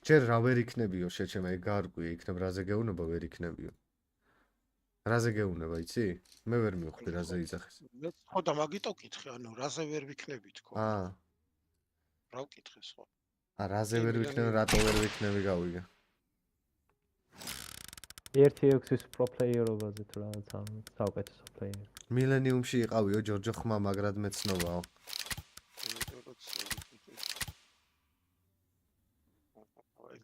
A: ჯერ რა ვერ იქნებიო შეჩემა ეგ გარკვია იქნებ რაზე გეუნება ვერ იქნებიო. რაზე გეუნება იცი? მე ვერ მივხვდი რაზე იძახეს.
E: მე ხო და მაგიტო კითხე, ანუ რაზე ვერ ვიქნები თქო. რა ვკითხე სხვა?
A: რაზე ვერ ვიქნები, რატო ვერ ვიქნები გავიგე.
I: 1-6-ის პრო პლეიერობაზე თუ რაღაც საუკეთესო პლეიერი.
A: მილენიუმში იყავიო ჯორჯო ხმა მაგრად მეცნობაო.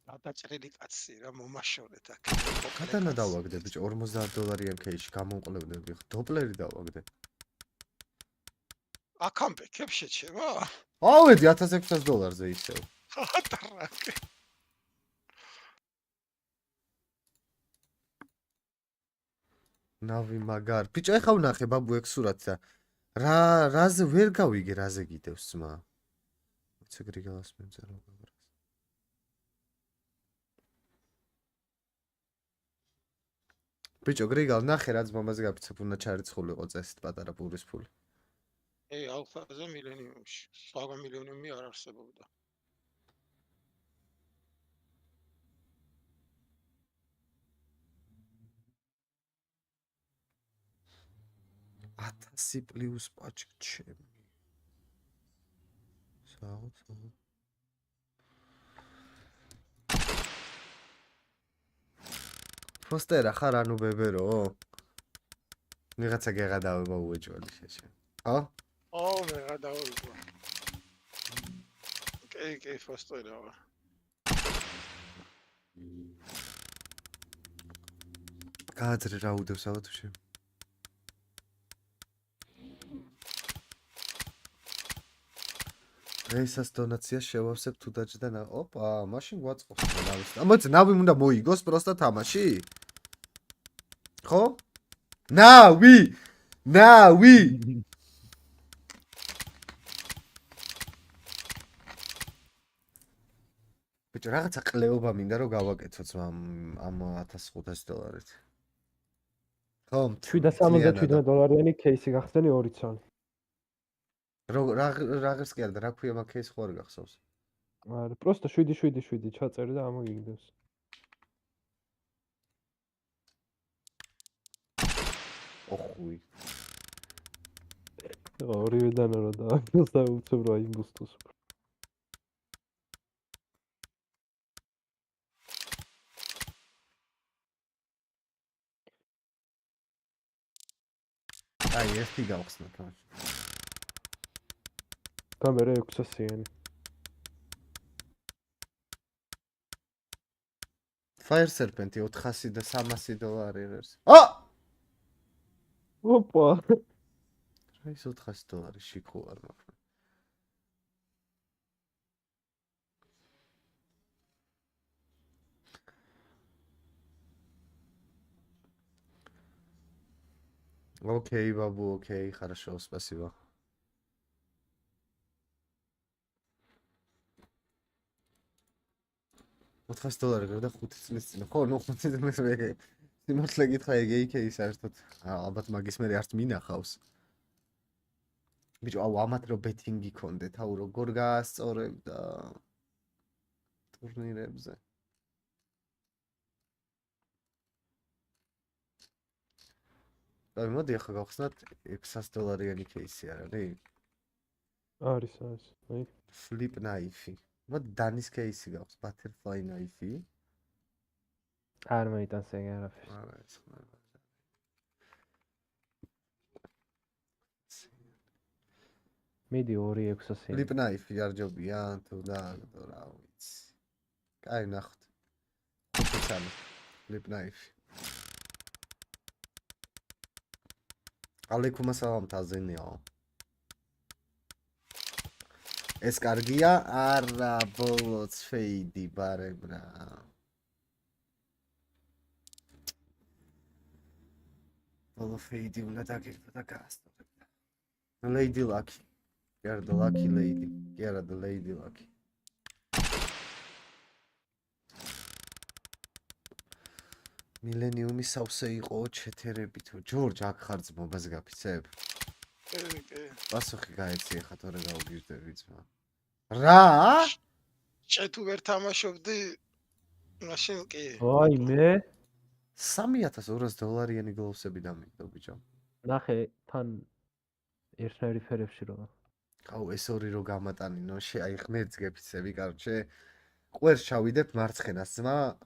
E: გადაჭრილი კაცი რა მომაშორეთ აქ.
A: ხათანა დავაგდე ბიჭო $50 MK-ში გამომყლებდები. დოპლერი დავაგდე.
E: აქამდე კებ შეჩება?
A: ავედი $1600-ზე ისევ.
E: ატარაკე.
A: NaVi მაგარ. ბიჭო ეხა ვნახე ბაბუ ეგ სურათს და რაზე ვერ გავიგე რაზე გიდევს ძმა. ვიცი გრიგალას მეწერო. ბიჭო გრიგალ ნახე რა ძმამაზე გაფიცებ უნდა ჩარიცხულიყო წესით პატარა პურის ფული.
E: ალფაზე მილენიუმში. სხვა მილენიუმი არ არსებობდა.
A: $1000+ პაჭი ჩემი. საუთ. ფოსტერა ხარ ანუ ბებერო? ვიღაცა გეღადავება უეჭველი შეჭე. ხო?
E: მე გადავიღო. კი, ფოსტერა.
A: გააძრე რა უდევს ავათუში. დღეისას დონაციას შევავსებ თუ დაჭდა და ოპა, მაშინ გვაწყობს ნავის. ამოც ნავი უნდა მოიგოს პროსტა თამაში? ხო? ნავი! ბიჭო, რაღაცა ყლეობა მინდა რომ გავაკეთოთ ამ $1500-ით. ხო,
I: $777 кейსი გახსნი 2 წელი.
A: რაღაც კი არა და რა ქვია მაგ кейს ხო არ გახსოვს?
I: არა, просто 777 ჩაწერი და ამოიგდებს.
A: ოხუი.
I: ორივედან რა დააგდოს და უცებ რა იმბუსტოს.
A: აი, ერთი გავხსნა თამაში.
I: კამერა 600-იანი.
A: Fire Serpent $400 და $300 ვერსია.
I: ოპა.
A: რა ის $400 შიქო არ მაქვს. Окей, бабу, окей, хорошо, спасибо. $400 გავდა 5 წლის წინ. ხო, ნუ 5 წლის მე სიმართლე გითხრა ეგეიქეი საერთოდ. ალბათ მაგის მე არც მინახავს. ბიჭო, ამათ რო ბეტინგი ქონდეთ, როგორ გაასწორებდა ტურნირებზე. მოდი ახლა გავხსნათ $600-იანი кейსი არ არის?
I: არის. აი.
A: Flip knife. მოდი დანის кейსი გავხსნათ, butterfly knife.
I: არ მეიტანს ეგ არაფერს.
A: არა, ეს ხმა.
I: მიდი 2600.
A: Flip knife იარჯობია თუ და რა ვიცი. კაი, ნახოთ. ხუთი Flip knife. ალეიქუმ ასალამ თაზენიო. ეს კარგია? არა, ბოლოც ფეიდი ბარემ რა. ბოლო ფეიდი უნდა დაგეკვა და გაასწორებდა. Lady Lucky. კი არა, Lucky Lady. კი არა, Lady Lucky. მილენიუმი სავსე იყო ჩეთერები თუ ჯორჯ აქ ხარ ძმობაზე გაფიცებ?
E: კი.
A: პასუხი გაეცი ხა თორე გავგირდები ძმა. რა?
E: თუ ვერ თამაშობდი მაშინ კი.
I: აი მე
A: $3200-იანი გლოვსები დამიგდო ბიჭო.
I: ნახე თან ერთნაირი ფერებში რა.
A: აუ ეს ორი რო გამატანინო, აი ღმერთს გეფიცები, კარჩე. ყვერს ჩავიდებ მარცხენას ძმა.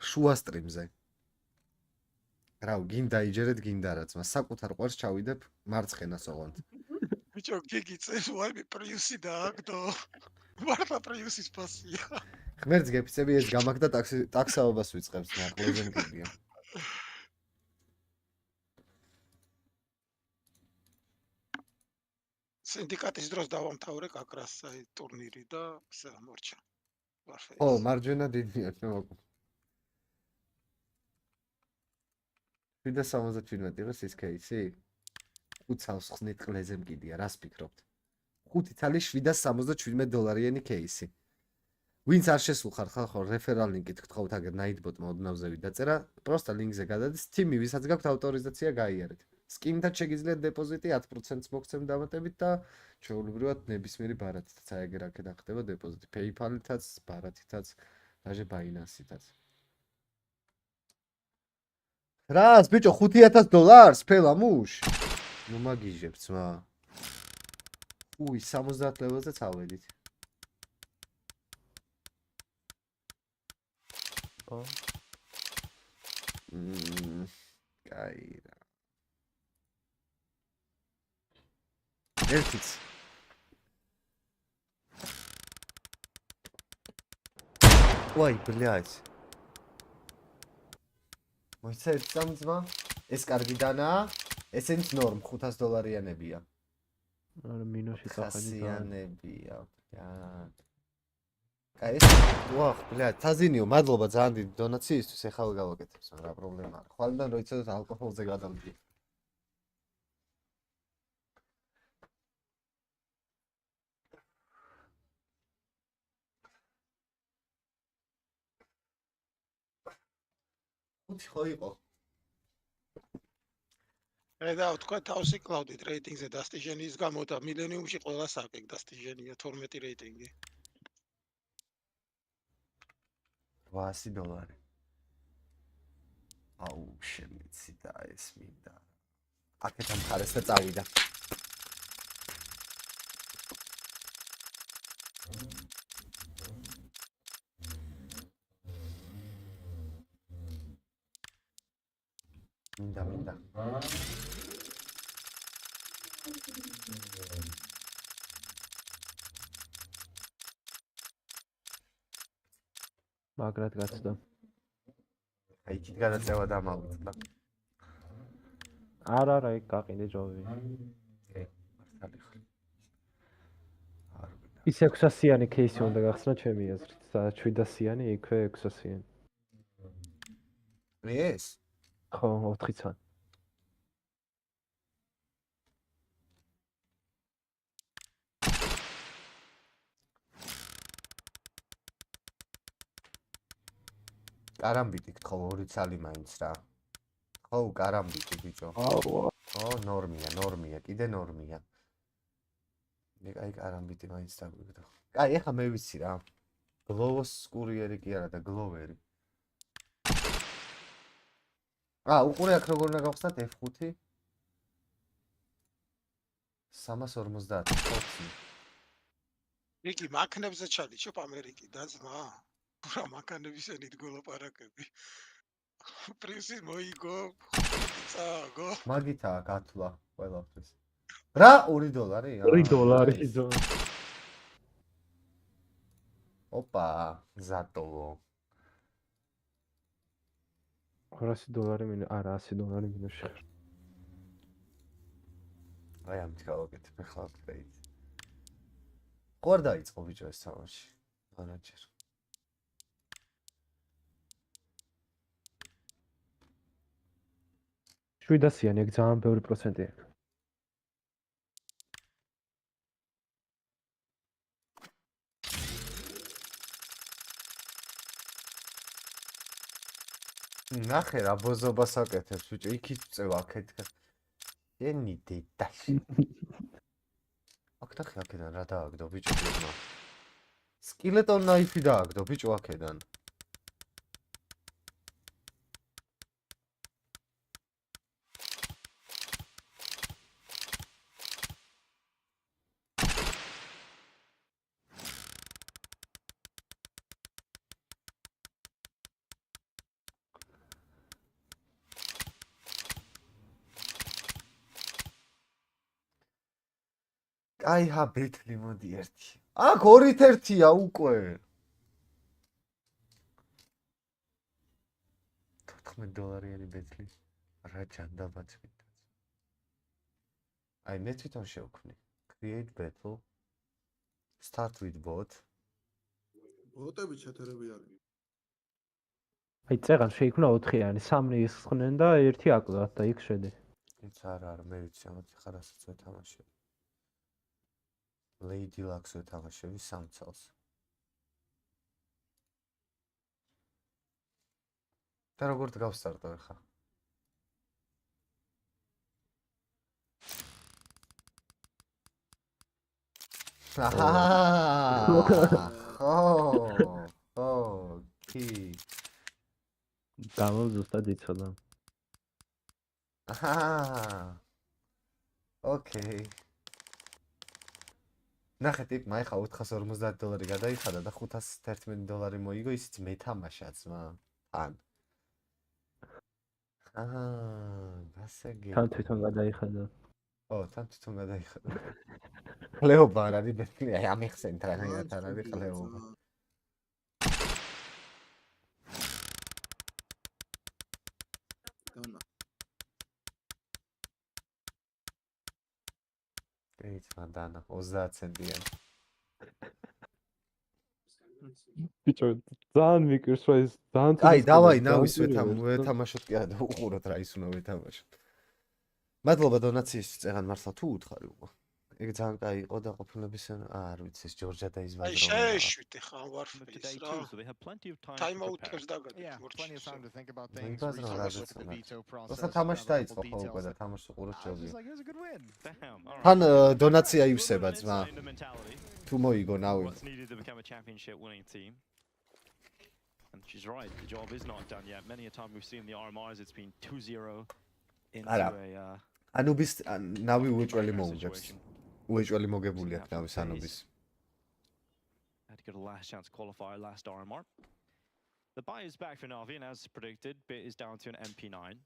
A: შუა სტრიმზე. რავ, გინდა იჯერეთ, გინდა რაც, მას საკუთარ ყვარს ჩავიდებ მარცხენას ოღონდ.
E: ბიჭო, გიგიწეს ვაიმე პრიუსი დააგდო. მართლა პრიუსის პასია.
A: ღმერთს გეფიცები ეს GAMMAXX და ტაქსაობას ვიწყებს, ნაკლოზე მკიდია.
E: სინდიკატის დროს დავამთავრე კაკრას აი ტურნირი და ისე ამორჩა.
A: ო, მარჯვენა დიდია, შემოგვი. 777 იყოს ის кейსი? 5 წელს ხსნით ყლეზე მკიდია, რას ფიქრობთ? 5 წელი $777 кейსი. ვინც არ შესულხარ ხალხო რეფერალ ლინკით გთხოვთ აგერ ნაითბოტმა ოდნავზე ვიდაწერა, პროსტა ლინკზე გადადის, თიმი ვისაც გაქვთ ავტორიზაცია გაიარეთ. სკინთან შეგიძლიათ დეპოზიტი 10%-ს მოგცემ დამატებით და ჩვეულებრივად ნებისმიერი ბარათითაც აიგერ აქედან ხდება დეპოზიტი. PayPal-ითაც, ბარათითაც, даже Binance-ითაც. რას, ბიჭო, $5,000 ფელამუშ? ნუ მაგიჟებთ, მა. უი, 70 ლეველზე წავედით. კაი რა. ერთიც. ვაი, ბლядь. მოიცა ერთ სამძმა? ეს კარგი დანაა. ესენც ნორმ $500-იანებია.
I: არა, მინუსი წახედი.
A: $500-იანებია. აი ეს ვახ, ბლядь, თაზინიო, მადლობა ძალიან დიდი დონაციისთვის, ეხლა გავაკეთებს, რა პრობლემა არა. ხვალიდან რო იცოდეთ ალკოჰოლზე გადავდივარ. უჩი ხო იყო.
E: და თქვა თავსი კლაუდით რეიტინგზე დასტიჟენის გამო და მილენიუმში ყველა საკეკ დასტიჟენია 12 რეიტინგი.
A: $800. აუ, შემიცი და ეს მინდა. აქეთან ხარეს და წავიდა. მინდა.
I: მაგრად გაცდა.
A: აი, იქით გადაწევა დამავიწყდა.
I: არა, იქ გაყიდე ჯოვი.
A: მართალი ხარ.
I: ის 600-იანი кейსი უნდა გახსნა ჩემი აზრით, სადაც 700-იანი, იქვე 600-იანი.
A: ეს?
I: ხო, 4-წან.
A: კარამბიტი გთხოვ 2 წალი მაინც რა. ხო, კარამბიტი ბიჭო. ო, ნორმია, კიდე ნორმია. აი, კარამბიტი მაინც დაგვიგდო. აი, ეხა მე ვიცი რა. გლოვოს კურიერი კი არა და გლოვერი. უყურე აქ როგორ უნდა გავხსნათ F5. 350.
E: იგი მაქნებზე ჩალიჩობ ამერიკი და ძმა. რა მაქნებისენით გოლაპარაკები. პრინცი მოიგო. წაგო.
A: მაგითაა გათვლა ყველაფრის. რა $2?
I: $2.
A: ოპა, ზატოვო.
I: $200 მინუს, არა, $100 მინუსი.
A: აი ამით გავაკეთებ ახლა აპგრეიდ. ხო არ დაიწყო ბიჭო ეს თამაში. არაჯერ.
I: $700-იანი, ეგ ძალიან ბევრი პროცენტი აქვს.
A: ნახე რა ბოზობას აკეთებს ბიჭო, იქით წევა აქეთ. ენი დედაში. აქ ნახე აქედან რა დააგდო ბიჭო ფირმა. სკილეტონ ნაიფი დააგდო ბიჭო აქედან. კაიჰა ბეთლი მოდი ერთი. აქ 2-1-ია უკვე. $14 ბეთლი. რა ჯანდაბაც მინდა. აი მე თვითონ შევქმნი. Create battle. Start with bot.
L: ბოტები ჩათერები არის.
I: აი წეღან შეიქმნა 4-იანი, 3 ისხნენ და 1 აკლდათ და იქ შედი.
A: It's არა, მე ვიცი, ამათი ხარასაც ვეთამაშები. Lady Lux ვეთამაშები 3 წელს. და როგორ გავსტარტო ხა? ოკეი.
I: დავა ზუსტად იცოდა.
A: ოკეი. ნახეთ, იქ მაიხა $450 გადაიხადა და $511 მოიგო, ისიც მეთამაშა ძმა. ან. გასაგები.
I: თან თვითონ გადაიხადა.
A: თან თვითონ გადაიხადა. ხლეობა არ არის ბეთლი, აი ამიხსენით რაღაცა არ არის ხლეობა. ეიც მანდანა 30 ცენტიანი.
I: ბიჭო, ძალიან მიკრს რა ის ძალიან
A: აი, დავაი ნავის ვეთამაშოთ კი არა და უყუროთ რა ის უნდა ვეთამაშოთ. მადლობა დონაციის წეგან მართლა თუ უთხარი უკვე. ეგ ძალიან კაი იყო და ყოფილების არ ვიცი ეს ჯორჯა და ის ვაზრო.
E: აი შეეშვით ხა ვარფეის რა. Time out-ებს დაგაგეთ მორჩი.
A: როცა თამაში დაიწყო ხო უკვე და თამაშს უყუროთ ჯობია. თან დონაცია ივსება ძმა. თუ მოიგო ნავი.
G: And she's right, the job is not done yet. Many a time we've seen the RMRs, it's been 2-0 into a
A: ანუბის ნავი უეჭველი მოუგებს. უეჭველი მოგებული აქვს ნავის ანუბის.
G: Had to get a last chance qualifier, last RMR. The buy is back for NaVi, and as predicted, Bit is down to an MP9.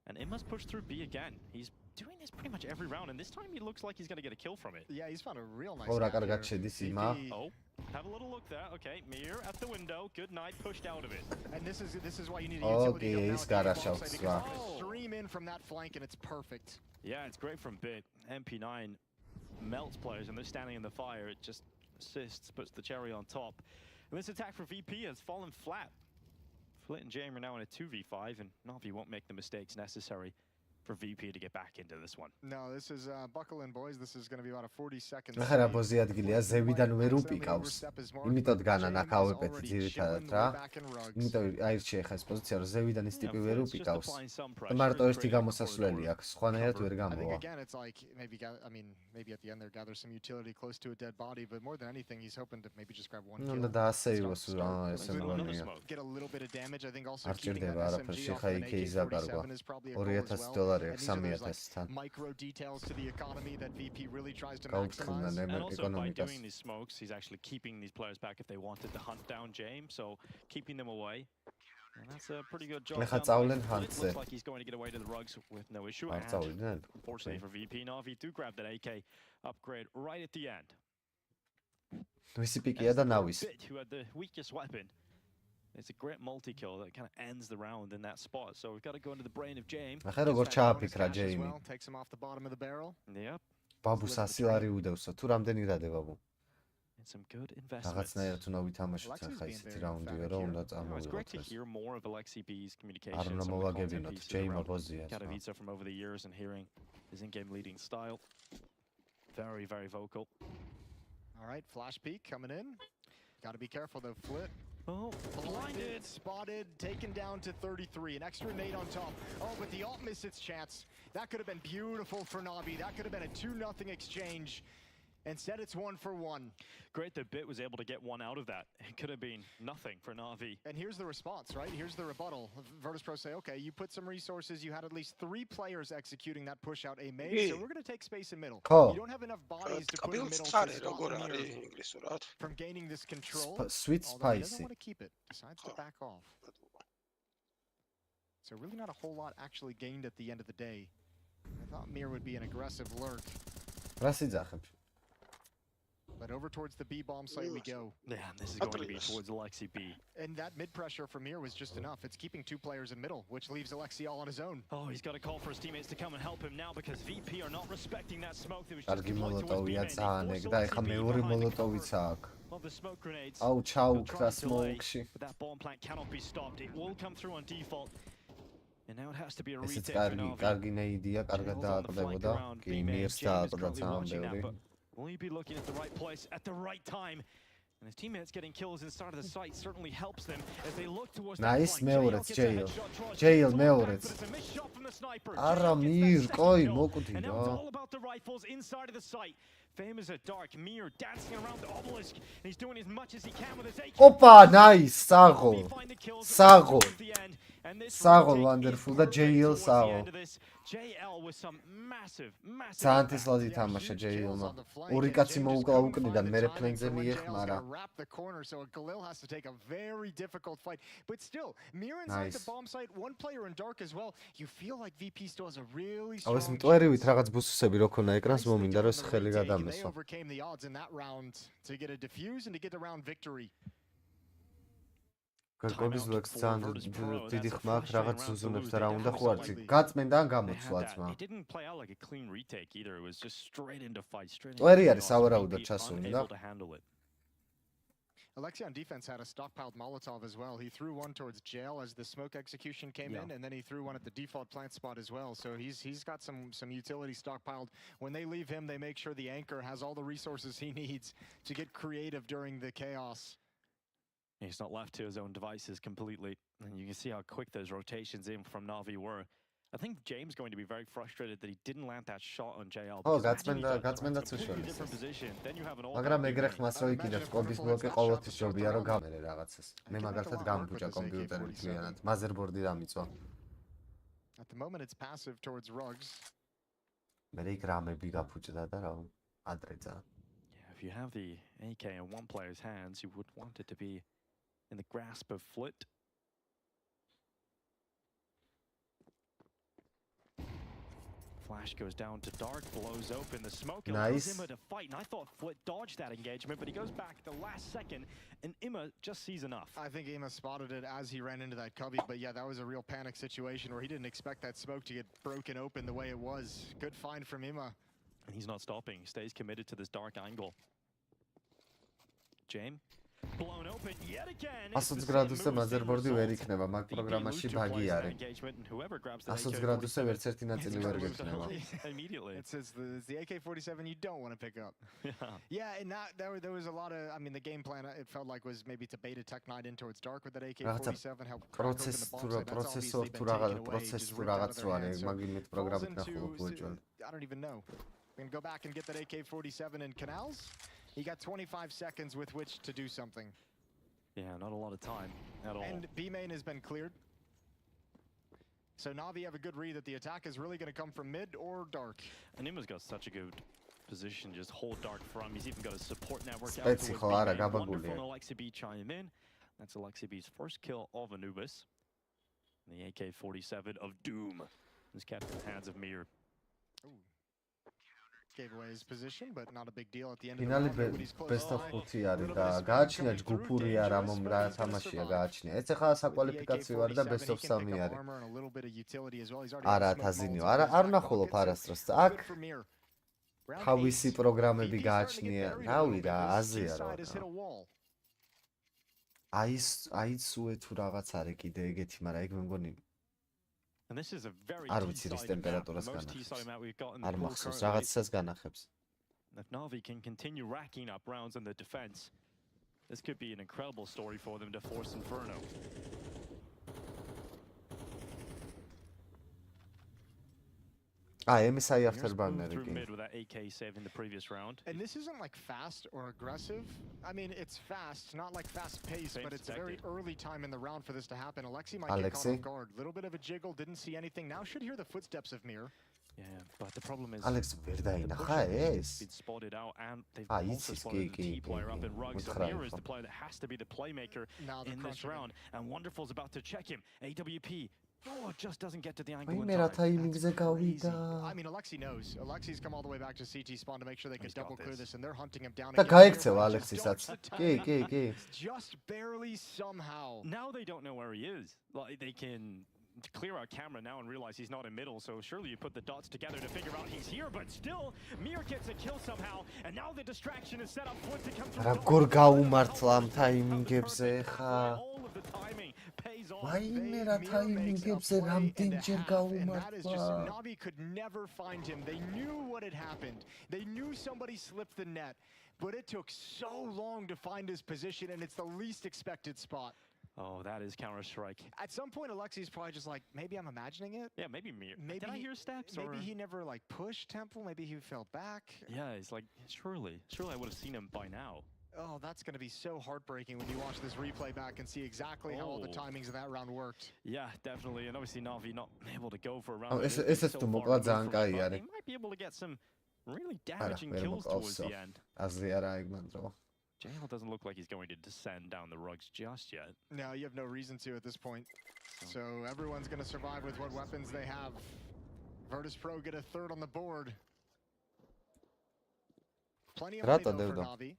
G: And it must push through B again. He's doing this pretty much every round, and this time he looks like he's going to get a kill from it.
F: Yeah, he's found a real nice
A: Oh, კარგად შედის იმა.
G: Oh, have a little look there. Okay, Mir at the window. Good night, pushed out of it.
F: And this is why you need a utility
A: Okay, he's got a shot.
F: Stream in from that flank, and it's perfect.
G: Yeah, it's great from Bit. MP9 melts players, and they're standing in the fire. It just assists, puts the cherry on top. And this attack for VP has fallen flat. Flit and Jam are now in a 2v5, and NaVi won't make the mistakes necessary for VP to get back into this one.
F: No, this is buckle in, boys. This is going to be about a 40 seconds.
A: ახლა ბოზი ადგილია ზევიდან ვერ უპიკავს. იმიტომ განან აქ ავეპეთ ძირითადად რა. იმიტომ აირჩიე ხა ეს პოზიცია რომ ზევიდან ის ტიპი ვერ უპიკავს. და მარტო ერთი გამოსასვლელი აქვს. სხვანაირად ვერ გამოვა.
F: Again, it's like maybe at the end there gather some utility close to a dead body, but more than anything he's hoping to maybe just grab one kill.
A: უნდა დაასეიროს რა ესე მგონია.
F: Get a little bit of damage. I think also
A: არ
F: keeping that
A: ჭირდება არაფერში ხა იქ იზაბარგვა. $2000
F: micro details to the economy that VP really tries to
A: maximize.
G: And also by doing these smokes, he's actually keeping these players back if they wanted to hunt down James, so keeping them away. And that's a pretty good job. Looks like he's going to get away to the rugs with no issue. And unfortunately for VP, NaVi do grab that AK upgrade right at the end. Bit, who had the weakest weapon. It's a great multi-kill that kind of ends the round in that spot. So we've got to go into the brain of James.
A: ახლა როგორ ჩააფიქრა ჯეიმი.
F: Takes him off the bottom of the barrel.
G: Yep.
A: ბაბუს 100 ლარი უდევსო. თუ რამდენი დადე ბაბუ?
G: And some good investments.
A: რაღაცნაირად უნდა ვითამაშოთ ახლა ისეთი რაუნდია რომ უნდა წამოვიღოთ.
G: It's great to hear more of Alexi B's communication.
A: არ უნდა მოვაგებინოთ ჯეიმა ბოზია.
G: Cavyas from over the years and hearing his in-game leading style. Very, very vocal.
F: All right, flash peek coming in. Got to be careful though, Flit.
G: Oh,
F: blinded, spotted, taken down to 33. An extra nade on top. Oh, but the ult missed its chance. That could have been beautiful for NaVi. That could have been a 2-0 exchange. Instead, it's 1-for-1.
G: Great that Bit was able to get one out of that. It could have been nothing for NaVi.
F: And here's the response, right? Here's the rebuttal. Virtus.pro say, okay, you put some resources. You had at least 3 players executing that push out A main, so we're going to take space in middle. You don't have enough bodies to put in middle to stop from gaining this control.
A: Sweet spicy.
F: He doesn't want to keep it. Decides to back off. So really not a whole lot actually gained at the end of the day. I thought Mir would be an aggressive lurk.
A: რა სიძახებ?
F: But over towards the B bomb site we go.
G: Yeah, this is going to be towards Alexi B.
F: And that mid pressure from here was just enough. It's keeping two players in middle, which leaves Alexi all on his own.
G: Oh, he's got to call for his teammates to come and help him now because VP are not respecting that smoke that was just
A: კარგი
G: deployed towards
A: მოლოტოვია
G: B-main.
A: ძალიან და ეხა მეორე მოლოტოვიც აქვს.
G: Well, the smoke grenades.
A: აუ
G: They'll
A: ჩაუქრა
G: try and delay,
A: smoke-ში.
G: but that bomb plant cannot be stopped. It will come through on default. And now it has to be a
A: ესეც
G: retake for
A: კარგი,
G: NaVi.
A: კარგი ნეიდია, კარგად დააკვდებოდა. კი, მიერს დააკვდა ძალიან ბევრი.
G: Will he be looking at the right place at the right time? And his teammates getting kills inside of the site certainly helps them as they look towards
A: Nice,
G: the
A: მეორეც jail. Jail მეორეც. არა მირ, კოი, მოკვდი
G: And now
A: რა.
G: it's all about the rifles inside of the site. Famous at dark, Mir dancing around the obelisk, and he's doing as much as he can with his AK.
A: ოპა, nice, საღო. საღო. საღო wonderful და JL საღო.
G: JL with some massive
A: ძალიან თესლად ითამაშა JL-მა. ორი კაცი მოუკლა უკნიდან, მერე ფლენგზე მიეხმარა.
F: Wrap the corner, so Galil has to take a very difficult fight. But still, Mir inside the bomb site, one player in dark as well. You feel like VP still has a really strong.
A: აუ ეს მტვერივით რაღაც ბუსუსები რო ქონა ეკრანს მომინდა რომ ეს ხელი გადამესვა.
F: They overcame the odds in that round to get a defuse and to get the round victory.
A: გოგობის ლექს ძალიან დიდი ხმა აქვს რაღაც ზუზუნებს და რა უნდა ხო არც გაწმენდა ან გამოცვლა ძმა.
G: It didn't play out like a clean retake either. It was just straight into fight, straight into.
A: ტვერი არის სავარაუდოდ ჩასული და
F: Alexi on defense had a stockpiled Molotov as well. He threw one towards jail as the smoke execution came in, and then he threw one at the default plant spot as well. So he's got some utility stockpiled. When they leave him, they make sure the anchor has all the resources he needs to get creative during the chaos.
G: He's not left to his own devices completely, and you can see how quick those rotations in from NaVi were. I think James going to be very frustrated that he didn't land that shot on JL.
A: Oh, გაწმენდა ცუშოლის. მაგრამ ეგრე ხმას რო იქიდებს კობის ბლოკი ყოველთვის ჯობია რომ გამერე რაღაცას. მე მაგალითად გამბუჭა კომპიუტერი მთლიანად. Motherboard-ი დამიწვა.
F: At the moment it's passive towards rugs.
A: მე იქ რამები გაფუჭდა და რა ადრე ძა.
G: Yeah, if you have the AK in one player's hands, you would want it to be in the grasp of Flit. Flash goes down to dark, blows open the smoke, and allows Imma to fight. And I thought Flit dodged that engagement, but he goes back the last second, and Imma just sees enough.
F: I think Imma spotted it as he ran into that cubby, but yeah, that was a real panic situation where he didn't expect that smoke to get broken open the way it was. Good find from Imma.
G: And he's not stopping, stays committed to this dark angle. James. Blown open yet again.
A: 100 გრადუსზე Motherboard-ი ვერ იქნება, მაგ პროგრამაში ბაგი არის. 100 გრადუსზე ვერც ერთი ნაწილი ვერ გექნება.
F: It says the AK-47 you don't want to pick up. Yeah, and there was a lot of, I mean, the game plan it felt like was maybe to bait a Tech 9 in towards dark with that AK-47, help crack open the bomb site. That's obviously been taken away, just ripped out of their hands. So falls into, I don't even know. We're going to go back and get that AK-47 in canals. He got 25 seconds with which to do something.
G: Yeah, not a lot of time at all.
F: And B main has been cleared. So NaVi have a good read that the attack is really going to come from mid or dark.
G: And Imma's got such a good position, just hold dark from. He's even got a support network out towards B-main. Wonderful Alexi B chime in. That's Alexi B's first kill of Anubis. And the AK-47 of Doom is kept in the hands of Mir.
F: Ooh. Gave away his position, but not a big deal at the end of the round. Everybody's close.
A: Best of 5 არის და გააჩნია ჯგუფურია რა რა თამაშია გააჩნია. ეს ახლა საკვალიფიკაციო არის და best of 3 არის. არა თაზინიო, არ ნახულობ არასდროს. აქ თავისი პროგრამები გააჩნია. რავი რა, აზია რა. აი სუე თუ რაღაც არის კიდე ეგეთი, მაგრამ ეგ მე მგონი
G: And this is a very
A: არ ვიცი რის ტემპერატურას განახებს. არ მახსოვს რაღაცას განახებს.
G: If NaVi can continue racking up rounds on the defense, this could be an incredible story for them to force Inferno.
A: MSI afterburner
G: through mid with that AK save in the previous round.
F: And this isn't like fast or aggressive. I mean, it's fast, not like fast pace, but it's a very early time in the round for this to happen. Alexi might get caught off guard. Little bit of a jiggle, didn't see anything. Now should hear the footsteps of Mir.
G: Yeah, but the problem is
A: Alex ვერ დაინახა ეს.
G: Been spotted out and they've also spotted the T player up in rugs. So Mir is the player that has to be the playmaker in this round. And Wonderful's about to check him. AWP Oh, just doesn't get to the
A: I
G: angle in
A: mean, რა
G: time.
A: timing-ზე გავიდა.
F: I mean, Alexi knows. Alexi's come all the way back to CT spawn to make sure they could double clear this, and they're hunting him down
A: და
F: again.
A: გაიქცევა ალექსისაც. კი.
F: Just barely somehow.
G: Now they don't know where he is. Like, they can clear our camera now and realize he's not in middle, so surely you put the dots together to figure out he's here, but still, Mir gets a kill somehow, and now the distraction is set up for it to come through.
A: როგორ გაუმართლა ამ ტაიმინგებზე ხა?
G: All of the timing pays off.
A: ვაიმე რა ტაიმინგებზე რამდენჯერ გაუმართლა?
F: NaVi could never find him. They knew what had happened. They knew somebody slipped the net, but it took so long to find his position, and it's the least expected spot.
G: Oh, that is Counter-Strike.
F: At some point, Alexi's probably just like, maybe I'm imagining it.
G: Yeah, maybe Mir.
F: Maybe
G: Did I hear steps?
F: Maybe
G: or?
F: he never like pushed Temple. Maybe he fell back.
G: Yeah, it's like, surely I would have seen him by now.
F: Oh, that's going to be so heartbreaking when you watch this replay back and see exactly how all the timings of that round worked.
G: Yeah, definitely. And obviously NaVi not able to go for a round.
A: Oh, ესეც თუ მოკლა ძალიან კაი არის.
G: They might be able to get some really damaging kills towards the end.
A: აზრი არა ეგმანდრო.
G: JL doesn't look like he's going to descend down the rugs just yet.
F: No, you have no reason to at this point. So everyone's going to survive with what weapons they have. Virtus Pro get a third on the board. Plenty of money though for NaVi.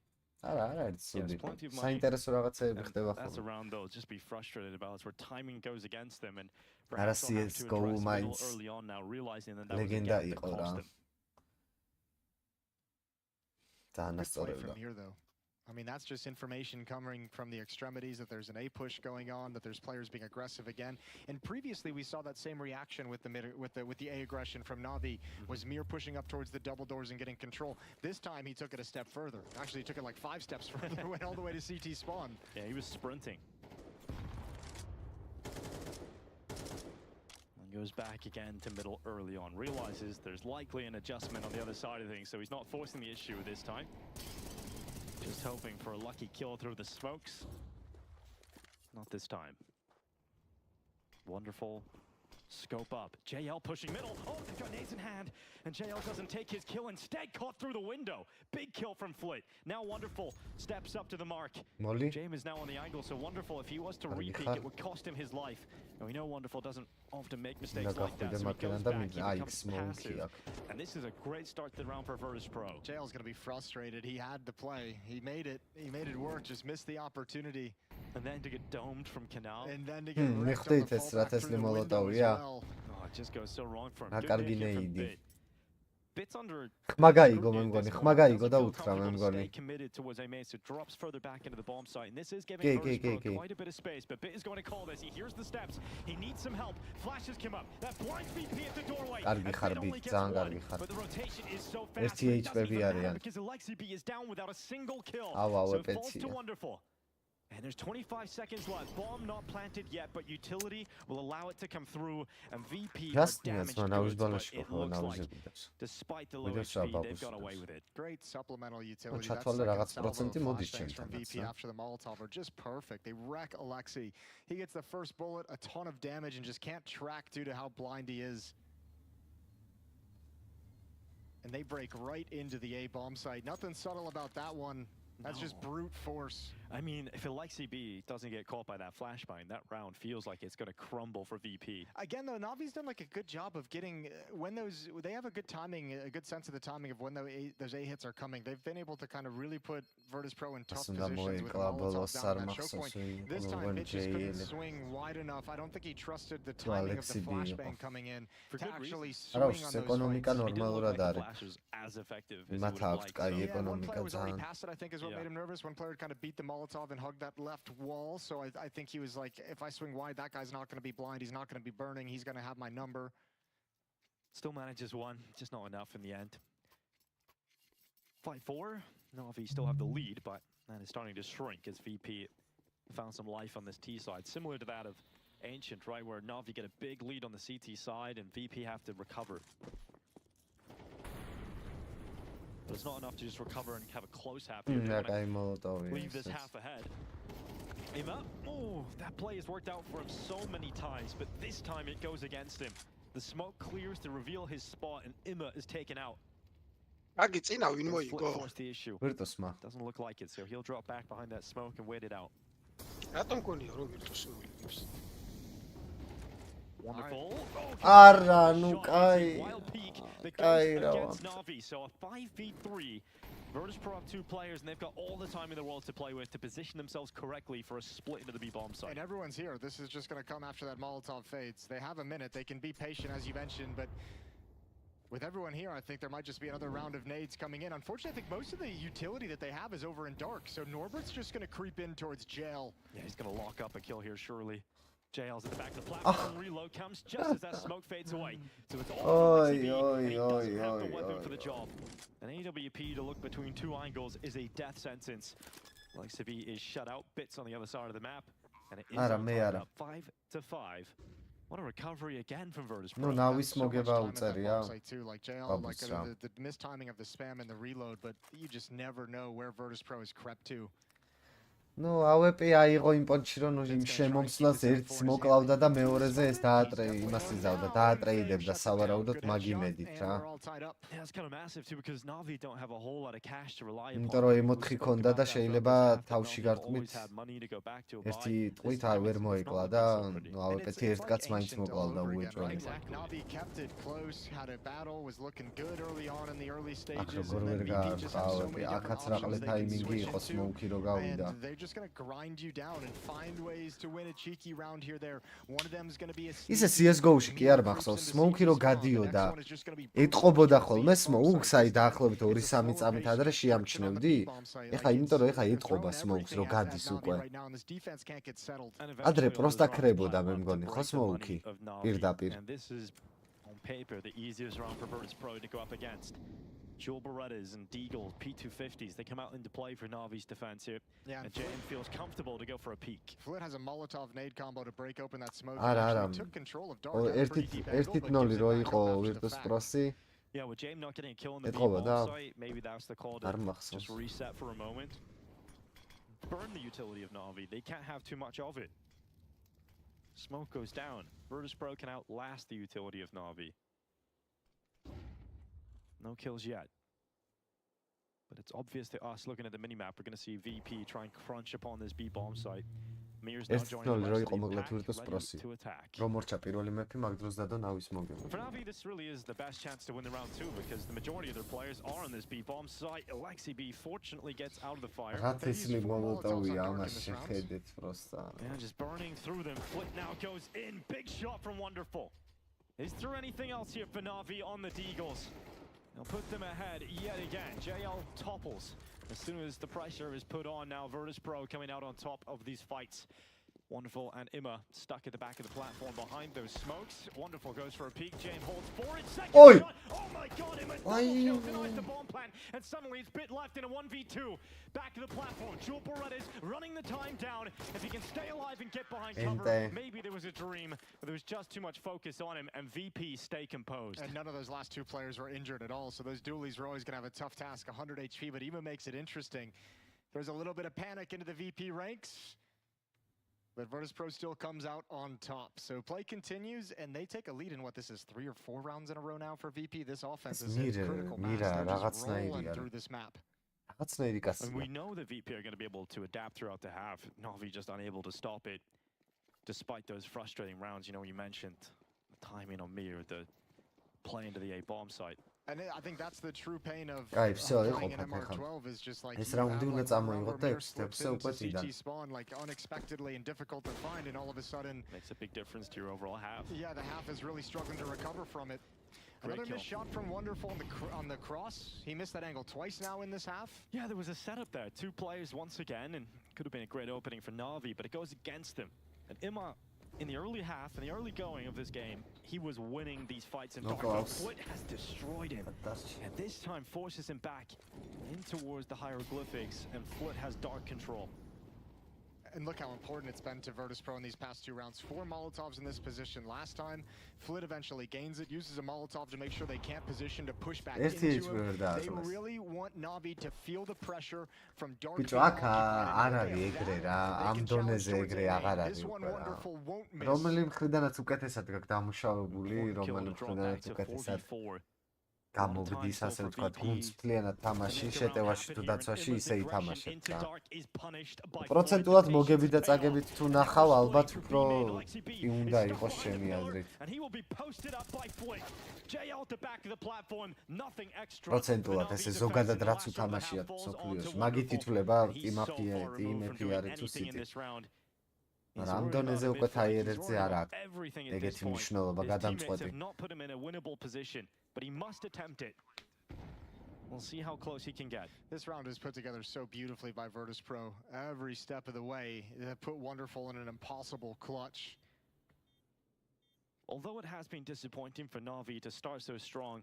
A: არა, it's საინტერესო რაღაცები ხდება
G: That's
A: ხოლმე.
G: around though, just be frustrated about it, where timing goes against them and
A: არა
G: perhaps they'll have to
A: CSGO
G: address middle
A: mains
G: early on now, realizing that that was a
A: ლეგენდა
G: gap that
A: იყო რა.
G: cost them.
A: ძალიან
F: Good play
A: ასწორებდა.
F: from here though. I mean, that's just information coming from the extremities that there's an A push going on, that there's players being aggressive again. And previously, we saw that same reaction with the A aggression from NaVi. Was Mir pushing up towards the double doors and getting control. This time, he took it a step further. Actually, he took it like 5 steps further, went all the way to CT spawn.
G: Yeah, he was sprinting. And goes back again to middle early on. Realizes there's likely an adjustment on the other side of things, so he's not forcing the issue this time. Just hoping for a lucky kill through the smokes. Not this time. Wonderful. Scope up. JL pushing middle. Oh, they've got nades in hand. And JL doesn't take his kill. Instead, caught through the window. Big kill from Flit. Now Wonderful steps up to the mark. James is now on the angle, so Wonderful, if he was to repeat, it would cost him his life. And we know Wonderful doesn't often make mistakes like that, so he goes back, he becomes passive. And this is a great start to the round for Virtus Pro.
F: JL's going to be frustrated. He had to play. He made it work, just missed the opportunity.
G: And then to get domed from Canal.
F: And then to get wrecked on the fallback through the window as well.
G: Oh, it just goes so wrong for him.
A: რა კარგი ნეიდი.
G: Bits under.
A: ხმა გაიგო მე მგონი, ხმა გაიგო და უთხრა მე მგონი.
G: Committed towards a main, so drops further back into the bomb site, and this is giving Virtus Pro quite a bit of space. But Bit is going to call this. He hears the steps. He needs some help. Flashes come up. That blinds VP at the doorway.
A: კარგი ხარ Bit, ძალიან კარგი ხარ.
G: But the rotation is so fast.
A: 1 HP-ები არიან.
G: Because Alexi B is down without a single kill.
A: აუ,
G: So it falls
A: ეპეცია.
G: to Wonderful. And there's 25 seconds left. Bomb not planted yet, but utility will allow it to come through. And VP are damaged goods, but it looks like, despite the low HP, they've got away with it.
F: Great supplemental utility.
A: ჩათვალე
F: That
A: რაღაც
F: second salvo
A: პროცენტი
F: of
A: მოდის
F: flashbangs from
A: ჩემთანაც.
F: VP after the Molotov are just perfect. They wreck Alexi. He gets the first bullet, a ton of damage, and just can't track due to how blind he is. And they break right into the A bomb site. Nothing subtle about that one. That's just brute force.
G: I mean, if Alexi B doesn't get caught by that flashbang, that round feels like it's going to crumble for VP.
F: Again, though, NaVi's done like a good job of getting when they have a good timing, a good sense of the timing of when those A hits are coming. They've been able to kind of really put Virtus Pro in tough positions with Molotovs down that choke point. This time, Mitch just couldn't swing wide enough. I don't think he trusted the timing of the flashbang coming in to actually swing on those
G: flashes as effective as
A: მათ აქვს კაი
F: one
A: ეკონომიკა
F: player was already
A: ძალიან.
F: past it, I think, is what made him nervous. One player kind of beat the Molotov and hugged that left wall, so I think he was like, if I swing wide, that guy's not going to be blind, he's not going to be burning, he's going to have my number.
G: Still manages one, just not enough in the end. Fight 4. NaVi still have the lead, but that is starting to shrink as VP found some life on this T side, similar to that of Ancient, right, where NaVi get a big lead on the CT side and VP have to recover. But it's not enough to just recover and have a close half. Leave this half ahead. Ima, oh, that play has worked out for him so many times, but this time it goes against him. The smoke clears to reveal his spot, and Ima is taken out. Force the issue. Doesn't look like it, so he'll drop back behind that smoke and wait it out. Wonderful.
A: Ara, nu kai. Kai rawa.
G: NaVi, so a 5v3. Virtus Pro have 2 players, and they've got all the time in the world to play with to position themselves correctly for a split into the B-bomb site.
F: And everyone's here. This is just going to come after that Molotov fades. They have a minute. They can be patient, as you mentioned, but with everyone here, I think there might just be another round of nades coming in. Unfortunately, I think most of the utility that they have is over in dark, so Norbert's just going to creep in towards jail.
G: Yeah, he's going to lock up a kill here, surely. JL's at the back of the platform. Reload comes just as that smoke fades away. So it's all for XCB, and he doesn't have the weapon for the job. An AWP to look between 2 angles is a death sentence. XCB is shut out, bits on the other side of the map, and it is up 5-5. What a recovery again from Virtus Pro.
A: No, now we smoke about yeah.
F: Like JL, like the mistiming of the spam and the reload, but you just never know where Virtus Pro has crept to.
A: ნუ AWP აიღო იმ პონჩი რომ იმ შემომსვლას ერთს მოკლავდა და მეორეზე ეს იმას იზავდა დაატრეიდებდა სავარაუდოდ მაგი მედით რა. იმიტომ რომ M4 ქონდა და შეიძლება თავში გარტყმით ერთი ტყვით არ ვერ მოეკლა და AWP-ი ერთ კაც მაინც მოკლავდა უეჭველი. აქ როგორ ვერ გაარყა AWP, აქაც რაყლე ტაიმინგი იყო სმოუკი რო გავიდა.
F: Just going to grind you down and find ways to win a cheeky round here there. One of them is going to be a
A: Is a CSGO-ში კი არ მახსოვს სმოუკი რო გადიოდა. ეტყობოდა ხოლმე სმოუკს აი დაახლოებით 2-3 წამით ადრე შეამჩნევდი. ეხლა იმიტომ რომ ეხლა ეტყობა სმოუკს რო გადის უკვე. ადრე პროსტა ქრებოდა მე მგონი ხო სმოუკი პირდაპირ.
G: On paper the easiest round for Virtus Pro to go up against. Dual Berettas and Deagles, P250s, they come out into play for NaVi's defense here. Yeah, and JM feels comfortable to go for a peek.
F: Flit has a Molotov nade combo to break open that smoke.
A: He
F: took control of dark.
A: ერთით-ნოლი რო იყო Virtus Pro-ი.
G: Yeah, with JM not getting a kill on the B-bomb site, maybe that's the call to just reset for a moment. Burn the utility of NaVi. They can't have too much of it. Smoke goes down. Virtus Pro can outlast the utility of NaVi. No kills yet. But it's obvious to us looking at the minimap, we're going to see VP try and crunch upon this B-bomb site. Mir's now joining the rest of the pack, ready to attack. For NaVi, this really is the best chance to win the round 2 because the majority of their players are on this B-bomb site. XCB fortunately gets out of the fire. Yeah, just burning through them. Flit now goes in. Big shot from Wonderful. Is there anything else here for NaVi on the Deagles? They'll put them ahead yet again. JL topples as soon as the pressure is put on. Now Virtus Pro coming out on top of these fights. Wonderful and Imma stuck at the back of the platform behind those smokes. Wonderful goes for a peek. James holds forward. Second shot. Oh my god, Imma double denies the bomb plant. And suddenly it's bit left in a 1v2. Back to the platform. Dual Berettas running the time down. If he can stay alive and get behind cover, maybe there was a dream. But there was just too much focus on him. And VP stay composed.
F: And none of those last 2 players were injured at all. So those dualies were always going to have a tough task. 100 HP, but Imma makes it interesting. There's a little bit of panic into the VP ranks. But Virtus Pro still comes out on top. So play continues, and they take a lead in what this is 3 or 4 rounds in a row now for VP. This offense is in critical mass. They're just rolling through this map.
G: And we know that VP are going to be able to adapt throughout the half. NaVi just unable to stop it, despite those frustrating rounds. You know, you mentioned the timing on Mir, the play into the A bomb site.
F: And I think that's the true pain of playing in MR12 is just like
A: ეს რაუნდი უნდა წამოიღო და 6 steps-ზე უკვე წიდან.
F: Spawn like unexpectedly and difficult to find, and all of a sudden
G: makes a big difference to your overall half.
F: Yeah, the half is really struggling to recover from it. Another missed shot from Wonderful on the cross. He missed that angle twice now in this half.
G: Yeah, there was a setup there. 2 players once again, and could have been a great opening for NaVi, but it goes against him. And Imma, in the early half, in the early going of this game, he was winning these fights in dark. Flit has destroyed him. And this time forces him back in towards the hieroglyphics, and Flit has dark control.
F: And look how important it's been to Virtus Pro in these past 2 rounds. 4 Molotovs in this position last time. Flit eventually gains it, uses a Molotov to make sure they can't position to push back into him. They really want NaVi to feel the pressure from dark.
A: This one Wonderful won't miss. გამოვიდის ასე ვთქვათ, გუნდსფრთლიანად თამაში, შეტევაში თუ დაცვაში ისე ითამაშებთ რა. პროცენტულად მოგებით და წაგებით თუ ნახავ, ალბათ უფრო კი უნდა იყოს ჩემი აზრით. პროცენტულად ესე ზოგადად რაც უთამაშიათ მსოფლიოში, მაგით ითვლება ტიმები არის თუ სიტი. ამ დონეზე უკვე თაიერებზე არ აქვს ეგეთი მნიშვნელობა გადამწყვეტი.
G: But he must attempt it. We'll see how close he can get.
F: This round is put together so beautifully by Virtus Pro. Every step of the way, they put wonderful in an impossible clutch.
G: Although it has been disappointing for NaVi to start so strong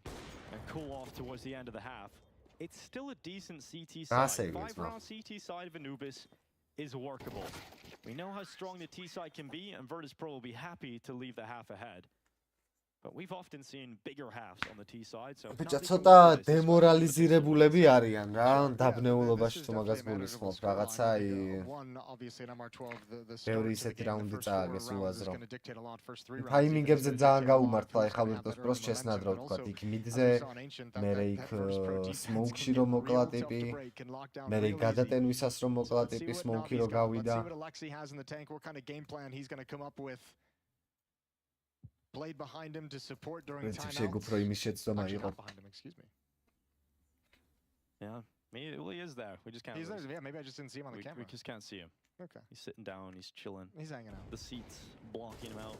G: and cool off towards the end of the half, it's still a decent CT side. 5-round CT side of Anubis is workable. We know how strong the T side can be, and Virtus Pro will be happy to leave the half ahead. But we've often seen bigger halves on the T side, so
A: ბიჭა ცოტა დემორალიზირებულები არიან რა, დაბნეულობაში თუ მაგას გულისხმობ რაღაცა ბევრი ისეთი რაუნდი წააგეს უაზრო. ტაიმინგებზე ძალიან გაუმართლა ეხლა Virtus Pro-ს შესნადრო ვთქვათ, იქ მიდზე, მერე იქ სმოუკში რომ მოკლა ტიპი, მერე გადატენვისას რომ მოკლა ტიპი სმოუკი რო გავიდა.
F: Played behind him to support during
A: Yeah,
G: well, he is there. We just can't.
F: He's there. Yeah, maybe I just didn't see him on the camera.
G: We just can't see him.
F: Okay.
G: He's sitting down. He's chilling.
F: He's hanging out.
G: The seats blocking him out.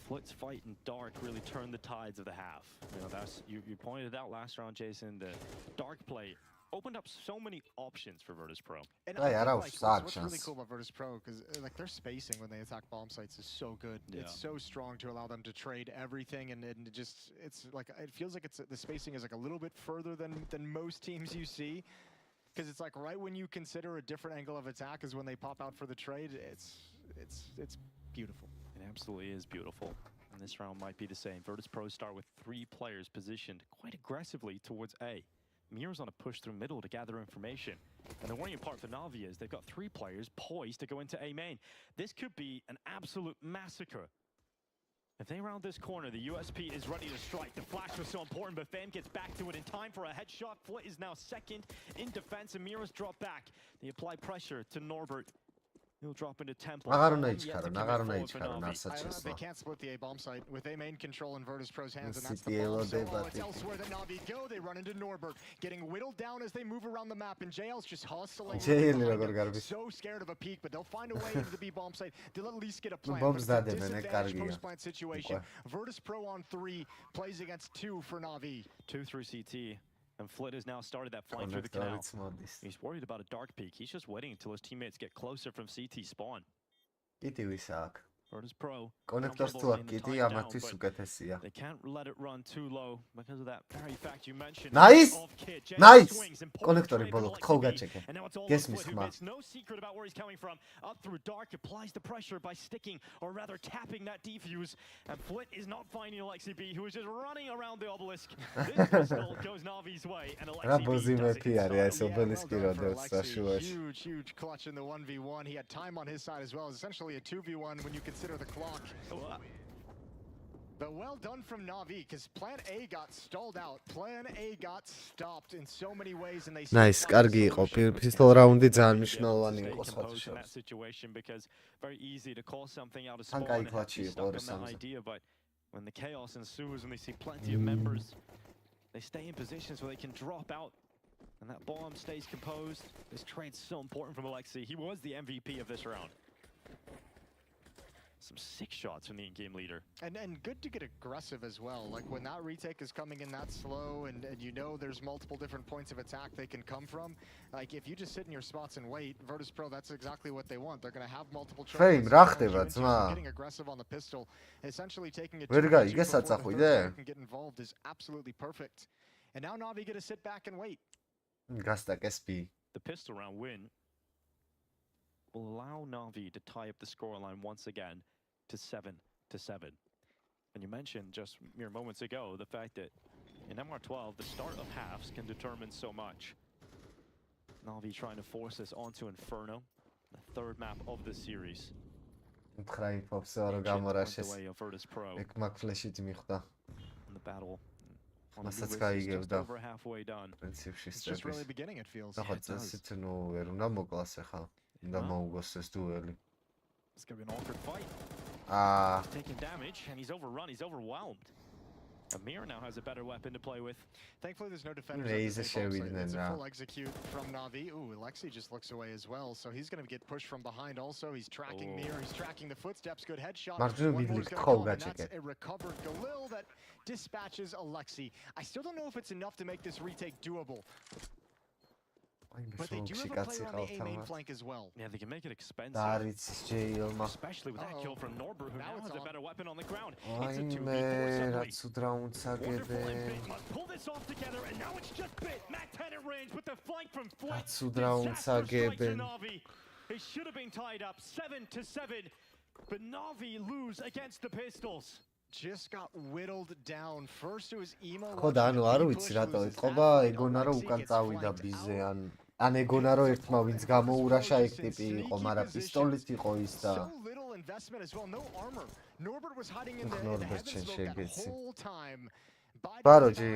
G: Flit's fight in dark really turned the tides of the half. You know, that's you pointed out last round, Jason. The dark play opened up so many options for Virtus Pro.
F: And what's really cool about Virtus Pro, because like their spacing when they attack bomb sites is so good. Yeah. It's so strong to allow them to trade everything, and just it's like it feels like the spacing is like a little bit further than most teams you see, because it's like right when you consider a different angle of attack is when they pop out for the trade. It's beautiful.
G: It absolutely is beautiful. And this round might be the same. Virtus Pro start with 3 players positioned quite aggressively towards A. Mirror's on a push through middle to gather information. And the worrying part for NaVi is they've got 3 players poised to go into A main. This could be an absolute massacre. If they round this corner, the USP is ready to strike. The flash was so important, but Fam gets back to it in time for a headshot. Flit is now second in defense, and Mirror's dropped back. They apply pressure to Norbert. He'll drop into temple.
F: They can't split the A bomb site with A main control in Virtus Pro's hands, and that's the bomb. So it's elsewhere that NaVi go. They run into Norbert, getting whittled down as they move around the map, and JL's just hustling. So scared of a peek, but they'll find a way into the B bomb site. They'll at least get a plan. Disadvantage post-plant situation. Virtus Pro on 3 plays against 2 for NaVi.
G: 2 through CT. And Flit has now started that flank through the canal. He's worried about a dark peek. He's just waiting until his teammates get closer from CT spawn. Virtus Pro. They can't let it run too low because of that very fact you mentioned.
A: Nice! Nice! Connector bolo khogacheke. Gesmis khma.
H: It's no secret about where he's coming from. Up through dark, applies the pressure by sticking or rather tapping that defuse. And Flit is not finding Alexi who is just running around the obelisk. This pistol goes NaVi's way, and Alexi
F: does it. Huge clutch in the 1v1. He had time on his side as well. It's essentially a 2v1 when you consider the clock. But well done from NaVi, because Plan A got stalled out. Plan A got stopped in so many ways, and they
A: nice. კარგი იყო. Pistol round-ი ძალიან მნიშვნელოვანი იყო
G: in that situation because very easy to call something out of spawn and stuck on that idea, but when the chaos ensues and they see plenty of members, they stay in positions where they can drop out. And that bomb stays composed. This trade's so important from Alexi. He was the MVP of this round. Some 6 shots from the in-game leader.
F: And good to get aggressive as well. Like when that retake is coming in that slow and you know there's multiple different points of attack they can come from. Like if you just sit in your spots and wait, Virtus Pro, that's exactly what they want. They're going to have multiple trades. Getting aggressive on the pistol, essentially taking it before they can get involved is absolutely perfect. And now NaVi get to sit back and wait.
G: The pistol round win will allow NaVi to tie up the scoreline once again to 7-7. And you mentioned just mere moments ago the fact that in MR12 the start of halves can determine so much. NaVi trying to force this onto Inferno, the 3rd map of the series. On the battle.
A: მასაც გაიგებდა.
G: Over halfway done.
A: პრინციპში
F: It's just really beginning, it feels.
A: ხო, წესით ნუ ვერ უნდა მოკლას ახლა. უნდა მოუგოს ეს დუელი.
G: It's going to be an awkward fight.
A: He's
G: taking damage and he's overrun, he's overwhelmed. Amir now has a better weapon to play with.
F: Thankfully, there's no defenders. It's a full execute from NaVi. Ooh, Alexi just looks away as well, so he's going to get pushed from behind also. He's tracking Mir, he's tracking the footsteps. Good headshot. One more is gonna come, and that's a recovered Galil that dispatches Alexi. I still don't know if it's enough to make this retake doable. But they do have a player on the A main flank as well.
G: Yeah, they can make it expensive. Especially with that kill from Norbert, who now has a better weapon on the ground. It's a 2v4 suddenly. Wonderful and Bit must pull this off together, and now it's just Bit. Mac-10 at range with the flank from Flick. Disaster strike to NaVi. They should have been tied up 7-7, but NaVi lose against the Pistols.
F: Just got whittled down. First it was Emo.
A: ხო და ანუ არ ვიცი რატო ეთყობა, ეგონა რომ უკან წავიდა ბიზე, ან ეგონა რომ ერთმა ვინც გამოურაშა ეგ ტიპი იყო, მაგრამ პისტოლით იყო ის და
F: So little investment as well, no armor. Norbert was hiding in the heaven smoke that whole time.
A: ბარო ჯი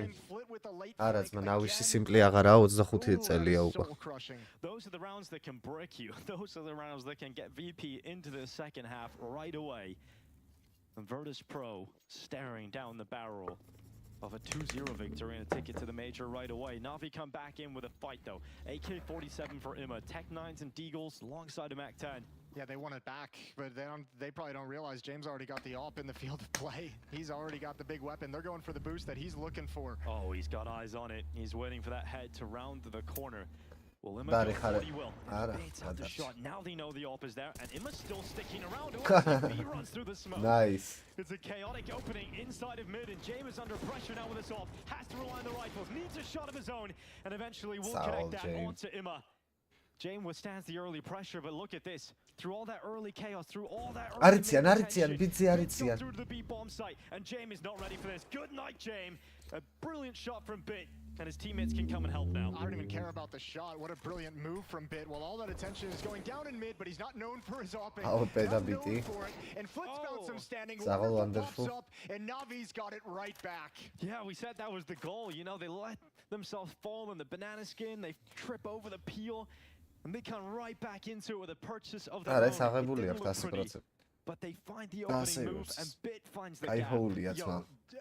A: არა ძმა ნავიში სიმპლი აღარაა 25 წელია უკვე.
G: Those are the rounds that can break you. Those are the rounds that can get VP into the second half right away. And Virtus Pro staring down the barrel of a 2-0 victory and a ticket to the major right away. NaVi come back in with a fight though. AK-47 for Imma, Tech 9s and Deagles alongside a Mac-10.
F: Yeah, they want it back, but they probably don't realize James already got the AWP in the field of play. He's already got the big weapon. They're going for the boost that he's looking for.
G: Oh, he's got eyes on it. He's waiting for that head to round the corner. Well, Imma goes for what he will. Baits out the shot. Now they know the AWP is there, and Imma's still sticking around. He runs through the smoke.
A: Nice.
G: It's a chaotic opening inside of mid, and James is under pressure now with this AWP. Has to rely on the rifles. Needs a shot of his own, and eventually will connect that onto Imma. James withstands the early pressure, but look at this. Through all that early chaos, through all that early tension, through to the B bomb site, and James is not ready for this. Good night, James. A brilliant shot from Bit, and his teammates can come and help now.
F: I don't even care about the shot. What a brilliant move from Bit. Well, all that attention is going down in mid, but he's not known for his offense. Not known for it. And Flick's found some standing. Wonderful. Up, and NaVi's got it right back.
G: Yeah, we said that was the goal. You know, they let themselves fall in the banana skin. They trip over the peel. And they come right back into it with a purchase of their own. But they find the opening move, and Bit finds the gap.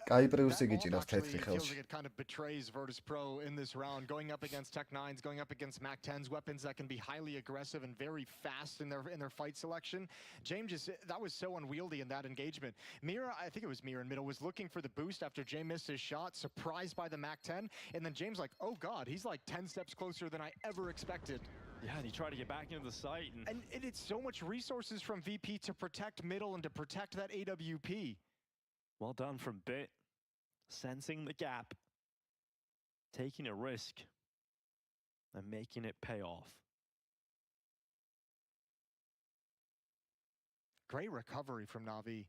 F: It kind of betrays Virtus Pro in this round, going up against Tech 9s, going up against Mac-10s, weapons that can be highly aggressive and very fast in their fight selection. James just, that was so unwieldy in that engagement. Mira, I think it was Mira in middle, was looking for the boost after James missed his shot, surprised by the Mac-10, and then James like, oh god, he's like 10 steps closer than I ever expected.
G: Yeah, and he tried to get back into the site.
F: And it's so much resources from VP to protect middle and to protect that AWP.
G: Well done from Bit. Sensing the gap. Taking a risk. And making it pay off.
F: Great recovery from NaVi.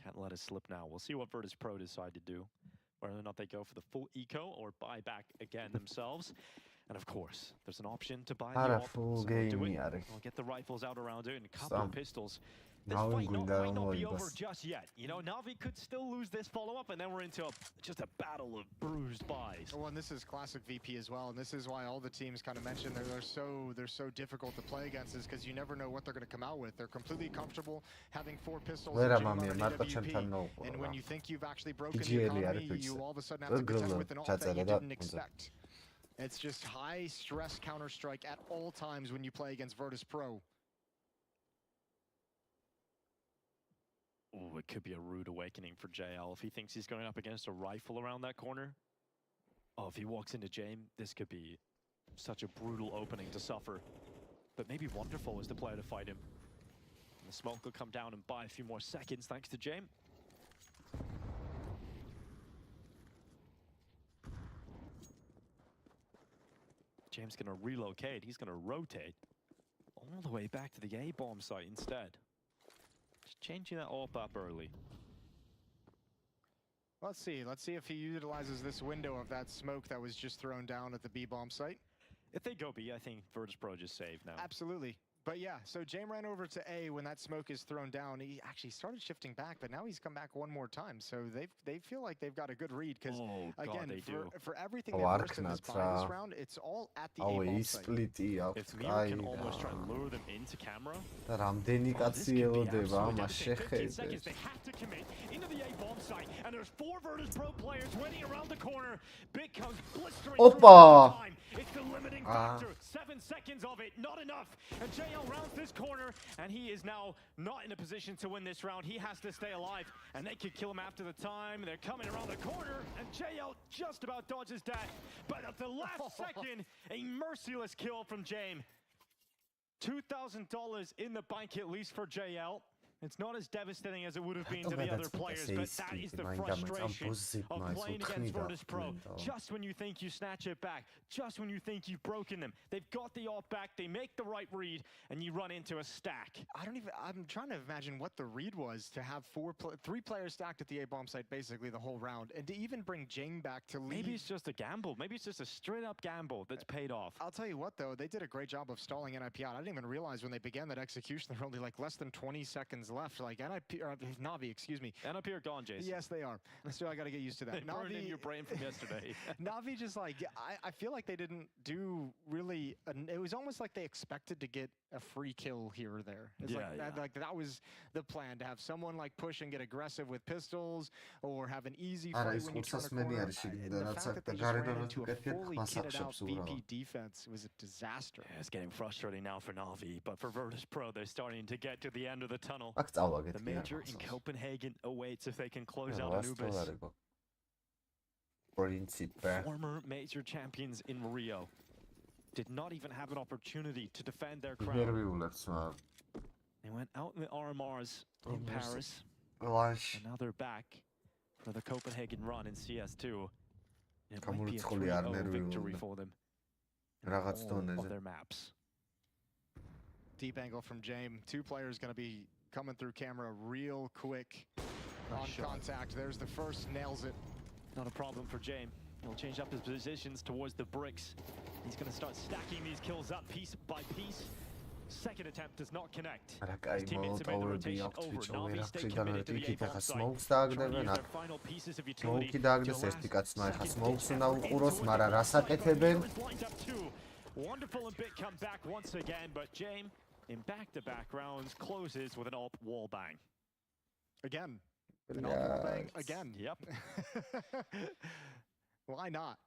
G: Can't let it slip now. We'll see what Virtus Pro decide to do. Whether or not they go for the full eco or buy back again themselves. And of course, there's an option to buy the AWP. So we'll get the rifles out around it and a couple of pistols. This fight might not be over just yet. You know, NaVi could still lose this follow-up, and then we're into just a battle of bruised buys.
F: Well, and this is classic VP as well, and this is why all the teams kind of mentioned they're so difficult to play against, is because you never know what they're going to come out with. They're completely comfortable having 4 pistols and AWP, and when you think you've actually broken the economy, you all of a sudden have to contend with an AWP that you didn't expect. It's just high stress Counter-Strike at all times when you play against Virtus Pro.
G: Oh, it could be a rude awakening for JL if he thinks he's going up against a rifle around that corner. Oh, if he walks into James, this could be such a brutal opening to suffer. But maybe Wonderful is the player to fight him. And the smoke will come down and buy a few more seconds thanks to James. James going to relocate. He's going to rotate all the way back to the A-bomb site instead. Just changing that AWP up early.
F: Let's see if he utilizes this window of that smoke that was just thrown down at the B-bomb site.
G: If they go B, I think Virtus Pro just saved now.
F: Absolutely. But yeah, so Jame ran over to A when that smoke is thrown down. He actually started shifting back, but now he's come back one more time. So they feel like they've got a good read because again, for everything they've lost in this round, it's all at the A bomb site.
G: If Mira can almost try and lure them into camera.
A: და რამდენი კაცი ელოდება ამას შეხედეთ.
H: They have to commit into the A bomb site, and there's 4 Virtus Pro players waiting around the corner. Big comes blistering through time. It's the limiting factor. 7 seconds of it, not enough. And JL rounds this corner, and he is now not in a position to win this round. He has to stay alive, and they could kill him after the time. They're coming around the corner, and JL just about dodges that. But at the last second, a merciless kill from Jame. $2,000 in the bank at least for JL. It's not as devastating as it would have been to the other players, but that is the frustration of playing against Virtus Pro. Just when you think you snatch it back, just when you think you've broken them, they've got the ult back, they make the right read, and you run into a stack.
F: I'm trying to imagine what the read was to have 3 players stacked at the A bomb site basically the whole round, and to even bring Jame back to lead.
G: Maybe it's just a gamble. Maybe it's just a straight up gamble that's paid off.
F: I'll tell you what though, they did a great job of stalling NIP out. I didn't even realize when they began that execution there were only like less than 20 seconds left. Like NIP, or NaVi, excuse me.
G: NIP are gone, Jason.
F: Yes, they are. So I got to get used to that.
G: They burned in your brain from yesterday.
F: NaVi just like, I feel like they didn't do really, it was almost like they expected to get a free kill here or there. It's like that was the plan, to have someone like push and get aggressive with pistols, or have an easy fight when you turn a corner. The fact that they just ran into a fully kitted out VP defense was a disaster.
G: Yeah, it's getting frustrating now for NaVi, but for Virtus Pro, they're starting to get to the end of the tunnel. The major in Copenhagen awaits if they can close out Anubis. Former major champions in Rio did not even have an opportunity to defend their crown. They went out in the RMRs in Paris, and now they're back for the Copenhagen run in CS2. It might be a 3-0 victory for them in all of their maps.
F: Deep angle from Jame. 2 players going to be coming through camera real quick on contact. There's the first, nails it.
G: Not a problem for Jame. He'll change up his positions towards the bricks. He's going to start stacking these kills up piece by piece. Second attempt does not connect. His teammates have made the rotation over. NaVi stay committed to the A bomb site. Trying to use their final pieces of utility. Wonderful and big come back once again, but Jame, in back-to-back rounds, closes with an AWP wall bang.
F: Again. An AWP wall bang again.
G: Yep.
F: Why not?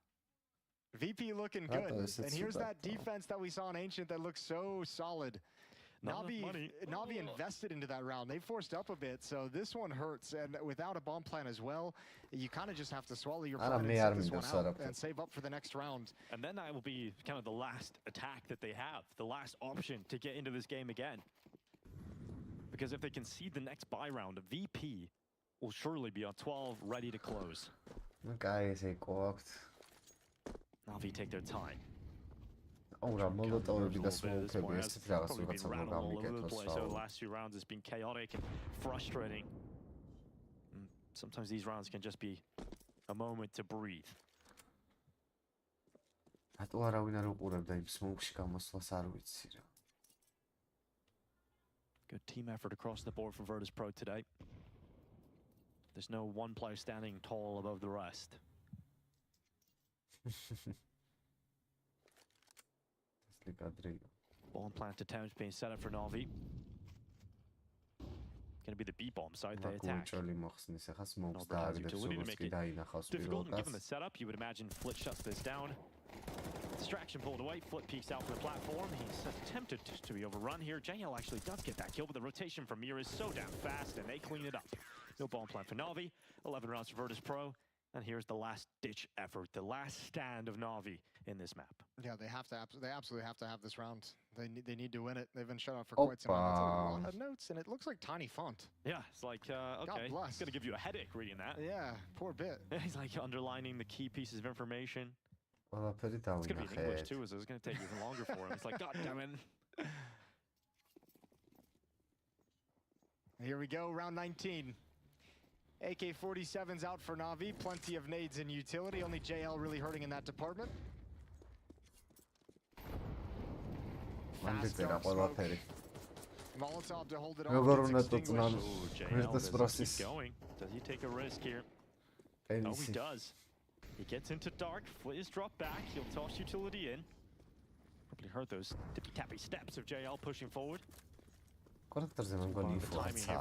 F: VP looking good. And here's that defense that we saw in Ancient that looks so solid. NaVi invested into that round. They forced up a bit, so this one hurts. And without a bomb plan as well, you kind of just have to swallow your pride and set this one out and save up for the next round.
G: And then that will be kind of the last attack that they have, the last option to get into this game again. Because if they concede the next buy round, VP will surely be on 12, ready to close. NaVi take their time.
A: The
G: last 2 rounds has been chaotic and frustrating. And sometimes these rounds can just be a moment to breathe. Good team effort across the board for Virtus Pro today. There's no one player standing tall above the rest. Bomb plant attempts being set up for NaVi. Gonna be the B bomb side. They attack. Utility to make it difficult, and given the setup, you would imagine Flit shuts this down. Distraction pulled away. Flit peeks out from the platform. He's attempted to be overrun here. JL actually does get that kill, but the rotation from Mira is so damn fast, and they clean it up. No bomb plant for NaVi. 11 rounds for Virtus Pro. And here's the last-ditch effort, the last stand of NaVi in this map.
F: Yeah, they absolutely have to have this round. They need to win it. They've been shut out for quite some time. It's a lot of notes, and it looks like tiny font.
G: Yeah, it's like, okay, it's going to give you a headache reading that.
F: Yeah, poor bit.
G: He's like underlining the key pieces of information. It's going to be in English too, so it's going to take even longer for him. It's like, God damn it.
F: Here we go, round 19. AK-47's out for NaVi. Plenty of nades in utility. Only JL really hurting in that department. fast
A: Manditera
F: dark smoke.
A: ყველაფერი.
F: Molotov to hold it
A: როგორ
F: off.
A: უნდა
F: Gets
A: წუწნან
F: extinguished.
A: ვირტუს პროსის.
G: Does he take a risk here? Oh,
A: ტენისი.
G: he does. He gets into dark. Flit is dropped back. He'll toss utility in. Probably heard those tippy tappy steps of JL pushing forward.
A: Კონექტორზე მან მგონი ინფორმაცია.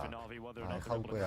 A: აი ხა უკვე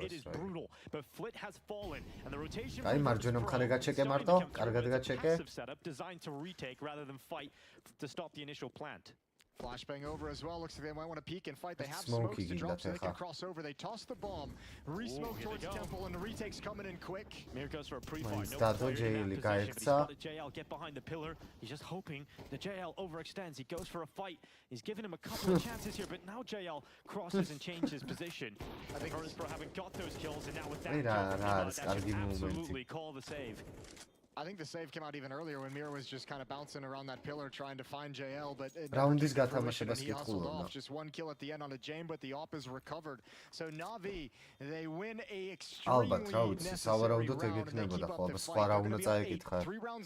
G: It is brutal, but Flit has fallen, and the rotation.
A: აი მარჯვენა მხარე გაჩეკე მარტო, კარგად გაჩეკე.
G: Setup designed to retake rather than fight to stop the initial plant.
F: Flashbang over as well. Looks like they might want to peek and fight. They have smokes to drop so they can cross over. They toss the bomb. Re-smoke towards Temple, and the retake's coming in quick.
G: Mir goes for a pre-fire.
A: No player in that position,
G: but JL get behind the pillar. He's just hoping the JL overextends. He goes for a fight. He's given him a couple of chances here, but now JL crosses and changes position. I think Virtus.pro haven't got those kills, and now with that, that should absolutely call the save.
F: I think the save came out even earlier when Mir was just kind of bouncing around that pillar trying to find JL, but
A: Roundis გათამაშებას
F: he hustled off.
A: კითხულობდა.
F: Just one kill at the end on a Jane, but the op is recovered. So NaVi, they win a extremely
A: ალბათ რა ვიცი, სავარაუდოდ ეგ იქნებოდა ხო, სხვა რა უნდა წაიკითხა.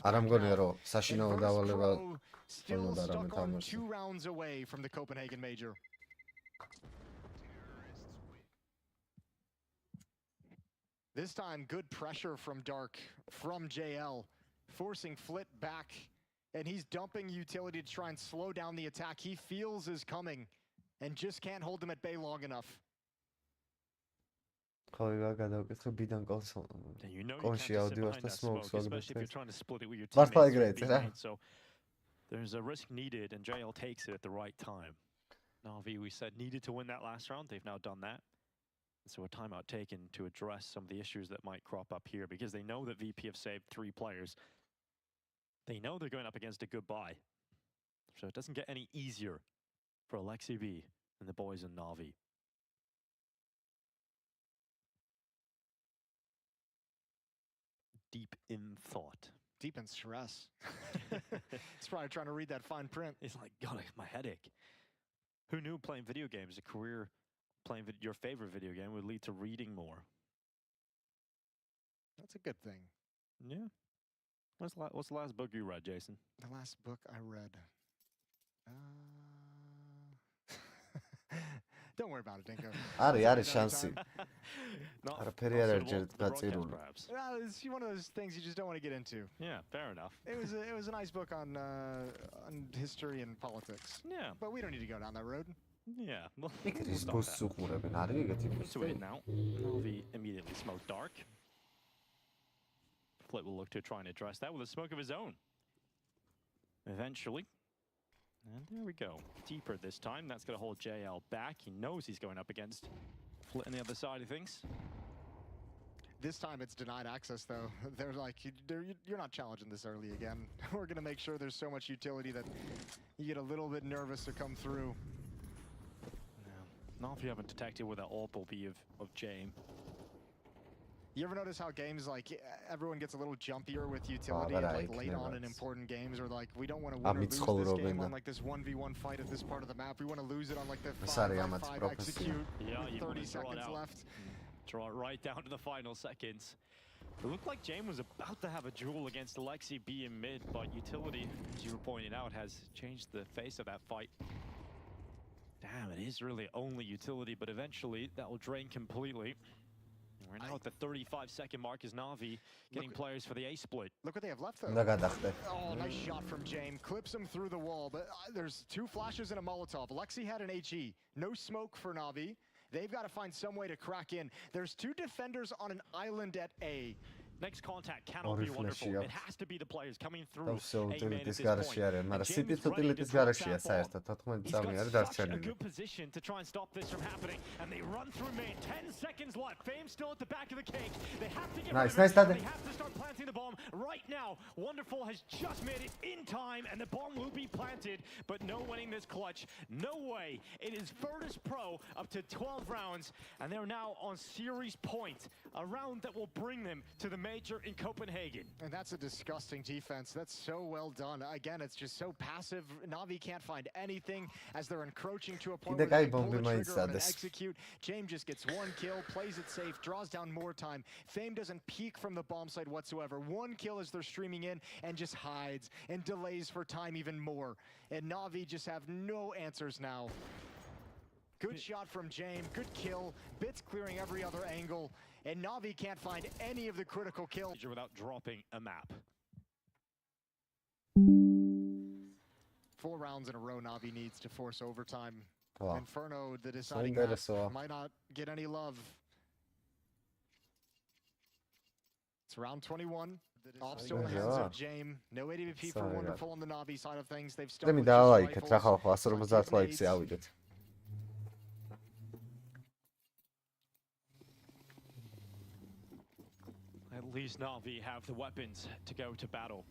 A: არ ამგონია რომ საშინაო დავალება
F: still stuck on 2 rounds away from the Copenhagen major. This time, good pressure from Dark, from JL, forcing Flit back, and he's dumping utility to try and slow down the attack he feels is coming, and just can't hold them at bay long enough.
G: You know you can't just sit behind that smoke, especially if you're trying to split it with your teammates. So there's a risk needed, and JL takes it at the right time. NaVi, we said, needed to win that last round. They've now done that. So a timeout taken to address some of the issues that might crop up here, because they know that VP have saved 3 players. They know they're going up against a good buy. So it doesn't get any easier for Alexi B and the boys in NaVi. Deep in thought.
F: Deep in stress. He's probably trying to read that fine print.
G: He's like, God, my headache. Who knew playing video games, a career playing your favorite video game would lead to reading more?
F: That's a good thing.
G: Yeah. What's the last book you read, Jason?
F: The last book I read. Don't worry about it, Dinko.
A: არის შანსი. არაფერი არ არის ჯერ გაწირული.
F: It's one of those things you just don't want to get into.
G: Yeah, fair enough.
F: It was a nice book on history and politics.
G: Yeah.
F: But we don't need to go down that road.
G: Yeah. Well,
A: ის ბოსს უყურებენ, არის ეგეთი.
G: So it now. NaVi immediately smoked dark. Flit will look to try and address that with a smoke of his own. Eventually. And there we go. Deeper this time. That's going to hold JL back. He knows he's going up against Flit on the other side of things.
F: This time it's denied access, though. They're like, you're not challenging this early again. We're going to make sure there's so much utility that you get a little bit nervous to come through.
G: Not if you haven't detected where that AWP will be of Jame.
F: You ever notice how games, like, everyone gets a little jumpier with utility like late on in important games, or like, we don't want to win or lose this game on like this 1v1 fight at this part of the map. We want to lose it on like the 5v5 execute with 30 seconds left.
G: Draw it right down to the final seconds. It looked like Jame was about to have a duel against Alexi B in mid, but utility, as you were pointing out, has changed the face of that fight. Damn, it is really only utility, but eventually that will drain completely. We're now at the 35-second mark as NaVi getting players for the A split.
F: Look what they have left though. Oh, nice shot from Jame. Clips him through the wall, but there's 2 flashes and a Molotov. Alexi had an HE. No smoke for NaVi. They've got to find some way to crack in. There's 2 defenders on an island at A.
G: Next contact cannot be wonderful. It has to be the players coming through A main at this point. He's got such a good position to try and stop this from happening, and they run through main. 10 seconds left. Fame's still at the back of the cake. They have to get rid of it. They have to start planting the bomb right now. Wonderful has just made it in time, and the bomb will be planted, but no winning this clutch. No way. It is Virtus.pro up to 12 rounds, and they're now on series point, a round that will bring them to the main
H: major in Copenhagen.
F: And that's a disgusting defense. That's so well done. Again, it's just so passive. NaVi can't find anything as they're encroaching to a point where they pull the trigger and execute. James just gets one kill, plays it safe, draws down more time. Fame doesn't peek from the bomb site whatsoever. One kill as they're streaming in and just hides and delays for time even more. And NaVi just have no answers now. Good shot from James, good kill, Bits clearing every other angle, and NaVi can't find any of the critical kills.
G: Without dropping a map.
F: 4 rounds in a row NaVi needs to force overtime.
A: Wow.
F: Inferno, the deciding map, might not get any love. It's round 21. Off still in the hands of James. No ADVP for Wonderful on the NaVi side of things. They've started with just rifles.
G: At least NaVi have the weapons to go to battle.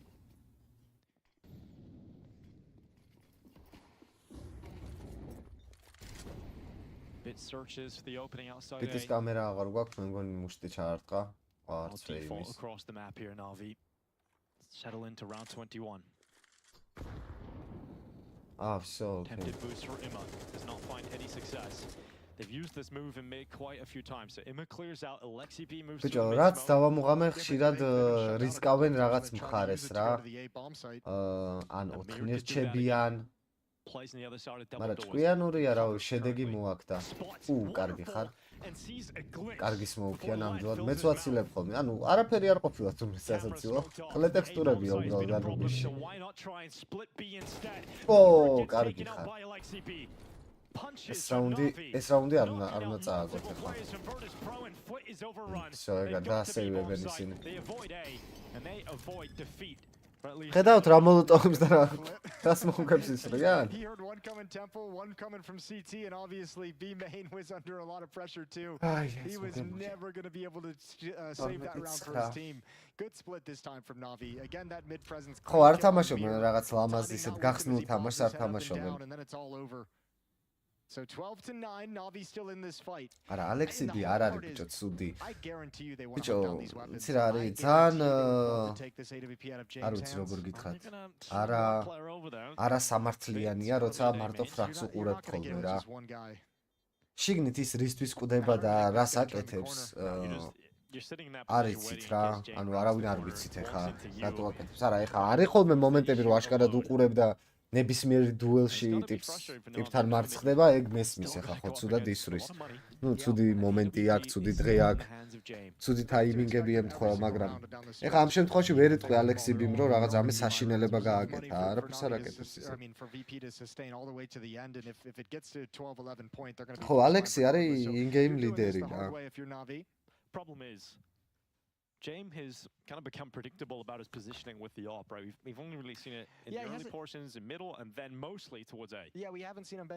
G: Bit searches for the opening outside.
A: Bitis კამერა აღარ გვაქვს, მე მგონი მუშტი ჩაარტყა.
G: Default across the map here, NaVi. Settle into round 21.
A: So
G: Tempted boost for Imma. Does not find any success. They've used this move in mid quite a few times. So Imma clears out, Alexi B moves to the mid.
A: რაც დავამუღამე ხშირად რისკავენ რაღაც მხარეს რა. ან 4 ნერჩებიან. მაგრამ ჭკვიანურია რა, შედეგი მოაქდა. კარგი ხარ. კარგი სმოუკია ნამდვილად. მეც ვაცილებ ხოლმე. ანუ არაფერი არ ყოფილა თუმცა ასაცილო. ყლე ტექსტურებია უბრალოდ განრობში. კარგი ხარ. ეს რაუნდი არ უნდა წააგოთ ახლა. ეგა დაასეივებენ ისინი. ხედავთ რა მოლოტოვებს და რას მოუგებს ის რიან?
F: He heard one coming temple, one coming from CT, and obviously B main was under a lot of pressure too. He was never going to be able to save that round for his team. Good split this time from NaVi. Again, that mid presence.
A: ხო, არ თამაშობენ რაღაც ლამაზ ისეთ გახსნილ თამაშს არ თამაშობენ.
F: And then it's all over. So 12-9, NaVi still in this fight.
A: არა, ალექსი B არ არის ბიჭო, ცუდი.
F: I guarantee you they want to put down these weapons.
A: იცი რა არის, ძალიან არ ვიცი როგორ გითხრათ. არა სამართლიანია, როცა მარტო ფრაგს უყურებთ ხოლმე რა. შიგნით ის რისთვის კვდება და რას აკეთებს. არ იცით რა, ანუ არავინ არ ვიცით ეხა რატო აკეთებს. არა, ეხა არის ხოლმე მომენტები რომ აშკარად უყურებ და ნებისმიერ დუელში ტიპთან მარცხ ხდება, ეგ მესმის ეხა ხო ცუდად ისვრის. ცუდი მომენტი აქვს, ცუდი დღე აქვს. ცუდი ტაიმინგები ემთხვევა, მაგრამ ეხა ამ შემთხვევაში ვერ იტყვი ალექსი ბიმ რომ რაღაც ამე საშინელება გააკეთა, არაფერს არ აკეთებს ისე. ხო, ალექსი არის in-game ლიდერი რა.
G: Problem is, James has kind of become predictable about his positioning with the AWP, right? We've only really seen it in the early portions, in middle, and then mostly towards A.
F: Yeah, we haven't seen him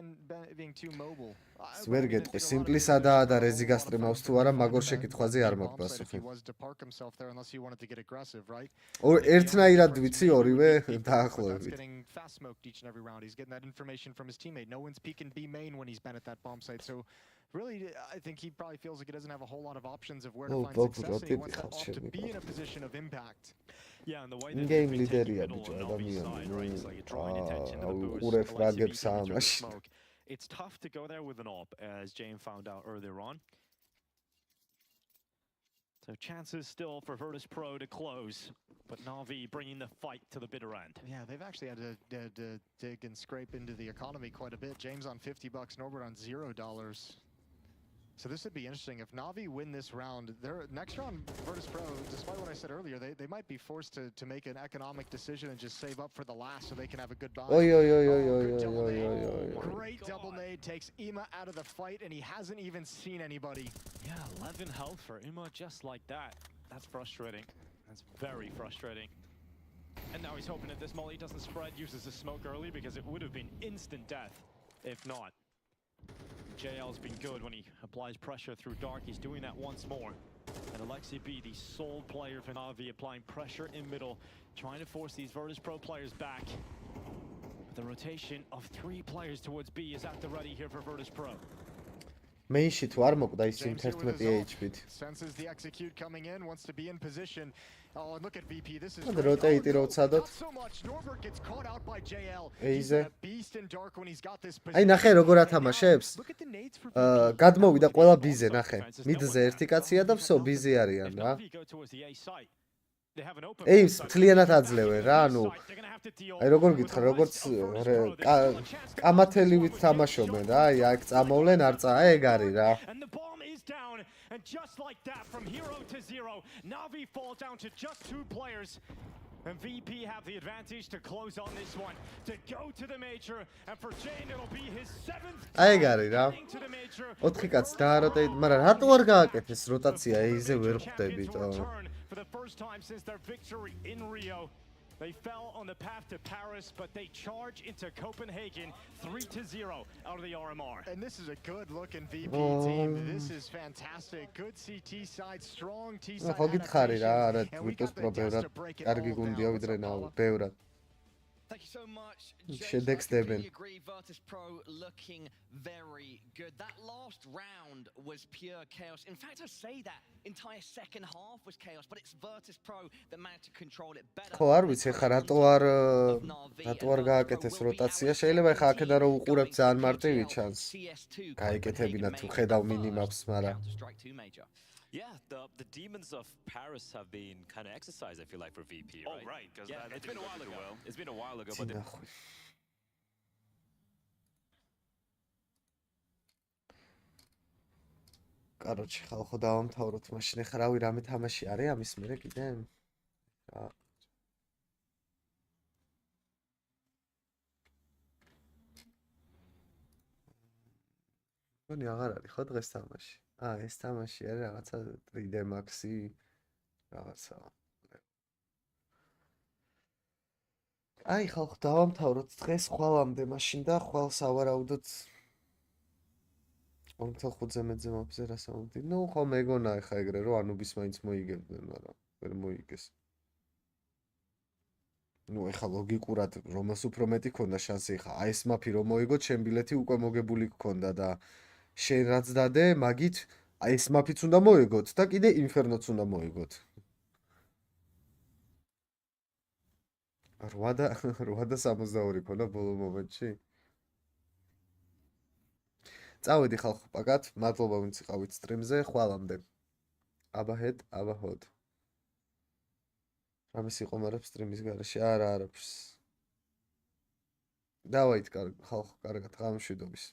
F: being too mobile.
A: ვერ გეტყვი, სიმპლისადაა და რეზი გასტრიმავს თუ არა, მაგორ შეკითხვაზე არ მაქვს პასუხი. ერთნაირად ვიცი, ორივე დაახლოებით.
F: He's getting that information from his teammate. No one's peeking B main when he's been at that bomb site. So really, I think he probably feels like he doesn't have a whole lot of options of where to find success. And he wants that AWP to be in a position of impact.
G: Yeah, and the way
A: in-game leaderია ბიჭო, ადამიანი. უყურებ ფრაგებს ამაში.
G: It's tough to go there with an AWP, as James found out earlier on. So chances still for Virtus.pro to close, but NaVi bringing the fight to the bitter end.
F: Yeah, they've actually had to dig and scrape into the economy quite a bit. James on $50, Norbert on $0. So this would be interesting. If NaVi win this round, their next round, Virtus.pro, despite what I said earlier, they might be forced to make an economic decision and just save up for the last so they can have a good buy. Great double nade takes Imma out of the fight, and he hasn't even seen anybody.
G: Yeah, 11 health for Imma just like that. That's frustrating. That's very frustrating. And now he's hoping if this molly doesn't spread, uses the smoke early, because it would have been instant death if not. JL's been good when he applies pressure through dark. He's doing that once more. And Alexi B, the sole player for NaVi, applying pressure in middle, trying to force these Virtus.pro players back. But the rotation of 3 players towards B is at the ready here for Virtus.pro.
A: მეინში თუ არ მოკვდა ის იმ 11 HP-თ.
F: Senses the execute coming in, wants to be in position. Oh, and look at VP. This is
A: rotate-ი რო ვცადოთ.
F: so much. Norbert gets caught out by JL.
A: He's
F: a beast in dark when he's got this
A: აი
F: position.
A: ნახე როგორ ათამაშებს. გადმოვიდა ყველა ბიზე, ნახე. მიდზე ერთი კაცია და всё, ბიზე არიან რა. ეიმს მთლიანად აძლევენ რა, ანუ აი როგორ გითხრა, როგორც კამათელივით თამაშობენ რა, აი აქ წამოვლენ, არ ეგ არის რა.
H: And just like that, from hero to zero, NaVi falls down to just 2 players. And VP have the advantage to close on this one, to go to the major, and for Jane it'll be his 7th
A: აი გარი რა. 4 კაც დააროტეით, მაგრამ რატო არ გააკეთეს როტაცია ეიზე ვერ ხვდებით.
H: For the first time since their victory in Rio. They fell on the path to Paris, but they charge into Copenhagen 3-0 out of the RMR.
F: And this is a good looking VP team. This is fantastic. Good CT side, strong T side.
A: ხო გითხარი რა, არა ვიტოს პრობლემად კარგი გუნდია ვიდრე ნავ, ბევრად.
J: Thank you so much.
A: შედეგს დებენ.
J: I agree, Virtus Pro looking very good. That last round was pure chaos. In fact, I say that entire second half was chaos, but it's Virtus Pro that managed to control it better.
A: ხო არ ვიცი ხა რატო არ გააკეთეს როტაცია. შეიძლება ხა აქედან რომ უყურებ ძალიან მარტივი ჩანს. გაიკეთებინა თუ ხედავ მინიმაპს, მაგრამ
G: Yeah, the demons of Paris have been kind of exercised, I feel like, for VP, right?
K: Oh, right, because
G: it's been a while ago. It's been a while ago, but
A: კაროჩი, ხალხო დავამთავროთ მაშინ. ეხლა რავი რამე თამაში არის ამის მერე კიდე? რა. მგონი აღარ არის ხო დღეს თამაში? ეს თამაში არის რაღაცა 3D Max-ი რაღაცა. აი ხალხო დავამთავროთ დღეს ხვალამდე მაშინ და ხვალ სავარაუდოდ 5.5-ზე მეძე მაპზე რასაუბრდი. ნუ ხო მეგონა ეხა ეგრე რომ ანუბის მაინც მოიგებდნენ, მაგრამ ვერ მოიგეს. ნუ ეხა ლოგიკურად რომელს უფრო მეტი ქონდა შანსი ეხა აი ეს მაფი რომ მოიგოთ, შენ ბილეთი უკვე მოგებული გქონდა და შენ რაც დადე, მაგით აი ეს მაფიც უნდა მოიგოთ და კიდე ინფერნოც უნდა მოიგოთ. 8 და 62 ქონდა ბოლო მომენტში. წავედი ხალხო პაკად, მადლობა ვინც იყავით სტრიმზე, ხვალამდე. აბაჰედ, აბაჰოდ. რამეს იყომარებ სტრიმის გარეშე? არა, არაფერს. დავაით ხალხო, კარგად, ღამშვიდობის.